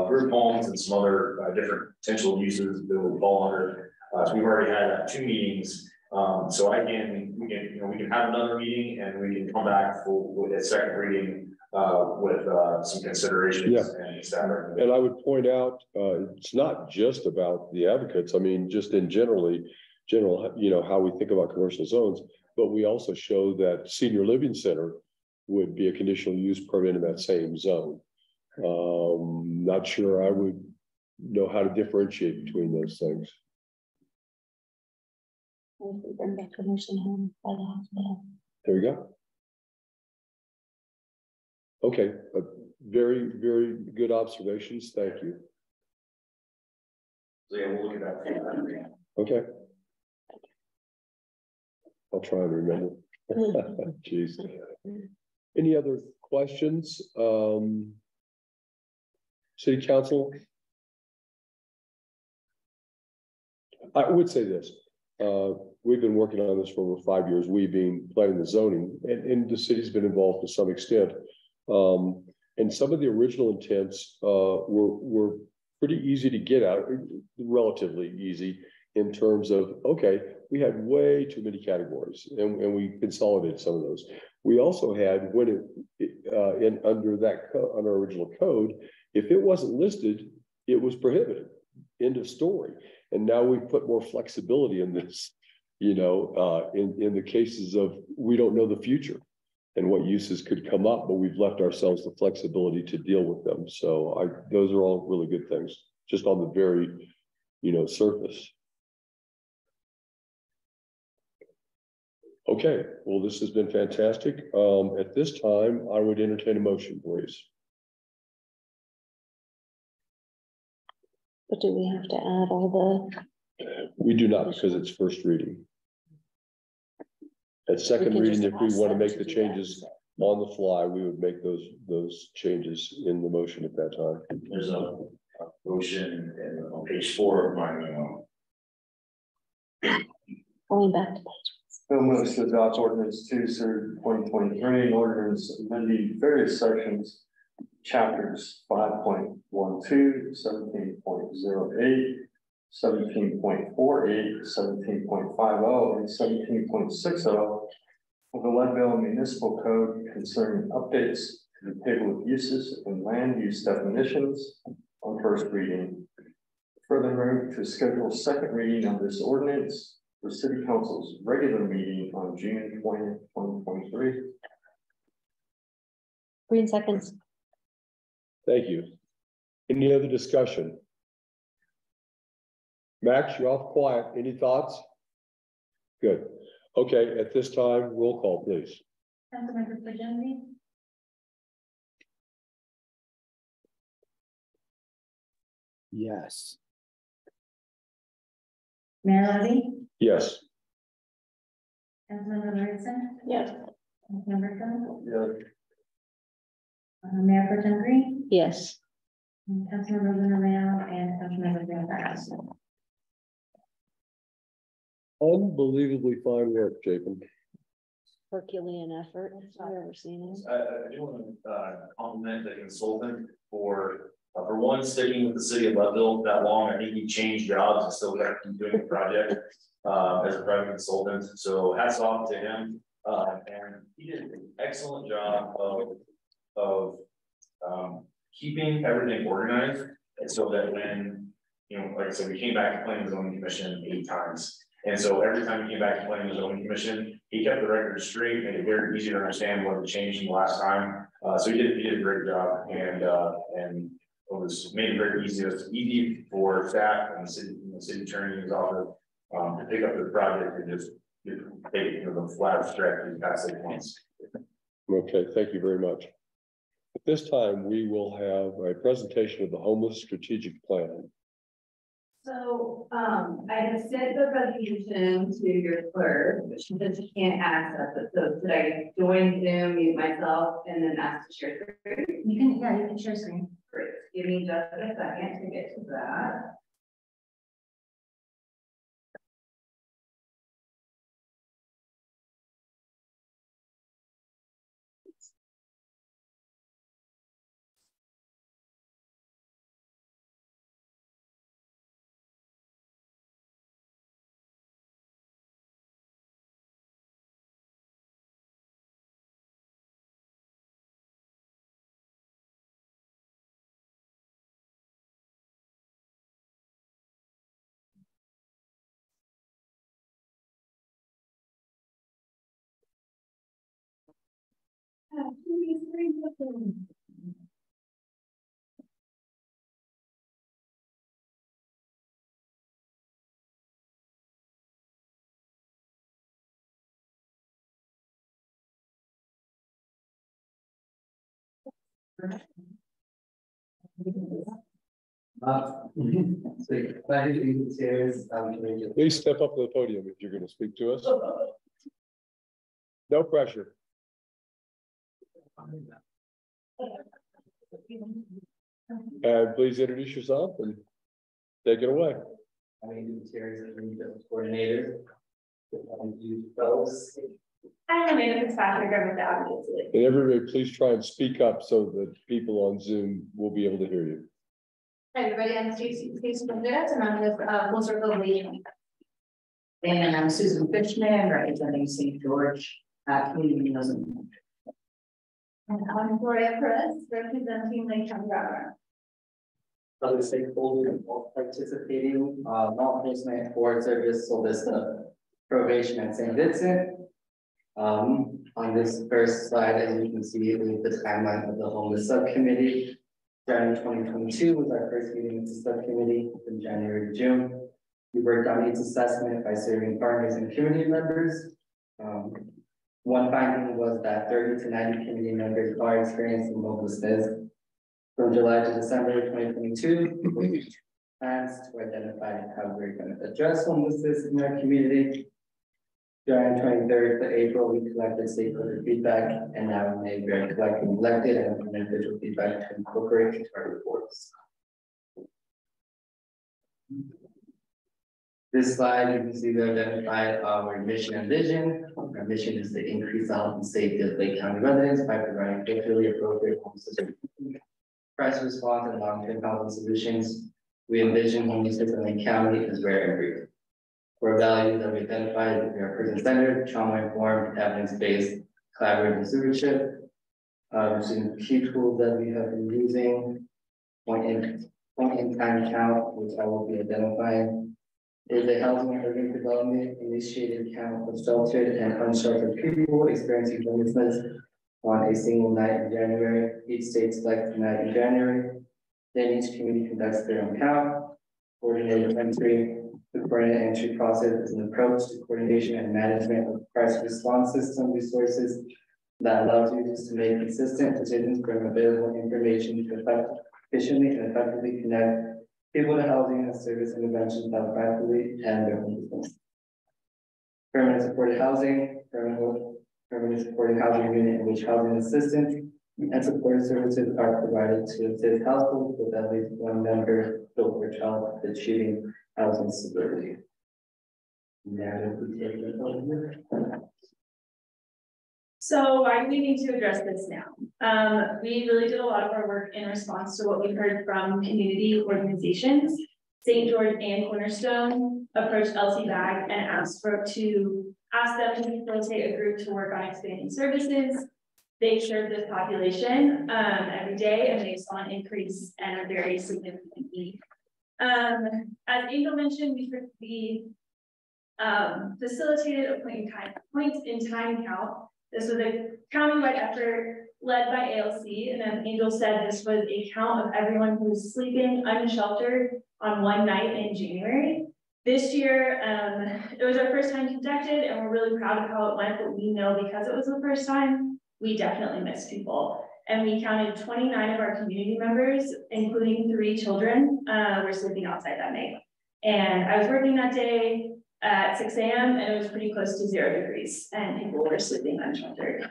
group homes and some other different potential uses that would fall under. So we've already had 2 meetings. So we can have another meeting, and we can come back with a second reading with some considerations and staff recommendation. And I would point out, it's not just about the advocates. I mean, just in general, how we think about commercial zones, but we also show that senior living center would be a conditional use permit in that same zone. Not sure I would know how to differentiate between those things. If we bring back a nursing home by the hospital. There we go. Okay, very, very good observations. Thank you. So yeah, we'll look at that. Okay. I'll try and remember. Jeez. Any other questions? City Council? I would say this. We've been working on this for over 5 years, we being planning the zoning, and the city's been involved to some extent. And some of the original intents were pretty easy to get out, relatively easy in terms of, okay, we had way too many categories and we consolidated some of those. We also had, when under our original code, if it wasn't listed, it was prohibited, end of story. And now we've put more flexibility in this, in the cases of, we don't know the future and what uses could come up, but we've left ourselves the flexibility to deal with them. So those are all really good things, just on the very, surface. Okay, well, this has been fantastic. At this time, I would entertain a motion, please. But do we have to add all We do not, because it's first reading. At second reading, if we want to make the changes on the fly, we would make those changes in the motion at that time. There's a motion on page 4 of my memo. going back to Bill moves to adopt ordinance 2/2023, ordinance amending various sections, chapters 5.12, 17.08, 17.48, 17.50, and 17.60 of the Leadville Municipal Code concerning updates to the table of uses and land use definitions on first reading. Further move to schedule second reading of this ordinance for City Council's regular meeting on June 20th, 2023. Green seconds. Thank you. Any other discussion? Max, you're off quiet. Any thoughts? Good. Okay, at this time, roll call, please. Councilmember Fajenzi, Yes. Mayor Levy, Yes. Councilmember Larson. Yes. Councilmember Phil, Yeah. Mayor Pro Tem Green, Yes. and Councilmember Luna Mayo, and Councilmember Van Pass. Unbelievably fine work, Chapin. Herculean effort. I've never seen it. I do want to compliment the consultant for one, sticking with the city of Leadville that long. I think he changed jobs and still got to keep doing the project as a private consultant. So hats off to him. And he did an excellent job of keeping everything organized. And so that when, like I said, we came back to planning the zoning commission 8 times. And so every time we came back to planning the zoning commission, he kept the record straight, made it very easy to understand what had changed from the last time. So he did a great job, and it was made it very easy for staff and the city attorney's office to pick up the project and just take it to the flat stretch in past 6 months. Okay, thank you very much. At this time, we will have a presentation of the homeless strategic plan. So, I have sent the presentation to your clerk, but she says she can't access it. So should I join Zoom, mute myself, and then ask to share screen? You can share screen. Great. Give me just a second to get to that. Please step up to the podium if you're going to speak to us. No pressure. And please introduce yourself and take it away. My name is Terry, the coordinator. I'm Amanda Fitzpatrick, I'm with the Advocates League. And everybody, please try and speak up so that people on Zoom will be able to hear you. Hi, everybody, I'm Stacey Ramirez, and I'm with Full Circle League. And I'm Susan Fishman, representing St. George Community Housing. And I'm Gloria Perez, representing Lake County Government. Other stakeholders participating, law enforcement, Forest Service, Solvista, probation at St. Vincent. On this first slide, as you can see, the timeline of the homeless subcommittee. January 2022 was our first meeting with the subcommittee from January to June. We worked on needs assessment by serving partners and community members. One finding was that 30 to 90 community members are experiencing homelessness. From July to December 2022, plans to identify how we're going to address homelessness in our community. During 23rd to April, we collected stakeholder feedback, and now in May, we're collecting elected and individual feedback to incorporate into our reports. This slide, you can see we identified our mission and vision. Our mission is to increase the health and safety of Lake County residents by providing culturally appropriate homelessness, crisis response, and long-term housing solutions. We envision homelessness in Lake County as rare and brief. Core values that we identified, we are person-centered, trauma-informed, evidence-based, collaborative, and stewardship. Some key tools that we have been using, point in time count, which I will be identifying, is a housing and urban development initiated count of sheltered and unsheltered people experiencing homelessness on a single night in January. Each state selects a night in January. Then each community conducts their own count. Coordinated entry. The coordinated entry process is an approach to coordination and management of crisis response system resources that allows users to make consistent decisions from available information to efficiently and effectively connect people to housing and service interventions that practically end their homelessness. Permanent supported housing, permanent supported housing unit in which housing assistance and supportive services are provided to assist households with at least one member or child achieving housing stability. So why do we need to address this now? We really did a lot of our work in response to what we heard from community organizations. St. George and Cornerstone approached LC-BAG and asked them to facilitate a group to work on expanding services. They serve this population every day, and they saw an increase and a very significant need. As Angel mentioned, we facilitated a point in time count. This was a countywide effort led by ALC, and then Angel said this was a count of everyone who was sleeping unsheltered on one night in January. This year, it was our first time conducted, and we're really proud of how it went, but we know because it was the first time, we definitely missed people. And we counted 29 of our community members, including 3 children, were sleeping outside that night. And I was working that day at 6 a.m. and it was pretty close to 0 degrees and people were sleeping unsheltered.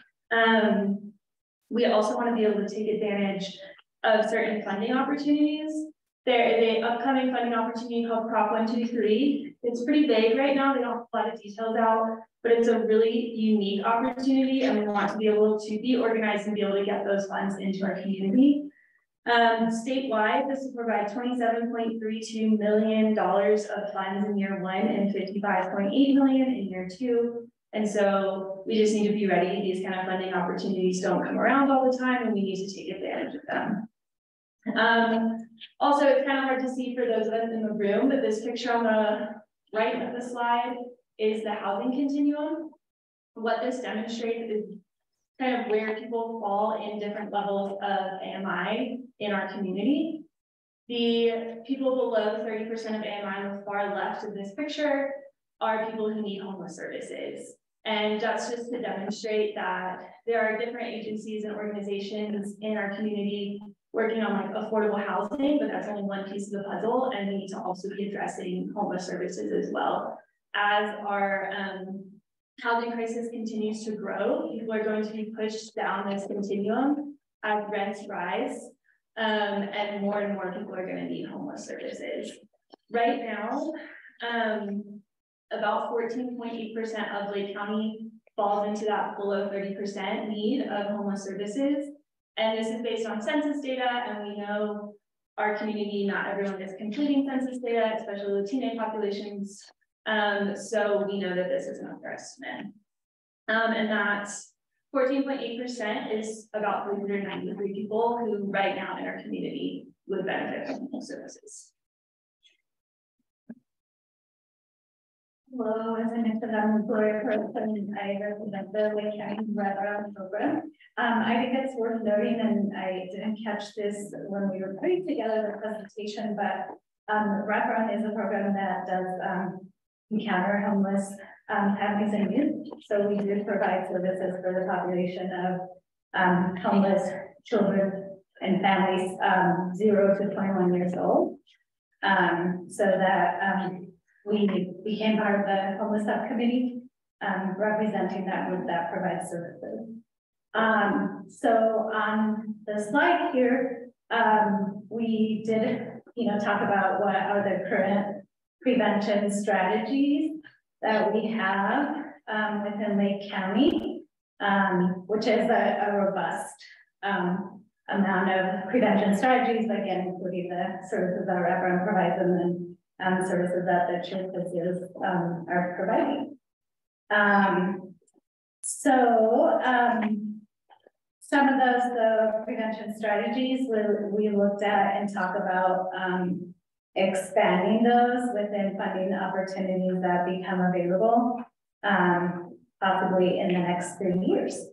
We also want to be able to take advantage of certain funding opportunities. The upcoming funding opportunity called Prop 123. It's pretty vague right now. They don't have a lot of details out, but it's a really unique opportunity and we want to be able to be organized and be able to get those funds into our community. Statewide, this will provide $27.32 million of funds in year 1 and $55.8 million in year 2. And so we just need to be ready. These kind of funding opportunities don't come around all the time and we need to take advantage of them. Also, it's kind of hard to see for those of us in the room, but this picture on the right of the slide is the housing continuum. What this demonstrates is kind of where people fall in different levels of AMI in our community. The people below 30% of AMI on the far left of this picture are people who need homeless services. And that's just to demonstrate that there are different agencies and organizations in our community working on like affordable housing, but that's only one piece of the puzzle, and we need to also be addressing homeless services as well. As our housing crisis continues to grow, people are going to be pushed down this continuum as rents rise, and more people are going to need homeless services. Right now, about 14.8% of Lake County falls into that below 30% need of homeless services. And this is based on census data, and we know our community, not everyone is completing census data, especially Latino populations. So we know that this is an underestimate. And that 14.8% is about 393 people who right now in our community would benefit from homeless services. Hello, as I mentioned, I'm Gloria Person, and I represent the Lake County Wraparound Program. I think it's worth noting, and I didn't catch this when we were putting together the presentation, but Wraparound is a program that does encounter homeless families and youth. So we do provide services for the population of homeless children and families 0 to 21 years old. So that we became part of the homeless subcommittee, representing that group that provides services. So on the slide here, we did, talk about what are the current prevention strategies that we have within Lake County, which is a robust amount of prevention strategies, again, including the services that Wraparound provides and services that the churches are providing. Some of those prevention strategies we looked at and talk about expanding those within funding opportunities that become available, possibly in the next 3 years.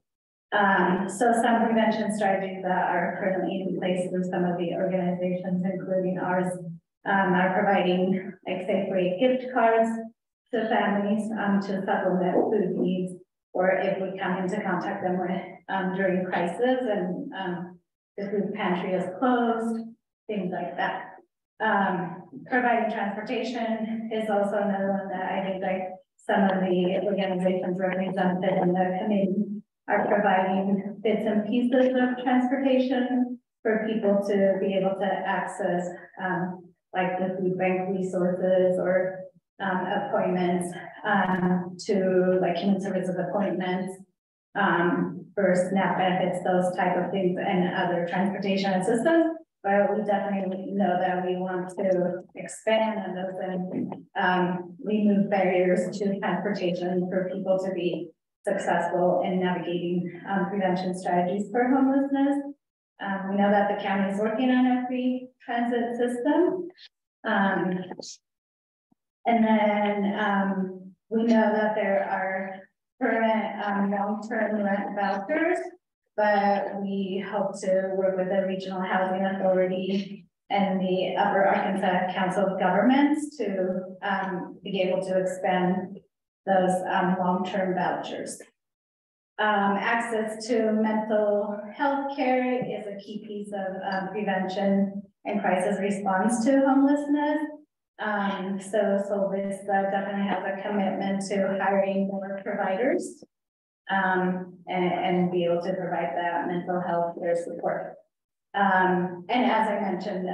So some prevention strategies that are currently in place in some of the organizations, including ours, are providing like Safeway gift cards to families to supplement food needs, or if we come into contact them with during crisis and the food pantry is closed, things like that. Providing transportation is also another one that I think like some of the organizations represented in the committee are providing bits and pieces of transportation for people to be able to access like the food bank resources or appointments to like human services appointments for SNAP benefits, those type of things, and other transportation assistance. But we definitely know that we want to expand on those and remove barriers to transportation for people to be successful in navigating prevention strategies for homelessness. We know that the county is working on a free transit system. And then we know that there are current long-term rent vouchers, but we hope to work with the Regional Housing Authority and the Upper Arkansas Council of Governments to be able to expand those long-term vouchers. Access to mental health care is a key piece of prevention and crisis response to homelessness. So Solvis definitely has a commitment to hiring more providers and be able to provide that mental health care support. And as I mentioned,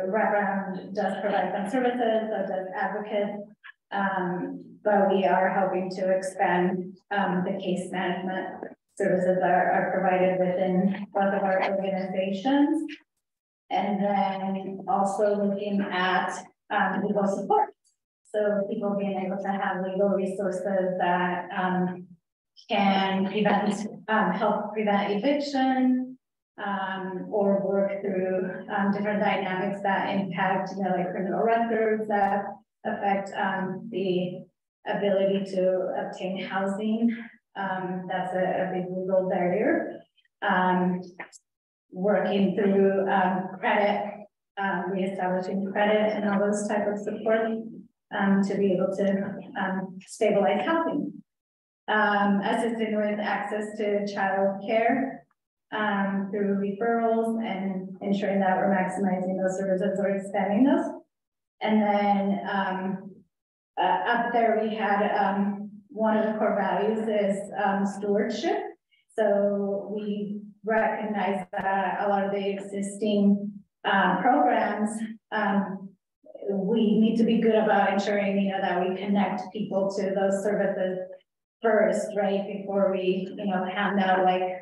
Wraparound does provide some services, so does Advocate, but we are hoping to expand the case management services that are provided within both of our organizations. And then also looking at legal support. So people being able to have legal resources that can help prevent eviction or work through different dynamics that impact, like criminal records that affect the ability to obtain housing That's a big legal barrier. Working through credit, reestablishing credit and all those type of support to be able to stabilize housing. Assisting with access to child care through referrals and ensuring that we're maximizing those services or expanding those. And then up there we had one of the core values is stewardship. So we recognize that a lot of the existing programs, we need to be good about ensuring, you know, that we connect people to those services first, right? Before we, you know, hand out like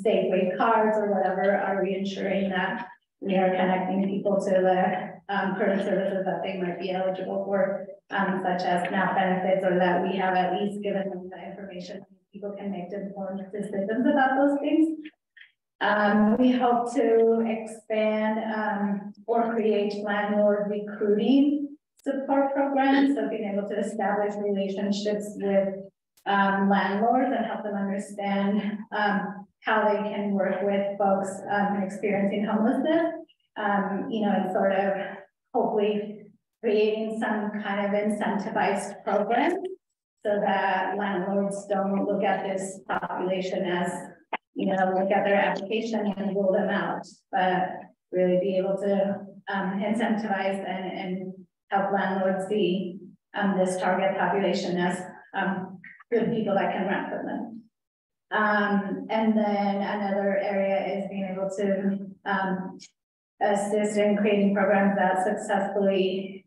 Safeway cards or whatever, are we ensuring that we are connecting people to the current services that they might be eligible for, such as SNAP benefits, or that we have at least given them the information people can make informed decisions about those things. We hope to expand or create landlord recruiting support programs, so being able to establish relationships with landlords and help them understand how they can work with folks experiencing homelessness, you know, and sort of hopefully creating some kind of incentivized program so that landlords don't look at this population as, you know, look at their application and rule them out, but really be able to incentivize and help landlords see this target population as good people that can rent from them. And then another area is being able to assist in creating programs that successfully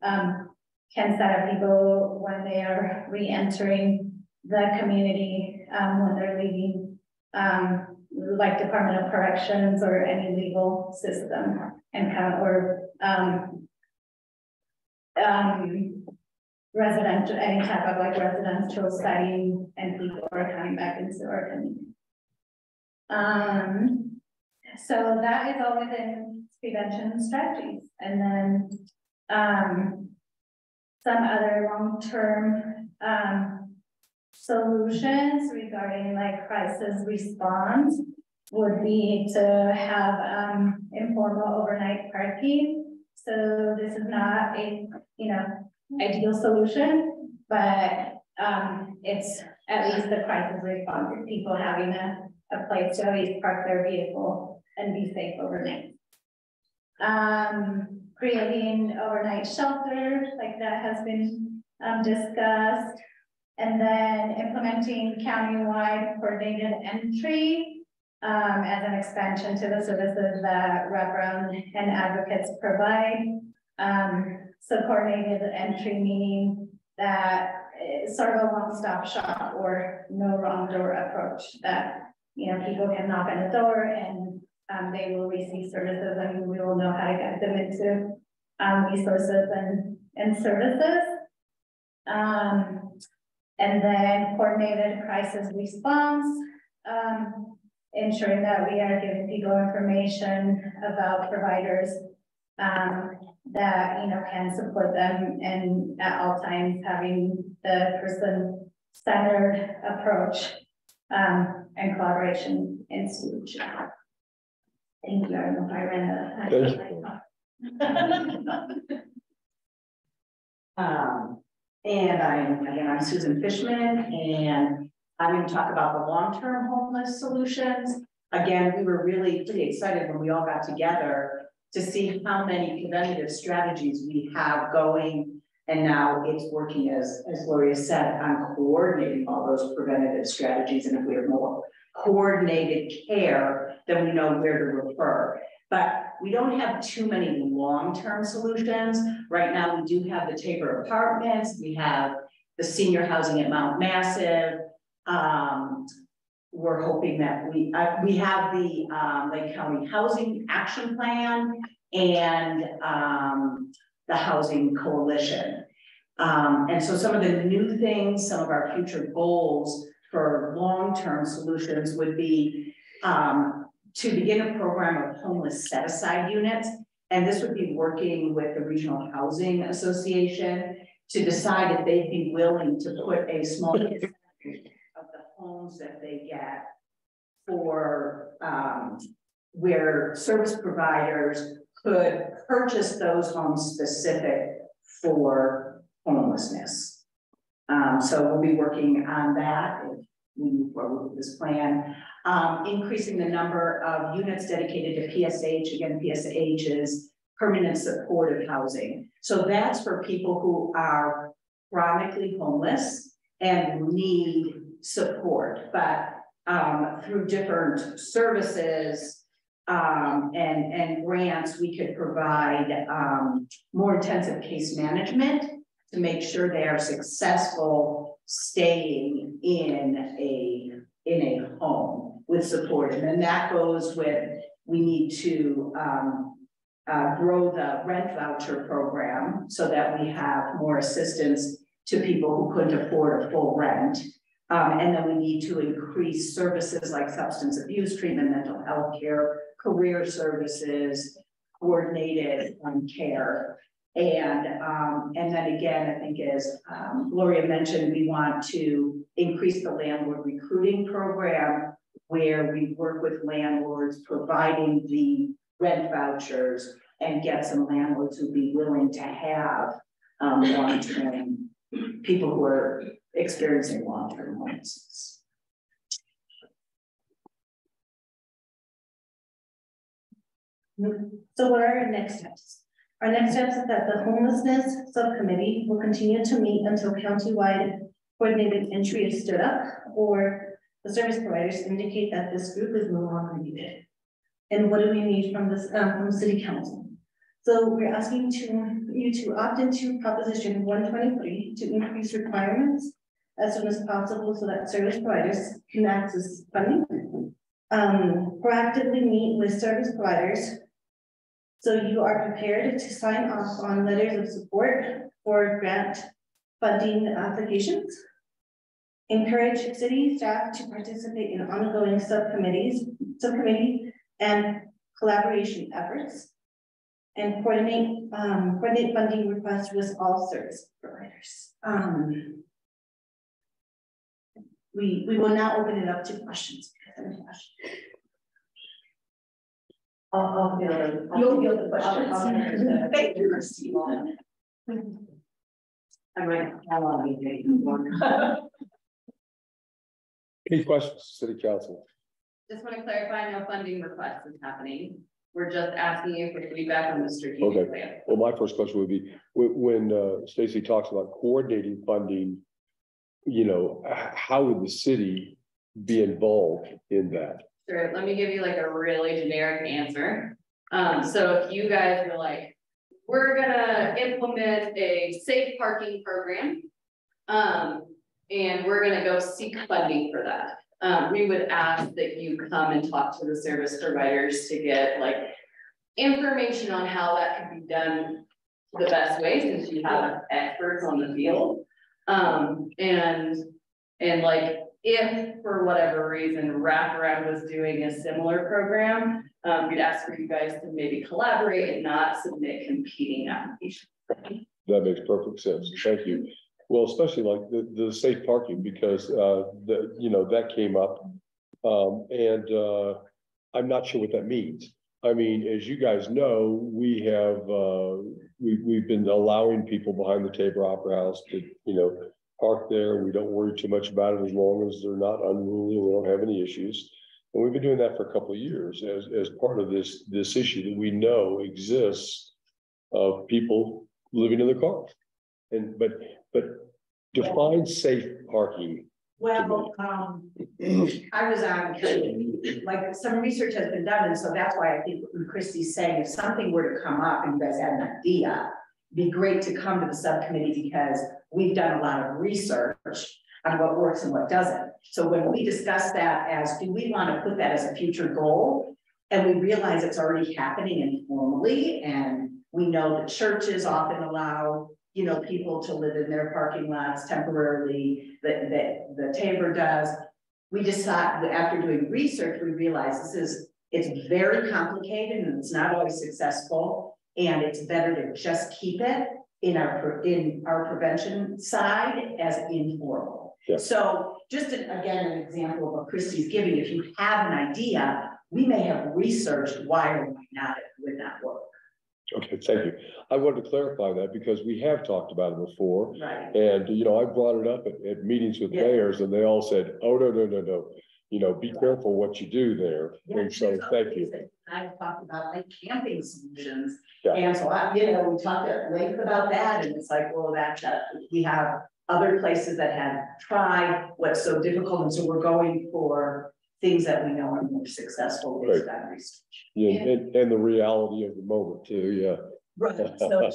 can set up people when they are re-entering the community, when they're leaving, like Department of Corrections or any legal system, and kind of, or residential, any type of like residential setting, and people are coming back into our community. So that is all within prevention strategies. And then some other long-term solutions regarding like crisis response would be to have informal overnight parking. So this is not a, you know, ideal solution, but it's at least the crisis response, people having a place to at least park their vehicle and be safe overnight. Creating overnight shelters, like that has been discussed, and then implementing countywide coordinated entry as an expansion to the services that wraparound and advocates provide. So coordinated entry meaning that it's sort of a one-stop shop or no wrong door approach, that, you know, people can knock on the door and they will receive services, and we will know how to get them into resources and services. And then coordinated crisis response, ensuring that we are giving people information about providers that, you know, can support them, and at all times having the person-centered approach and collaboration and solution. Thank you. I don't know if I ran out of time. And I'm Susan Fishman, and I'm going to talk about the long-term homeless solutions. Again, we were really pretty excited when we all got together to see how many preventative strategies we have going, and now it's working, as Gloria said, on coordinating all those preventative strategies. And if we have more coordinated care, then we know where to refer. But we don't have too many long-term solutions. Right now, we do have the Tabor Apartments. We have the senior housing at Mount Massive. We're hoping that we have the Lake County Housing Action Plan and the Housing Coalition. And so some of the new things, some of our future goals for long-term solutions would be to begin a program of homeless set-aside units. And this would be working with the Regional Housing Association to decide if they'd be willing to put a small percentage of the homes homes that they get for, where service providers could purchase those homes specific for homelessness. So we'll be working on that if we move forward with this plan. Increasing the number of units dedicated to PSH. Again, PSH is permanent supportive housing. So that's for people who are chronically homeless and need support, but through different services and grants, we could provide more intensive case management to make sure they are successful staying in a home with support. And then that goes with, we need to grow the rent voucher program so that we have more assistance to people who couldn't afford a full rent. And then we need to increase services like substance abuse treatment, mental health care, career services, coordinated care. And then again, I think as Gloria mentioned, we want to increase the landlord recruiting program where we work with landlords providing the rent vouchers and get some landlords who'd be willing to have long-term people who are experiencing long-term homelessness. So what are our next steps? Our next steps is that the homelessness subcommittee will continue to meet until countywide coordinated entry is stood up or the service providers indicate that this group is no longer needed. And what do we need from this from City Council? So we're asking you to opt into Proposition 123 to increase requirements as soon as possible so that service providers can access funding. Proactively meet with service providers so you are prepared to sign off on letters of support for grant funding applications. Encourage city staff to participate in ongoing subcommittee and collaboration efforts, and coordinate funding requests with all service providers. We will now open it up to questions. I'll field the questions. Thank you, Christina. I might how long you take one. Any questions, City Council? Just want to clarify, no funding request is happening. We're just asking you for feedback on the strategic plan. Well, my first question would be when Stacy talks about coordinating funding, you know, how would the city be involved in that? Sure. Let me give you like a really generic answer. So if you guys were like, we're gonna implement a safe parking program, and we're gonna go seek funding for that. We would ask that you come and talk to the service providers to get like information on how that can be done the best way, since you have experts on the field. And like, if for whatever reason Wraparound was doing a similar program, we'd ask for you guys to maybe collaborate and not submit competing applications. That makes perfect sense. Thank you. Well, especially like the safe parking, because that came up, and I'm not sure what that means. I mean, as you guys know, we have we've been allowing people behind the Tabor Opera House to park there. We don't worry too much about it as long as they're not unruly. We don't have any issues, and we've been doing that for a couple of years as part of this issue that we know exists of people living in their cars. And but define safe parking. Well, I was on like some research has been done, and so that's why I think what Christy's saying, if something were to come up and you guys had an idea, it'd be great to come to the subcommittee because we've done a lot of research on what works and what doesn't. So when we discuss that as, do we want to put that as a future goal? And we realize it's already happening informally, and we know that churches often allow people to live in their parking lots temporarily, that the Tabor does. We decided after doing research, we realized it's very complicated and it's not always successful, and it's better to just keep it in our prevention side as informal. Yeah. So just again, an example of what Christy's giving, if you have an idea, we may have researched why or why not it would not work. Okay, thank you. I wanted to clarify that because we have talked about it before. Right. And, you know, I brought it up at meetings with mayors and they all said, oh, no. You know, be careful what you do there. Yeah, and so thank you. I've talked about like camping solutions. Yeah. And so we talked at length about that. And it's like, well, we have other places that have tried what's so difficult. And so we're going for things that we know are more successful based on research. Yeah, and the reality of the moment too, yeah. Right, so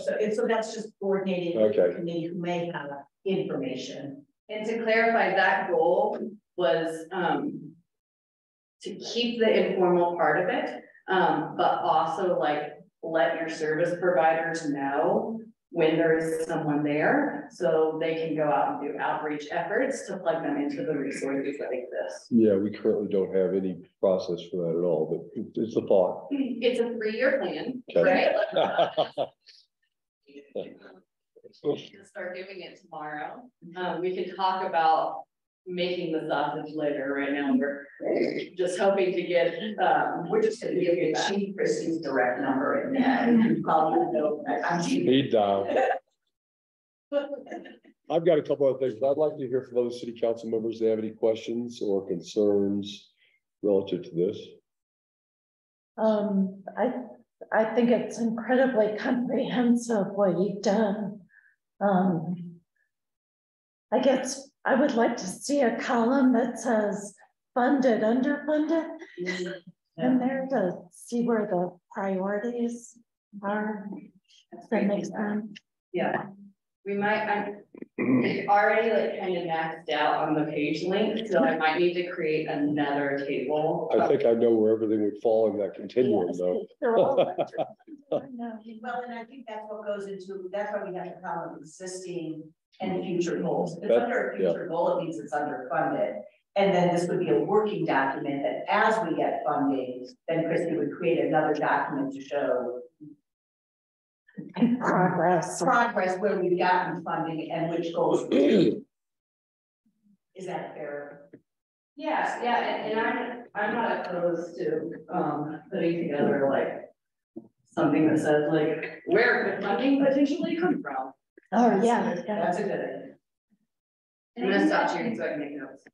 that's just coordinating with the committee who may have information. And to clarify, that goal was to keep the informal part of it, but also like let your service providers know when there is someone there, so they can go out and do outreach efforts to plug them into the resources that exist. Yeah, we currently don't have any process for that at all, but it's a thought. It's a 3-year plan, Okay. right? We can start doing it tomorrow. We can talk about making the sausage later. Right now, we're just hoping to get. We're just going to give you Chief Christie's direct number and call you. Know, Speed dial. I've got a couple of things. I'd like to hear from other city council members. They have any questions or concerns relative to this? I think it's incredibly comprehensive what you've done. I guess I would like to see a column that says funded, underfunded, and there to see where the priorities are. That makes sense. Yeah, we might. We've already like kind of maxed out on the page link, so I might need to create another table. I think I know where everything would fall in that continuum, though. Well, and I think that's what goes into. That's why we have to call it existing and future goals. If it's under a future goal, it means it's underfunded. And then this would be a working document that as we get funding, then Christy would create another document to show progress where we've gotten funding and which goals. Is that fair? Yeah, and I'm not opposed to putting together like something that says like where could funding potentially come from. Oh yeah, that's a good idea. I'm gonna stop sharing so I can make notes.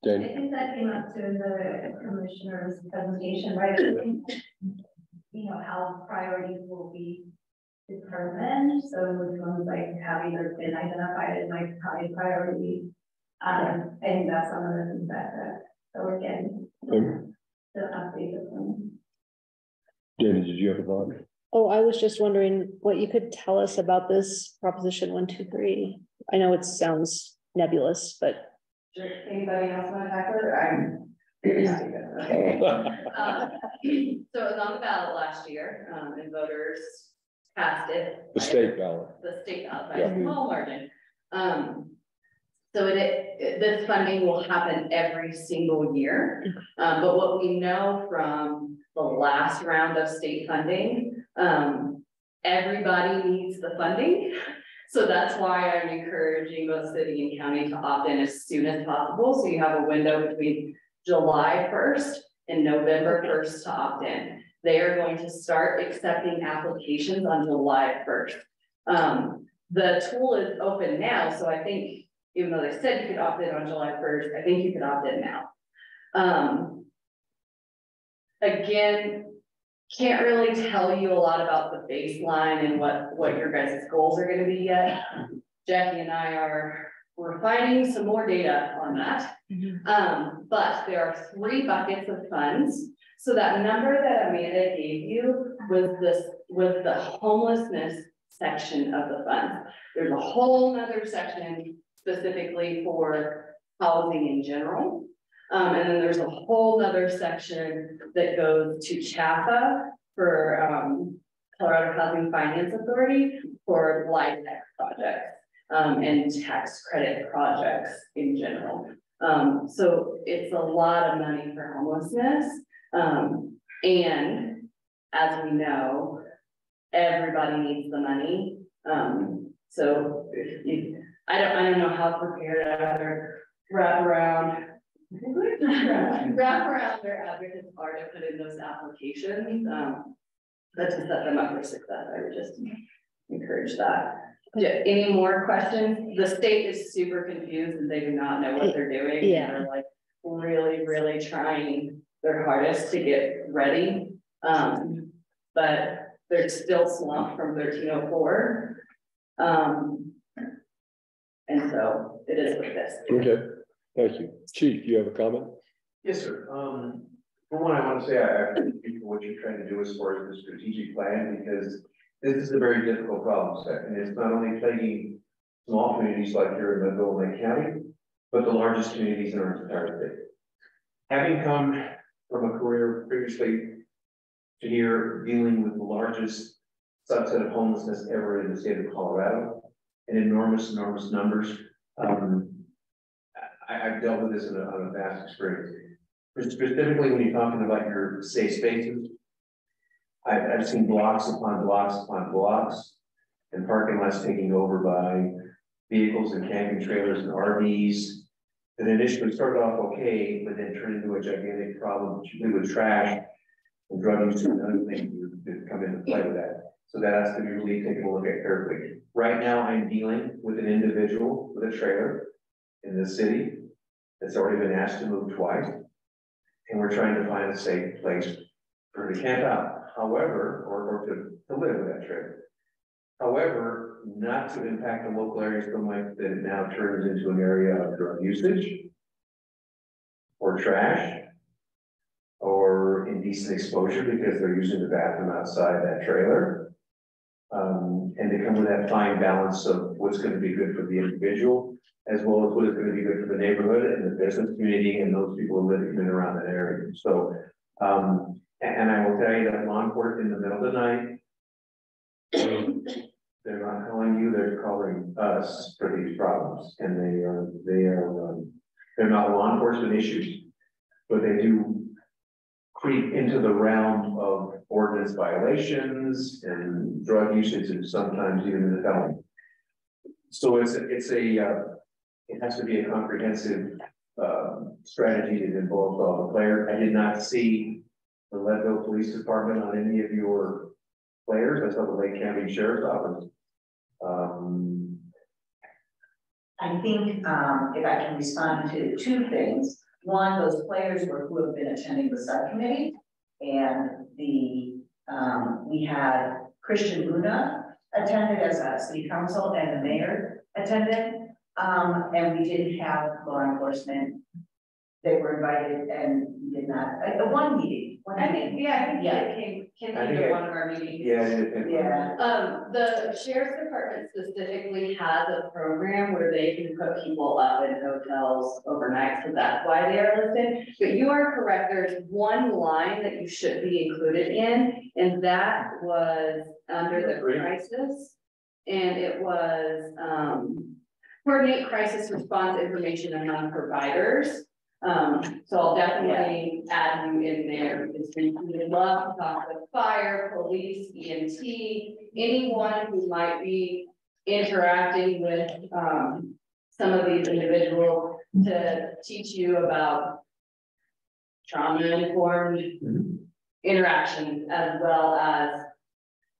I think that came up to the commissioner's presentation, right? You know, how priorities will be determined. So which ones like have either been identified as my high priority. I think that's some of the things that we're getting the update of them. Danny, did you have a thought? Oh, I was just wondering what you could tell us about this Proposition 123. I know it sounds nebulous, but. Does anybody else want to tackle it? I'm so it was on the ballot last year, and voters passed it. The state ballot. The state ballot by a small margin. So this funding will happen every single year. But what we know from the last round of state funding, everybody needs the funding. So that's why I'm encouraging both city and county to opt in as soon as possible. So you have a window between July 1st and November 1st to opt in. They are going to start accepting applications on July 1st. The tool is open now. So I think even though they said you could opt in on July 1st, I think you could opt in now. Again, can't really tell you a lot about the baseline and what your guys' goals are going to be yet. Jackie and I are refining some more data on that. But there are 3 buckets of funds. So that number that Amanda gave you was the homelessness section of the fund. There's a whole nother section specifically for housing in general. And then there's a whole nother section that goes to CHAFA for Colorado Housing Finance Authority for LIHTC projects and tax credit projects in general. So it's a lot of money for homelessness. And as we know, everybody needs the money. So I don't know how prepared other wrap around their advocates are to put in those applications, but to set them up for success, I would just encourage that. Any more questions? The state is super confused and they do not know what they're doing. Yeah. And they're like really, really trying their hardest to get ready. But they're still swamped from 1304. And so it is what it is. Okay, thank you. Chief, you have a comment? Yes, sir. For one, I want to say I appreciate what you're trying to do as far as the strategic plan, because this is a very difficult problem set, and it's not only plaguing small communities like here in Leadville and Lake County, but the largest communities in our entire state. Having come from a career previously to here dealing with the largest subset of homelessness ever in the state of Colorado, and enormous numbers. I've dealt with this on a vast experience. Specifically, when you're talking about your safe spaces, I've seen blocks upon blocks upon blocks, and parking lots taken over by vehicles and camping trailers and RVs that initially started off okay, but then turned into a gigantic problem, particularly with trash and drug use and other things that come into play with that. So that has to be really taken a look at carefully. Right now, I'm dealing with an individual with a trailer in the city that's already been asked to move twice. And we're trying to find a safe place for her to camp out. However, or to live with that trailer. However, not to impact the local area so much that it now turns into an area of drug usage or trash or indecent exposure because they're using the bathroom outside that trailer. And to come with that fine balance of what's going to be good for the individual, as well as what is going to be good for the neighborhood and the business community and those people who live in and around that area. So, and I will tell you that law enforcement in the middle of the night, they're not calling you, they're calling us for these problems. And they're not law enforcement issues, but they do creep into the realm of ordinance violations and drug usage and sometimes even the felony. So it has to be a comprehensive strategy that involves all the players. I did not see the Leadville Police Department on any of your players. I saw the Lake County Sheriff's Office. I think if I can respond to two things. One, those players who have been attending the subcommittee, and we had Christian Luna attended as a city council, and the mayor attended. And we didn't have law enforcement. They were invited and we did not, one meeting. I think it came to one of our meetings. Yeah. The sheriff's department specifically has a program where they can put people up in hotels overnight, so that's why they are listed. But you are correct, there's one line that you should be included in, and that was under the crisis. And it was coordinate crisis response information among providers. So I'll definitely add you in there because we would love to talk with fire, police, EMT, anyone who might be interacting with some of these individuals to teach you about trauma-informed interactions, as well as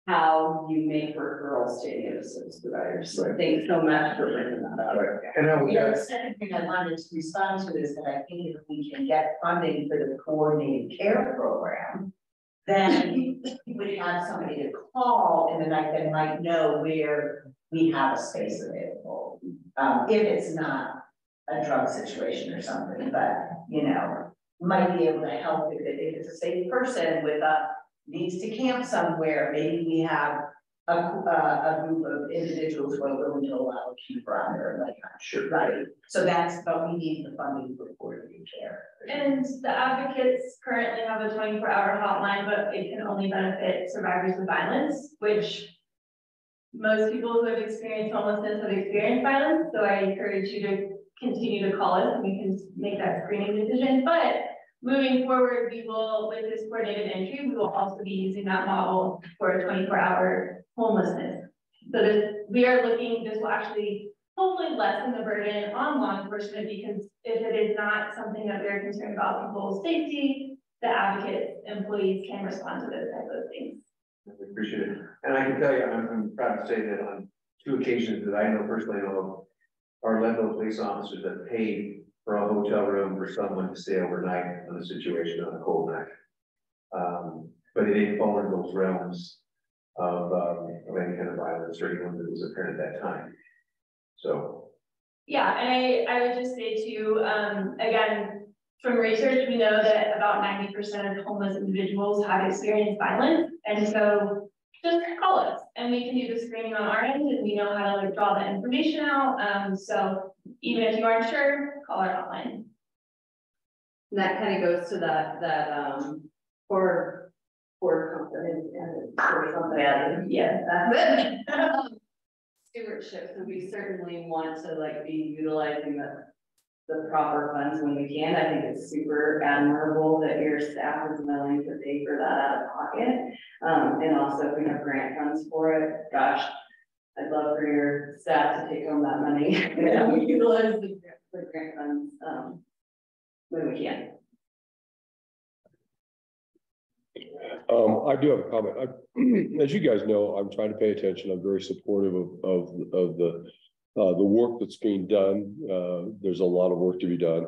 how you make referrals to any of the service providers. So thanks so much for bringing that up. And the second thing I wanted to respond to is that I think if we can get funding for the coordinated care program, then we would have somebody to call in the night that might know where we have a space available. If it's not a drug situation or something, but might be able to help if it's a safe person with needs to camp somewhere. Maybe we have a group of individuals who are willing to allow a keeper on there, like sure, right? So but we need the funding for coordinated care. And the advocates currently have a 24-hour hotline, but it can only benefit survivors of violence, which most people who have experienced homelessness have experienced violence. So I encourage you to continue to call us and we can make that screening decision. But moving forward, we will, with this coordinated entry, we will also be using that model for a 24-hour homelessness. So we are looking, this will actually hopefully lessen the burden on law enforcement, because if it is not something that they're concerned about people's safety, the advocate employees can respond to those types of things. I appreciate it. And I can tell you, I'm proud to say that on 2 occasions that I know personally of, our Leadville police officers that paid for a hotel room for someone to stay overnight on a situation on a cold night. But it didn't fall into those realms of any kind of violence or anyone that was apparent at that time. So. Yeah, and I would just say too, again, from research, we know that about 90% of homeless individuals have experienced violence. And so just call us and we can do the screening on our end, and we know how to draw that information out. So even if you aren't sure, call our hotline. And that kind of goes to that for company and for something. Yeah. Stewardship. So we certainly want to like be utilizing the proper funds when we can. I think it's super admirable that your staff is willing to pay for that out of pocket. And also if we have grant funds for it, gosh, I'd love for your staff to take home that money. And we utilize the grant funds when we can. I do have a comment. As you guys know, I'm trying to pay attention. I'm very supportive of the work that's being done. There's a lot of work to be done.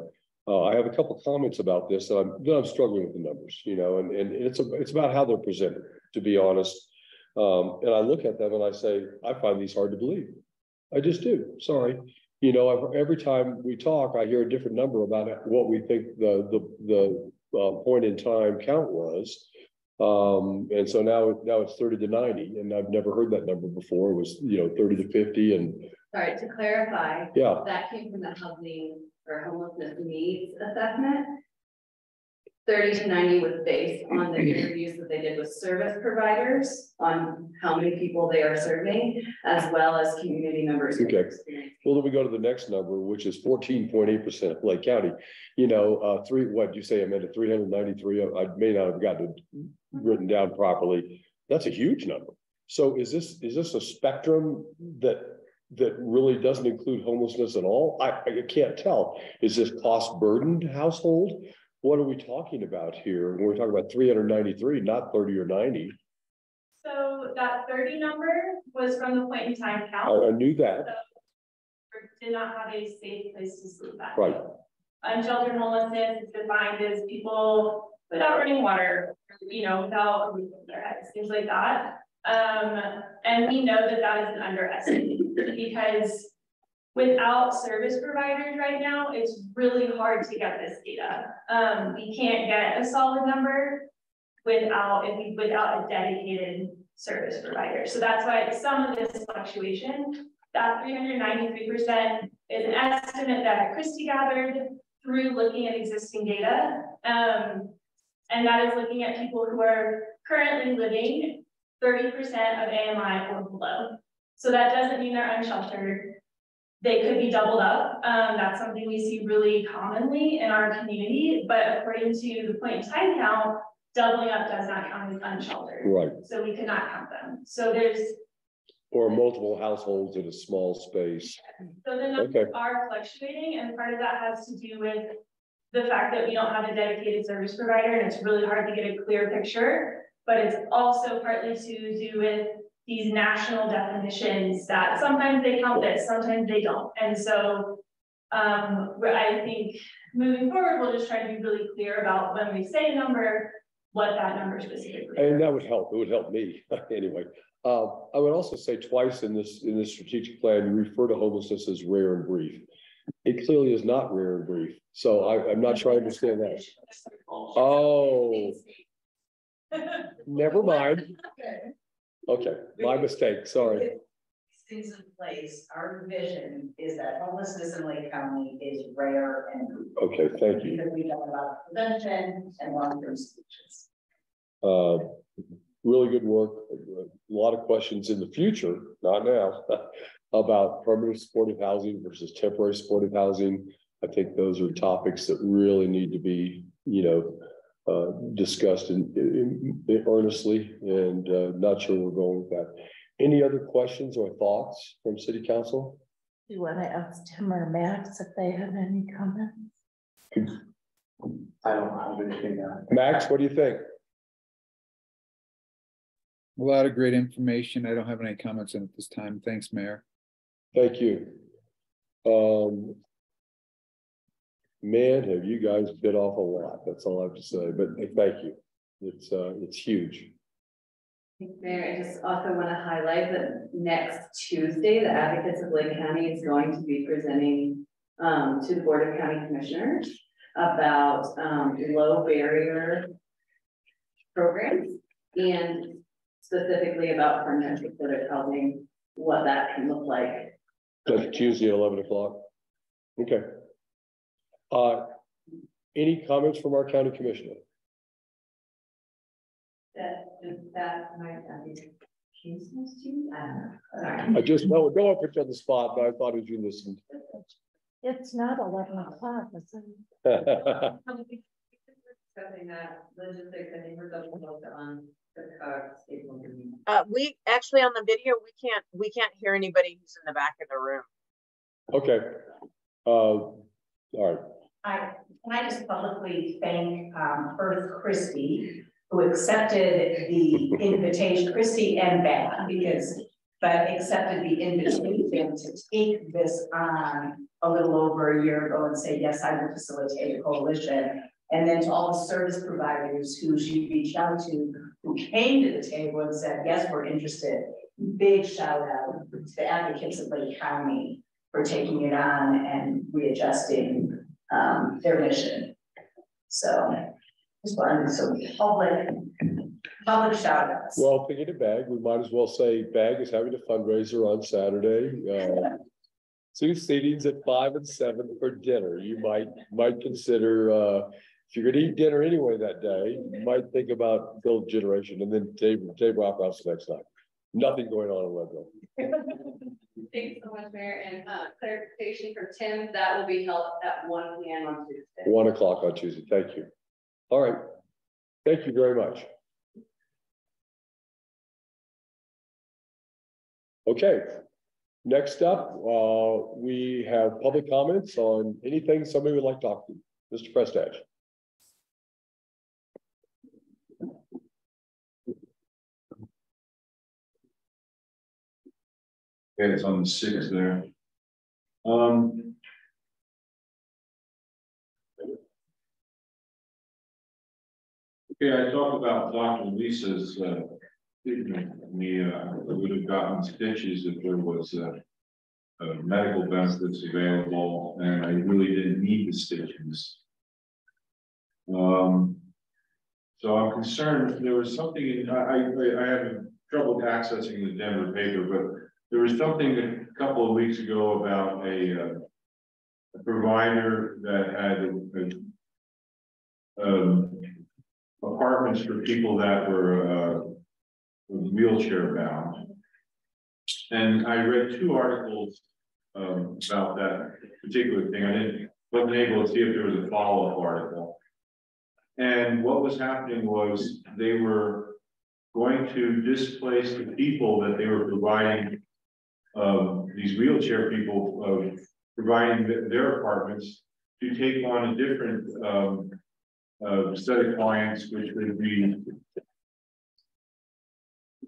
I have a couple comments about this that I'm struggling with the numbers, you know, and it's about how they're presented, to be honest. And I look at them and I say, I find these hard to believe. I just do. Sorry. You know, every time we talk, I hear a different number about what we think the point in time count was. And so now it's 30 to 90, and I've never heard that number before. It was, you know, 30 to 50. And sorry, to clarify, yeah, that came from the housing or homelessness needs assessment. 30 to 90 was based on the interviews that they did with service providers on how many people they are serving, as well as community members. Okay. Well, then we go to the next number, which is 14.8% of Lake County. You know, what you say, Amanda, 393. I may not have gotten it written down properly. That's a huge number. So is this a spectrum that really doesn't include homelessness at all? I can't tell. Is this cost burdened household? What are we talking about here? When we're talking about 393, not 30 or 90. So that 30 number was from the point in time count. I knew that. So did not have a safe place to sleep that right. day. Unsheltered homelessness is defined as people without running water, you know, without a roof over their heads, things like that. And we know that that is an underestimate because without service providers right now, it's really hard to get this data. We can't get a solid number without a dedicated service provider. So that's why some of this fluctuation, that 393% is an estimate that Christy gathered through looking at existing data. And that is looking at people who are currently living 30% of AMI or below. So that doesn't mean they're unsheltered. They could be doubled up. That's something we see really commonly in our community, but according to the point in time count, doubling up does not count as unsheltered. Right. So we could not count them. So there's or multiple households in a small space. So the numbers are fluctuating, and part of that has to do with the fact that we don't have a dedicated service provider, and it's really hard to get a clear picture, but it's also partly to do with these national definitions that sometimes they count this, sometimes they don't. And so I think moving forward, we'll just try to be really clear about when we say a number, what that number specifically is. And that would help. It would help me anyway. I would also say twice in this strategic plan, you refer to homelessness as rare and brief. It clearly is not rare and brief. So I'm not sure I understand that. Oh, never mind. Okay, my mistake, sorry. Things in place, our vision is that homelessness in Lake County is rare and brief. Okay, thank you. Because we talk about prevention and long-term solutions. Really good work. A lot of questions in the future, not now, about permanent supportive housing versus temporary supportive housing. I think those are topics that really need to be, discussed earnestly, and not sure we're going with that. Any other questions or thoughts from City Council? Do you want to ask Tim or Max if they have any comments? I don't have anything. Max, what do you think? A lot of great information. I don't have any comments on it this time. Thanks, Mayor. Thank you. Man, have you guys bit off a lot. That's all I have to say, but thank you. It's huge. Mayor, I just also want to highlight that next Tuesday, the Advocates of Lake County is going to be presenting to the Board of County Commissioners about low barrier programs and specifically about permanent supportive housing, what that can look like. That's Tuesday at 11 o'clock. Okay. Any comments from our county commissioner? That might be Christmas too. I don't know. I just know, don't want to put you on the spot, but I thought as you listened. It's not 11 o'clock, is it? Discussing that logistics, I think we're double booked on we actually on the video we can't hear anybody who's in the back of the room. Okay. All right. Can I just publicly thank first Christy, who accepted the invitation, Christy and Beth, but accepted the invitation to take this on a little over a year ago and say, yes, I will facilitate a coalition. And then to all the service providers who she reached out to, who came to the table and said, yes, we're interested. Big shout out to the Advocates of Lake County for taking it on and readjusting their mission. So just wanted some public shout outs. Well, picking a bag, we might as well say BAG is having a fundraiser on Saturday. 2 seatings at 5 and 7 for dinner. You might consider if you're going to eat dinner anyway that day, you might think about Build Generation and then Dave Rock House next night. Nothing going on in Leadville. Thanks so much, Mayor. And clarification for Tim, that will be held at 1 p.m. on Tuesday. 1 o'clock on Tuesday. Thank you. All right. Thank you very much. Okay. Next up, we have public comments on anything somebody would like to talk to. Mr. Prestage. Okay, it's on the 6th there. Okay, I talked about Dr. Lisa's treatment. We would have gotten stitches if there was medical benefits available, and I really didn't need the stitches. So I'm concerned. There was something I have trouble accessing the Denver paper, but there was something a couple of weeks ago about a provider that had apartments for people that were wheelchair bound. And I read 2 articles about that particular thing. Wasn't able to see if there was a follow-up article. And what was happening was they were going to displace the people that they were providing, these wheelchair people, providing their apartments, to take on a different set of clients, which would be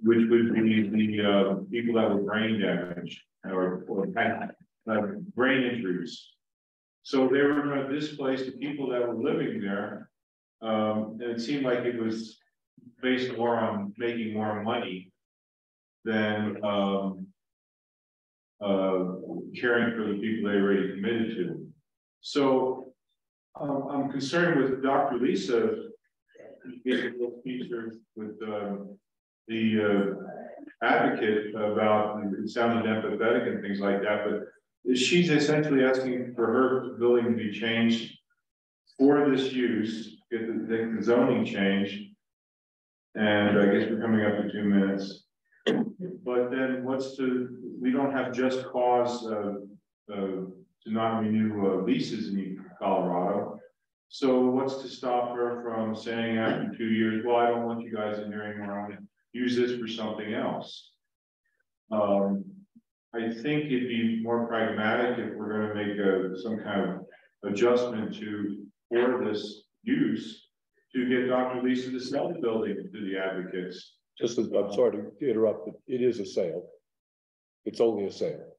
the people that were brain damaged or had brain injuries. So they were going to displace the people that were living there. And it seemed like it was based more on making more money than caring for the people they already committed to. So I'm concerned with Dr. Lisa, with the advocate about, it sounded empathetic and things like that, but she's essentially asking for her building to be changed for this use, get the zoning changed. And I guess we're coming up to 2 minutes. But then we don't have just cause to not renew leases in Colorado. So what's to stop her from saying after 2 years, well, I don't want you guys in here anymore, I'm going to use this for something else. I I think it'd be more pragmatic if we're gonna make some kind of adjustment for this use to get Dr. Lisa to sell the building to the advocates. Just, I'm sorry to interrupt, but it is a sale. It's only a sale.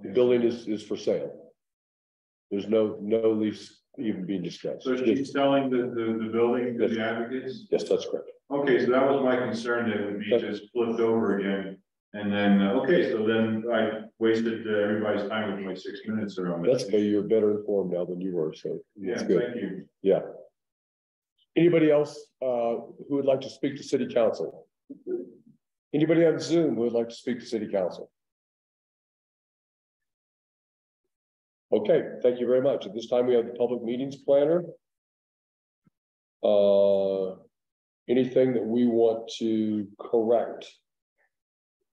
The building is for sale. There's no lease even being discussed. So she's selling the building to the advocates? Yes, that's correct. Okay, so that was my concern, that it would be just flipped over again. And then, okay, so then I wasted everybody's time with my 6 minutes or on that. That's okay, you're better informed now than you were, so Yeah, that's good. thank you. Yeah. Anybody else who would like to speak to city council? Anybody on Zoom who would like to speak to city council? Okay, thank you very much. At this time, we have the public meetings planner. Anything that we want to correct,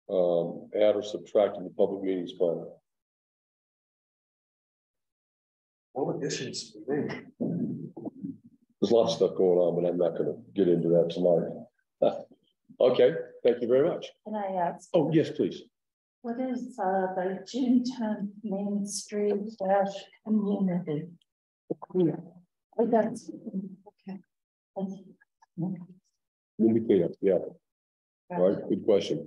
add or subtract in the public meetings planner? All additions to me. There's a lot of stuff going on, but I'm not going to get into that tonight. Okay, thank you very much. Can I ask? Oh, yes, please. What is the June 10th Main Street / community? Oh, that's okay. Let me clean up, yeah. All right, good question.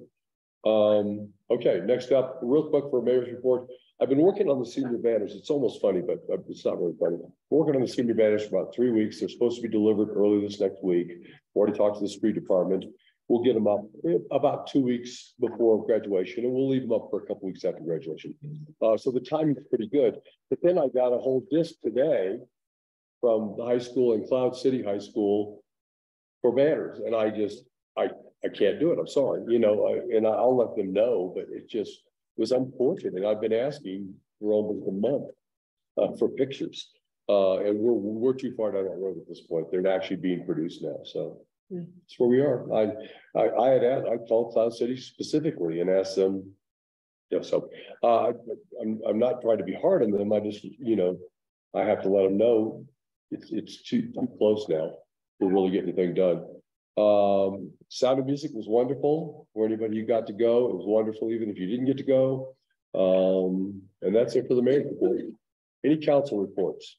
Okay, next up, real quick for mayor's report. I've been working on the senior banners. It's almost funny, but it's not really funny. We're working on the senior banners for about 3 weeks. They're supposed to be delivered early this next week. We already talked to the street department. We'll get them up about 2 weeks before graduation, and we'll leave them up for a couple weeks after graduation. So the timing is pretty good. But then I got a whole disc today from the high school and Cloud City High School for banners, and I can't do it. I'm sorry, you know, and I'll let them know, but it just was unfortunate. I've been asking for almost a month for pictures, and we're too far down that road at this point. They're actually being produced now, so that's where we are. I called Cloud City specifically and asked them. You know, so I'm not trying to be hard on them. I just, you know, I have to let them know it's too close now to really get anything done. Sound of Music was wonderful. For anybody who got to go, it was wonderful, even if you didn't get to go. And that's it for the main report. Any council reports?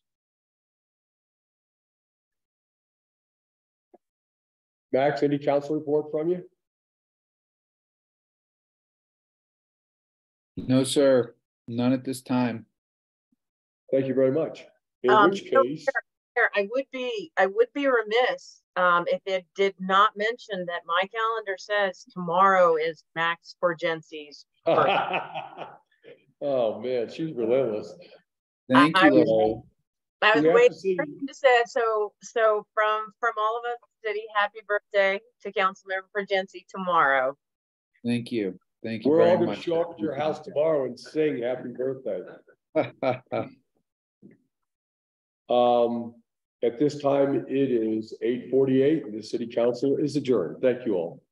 Max, any council report from you? No, sir. None at this time. Thank you very much. In which case, I would be remiss if it did not mention that my calendar says tomorrow is Max Forgensi's birthday. Oh man, she's relentless. Thank you. I was waiting for him to say so from all of us at the city, happy birthday to Councilmember Forgensi tomorrow. Thank you. Thank you. We're very all going much. to show up at your house tomorrow and sing happy birthday. At this time, it is 8:48 and the city council is adjourned. Thank you all.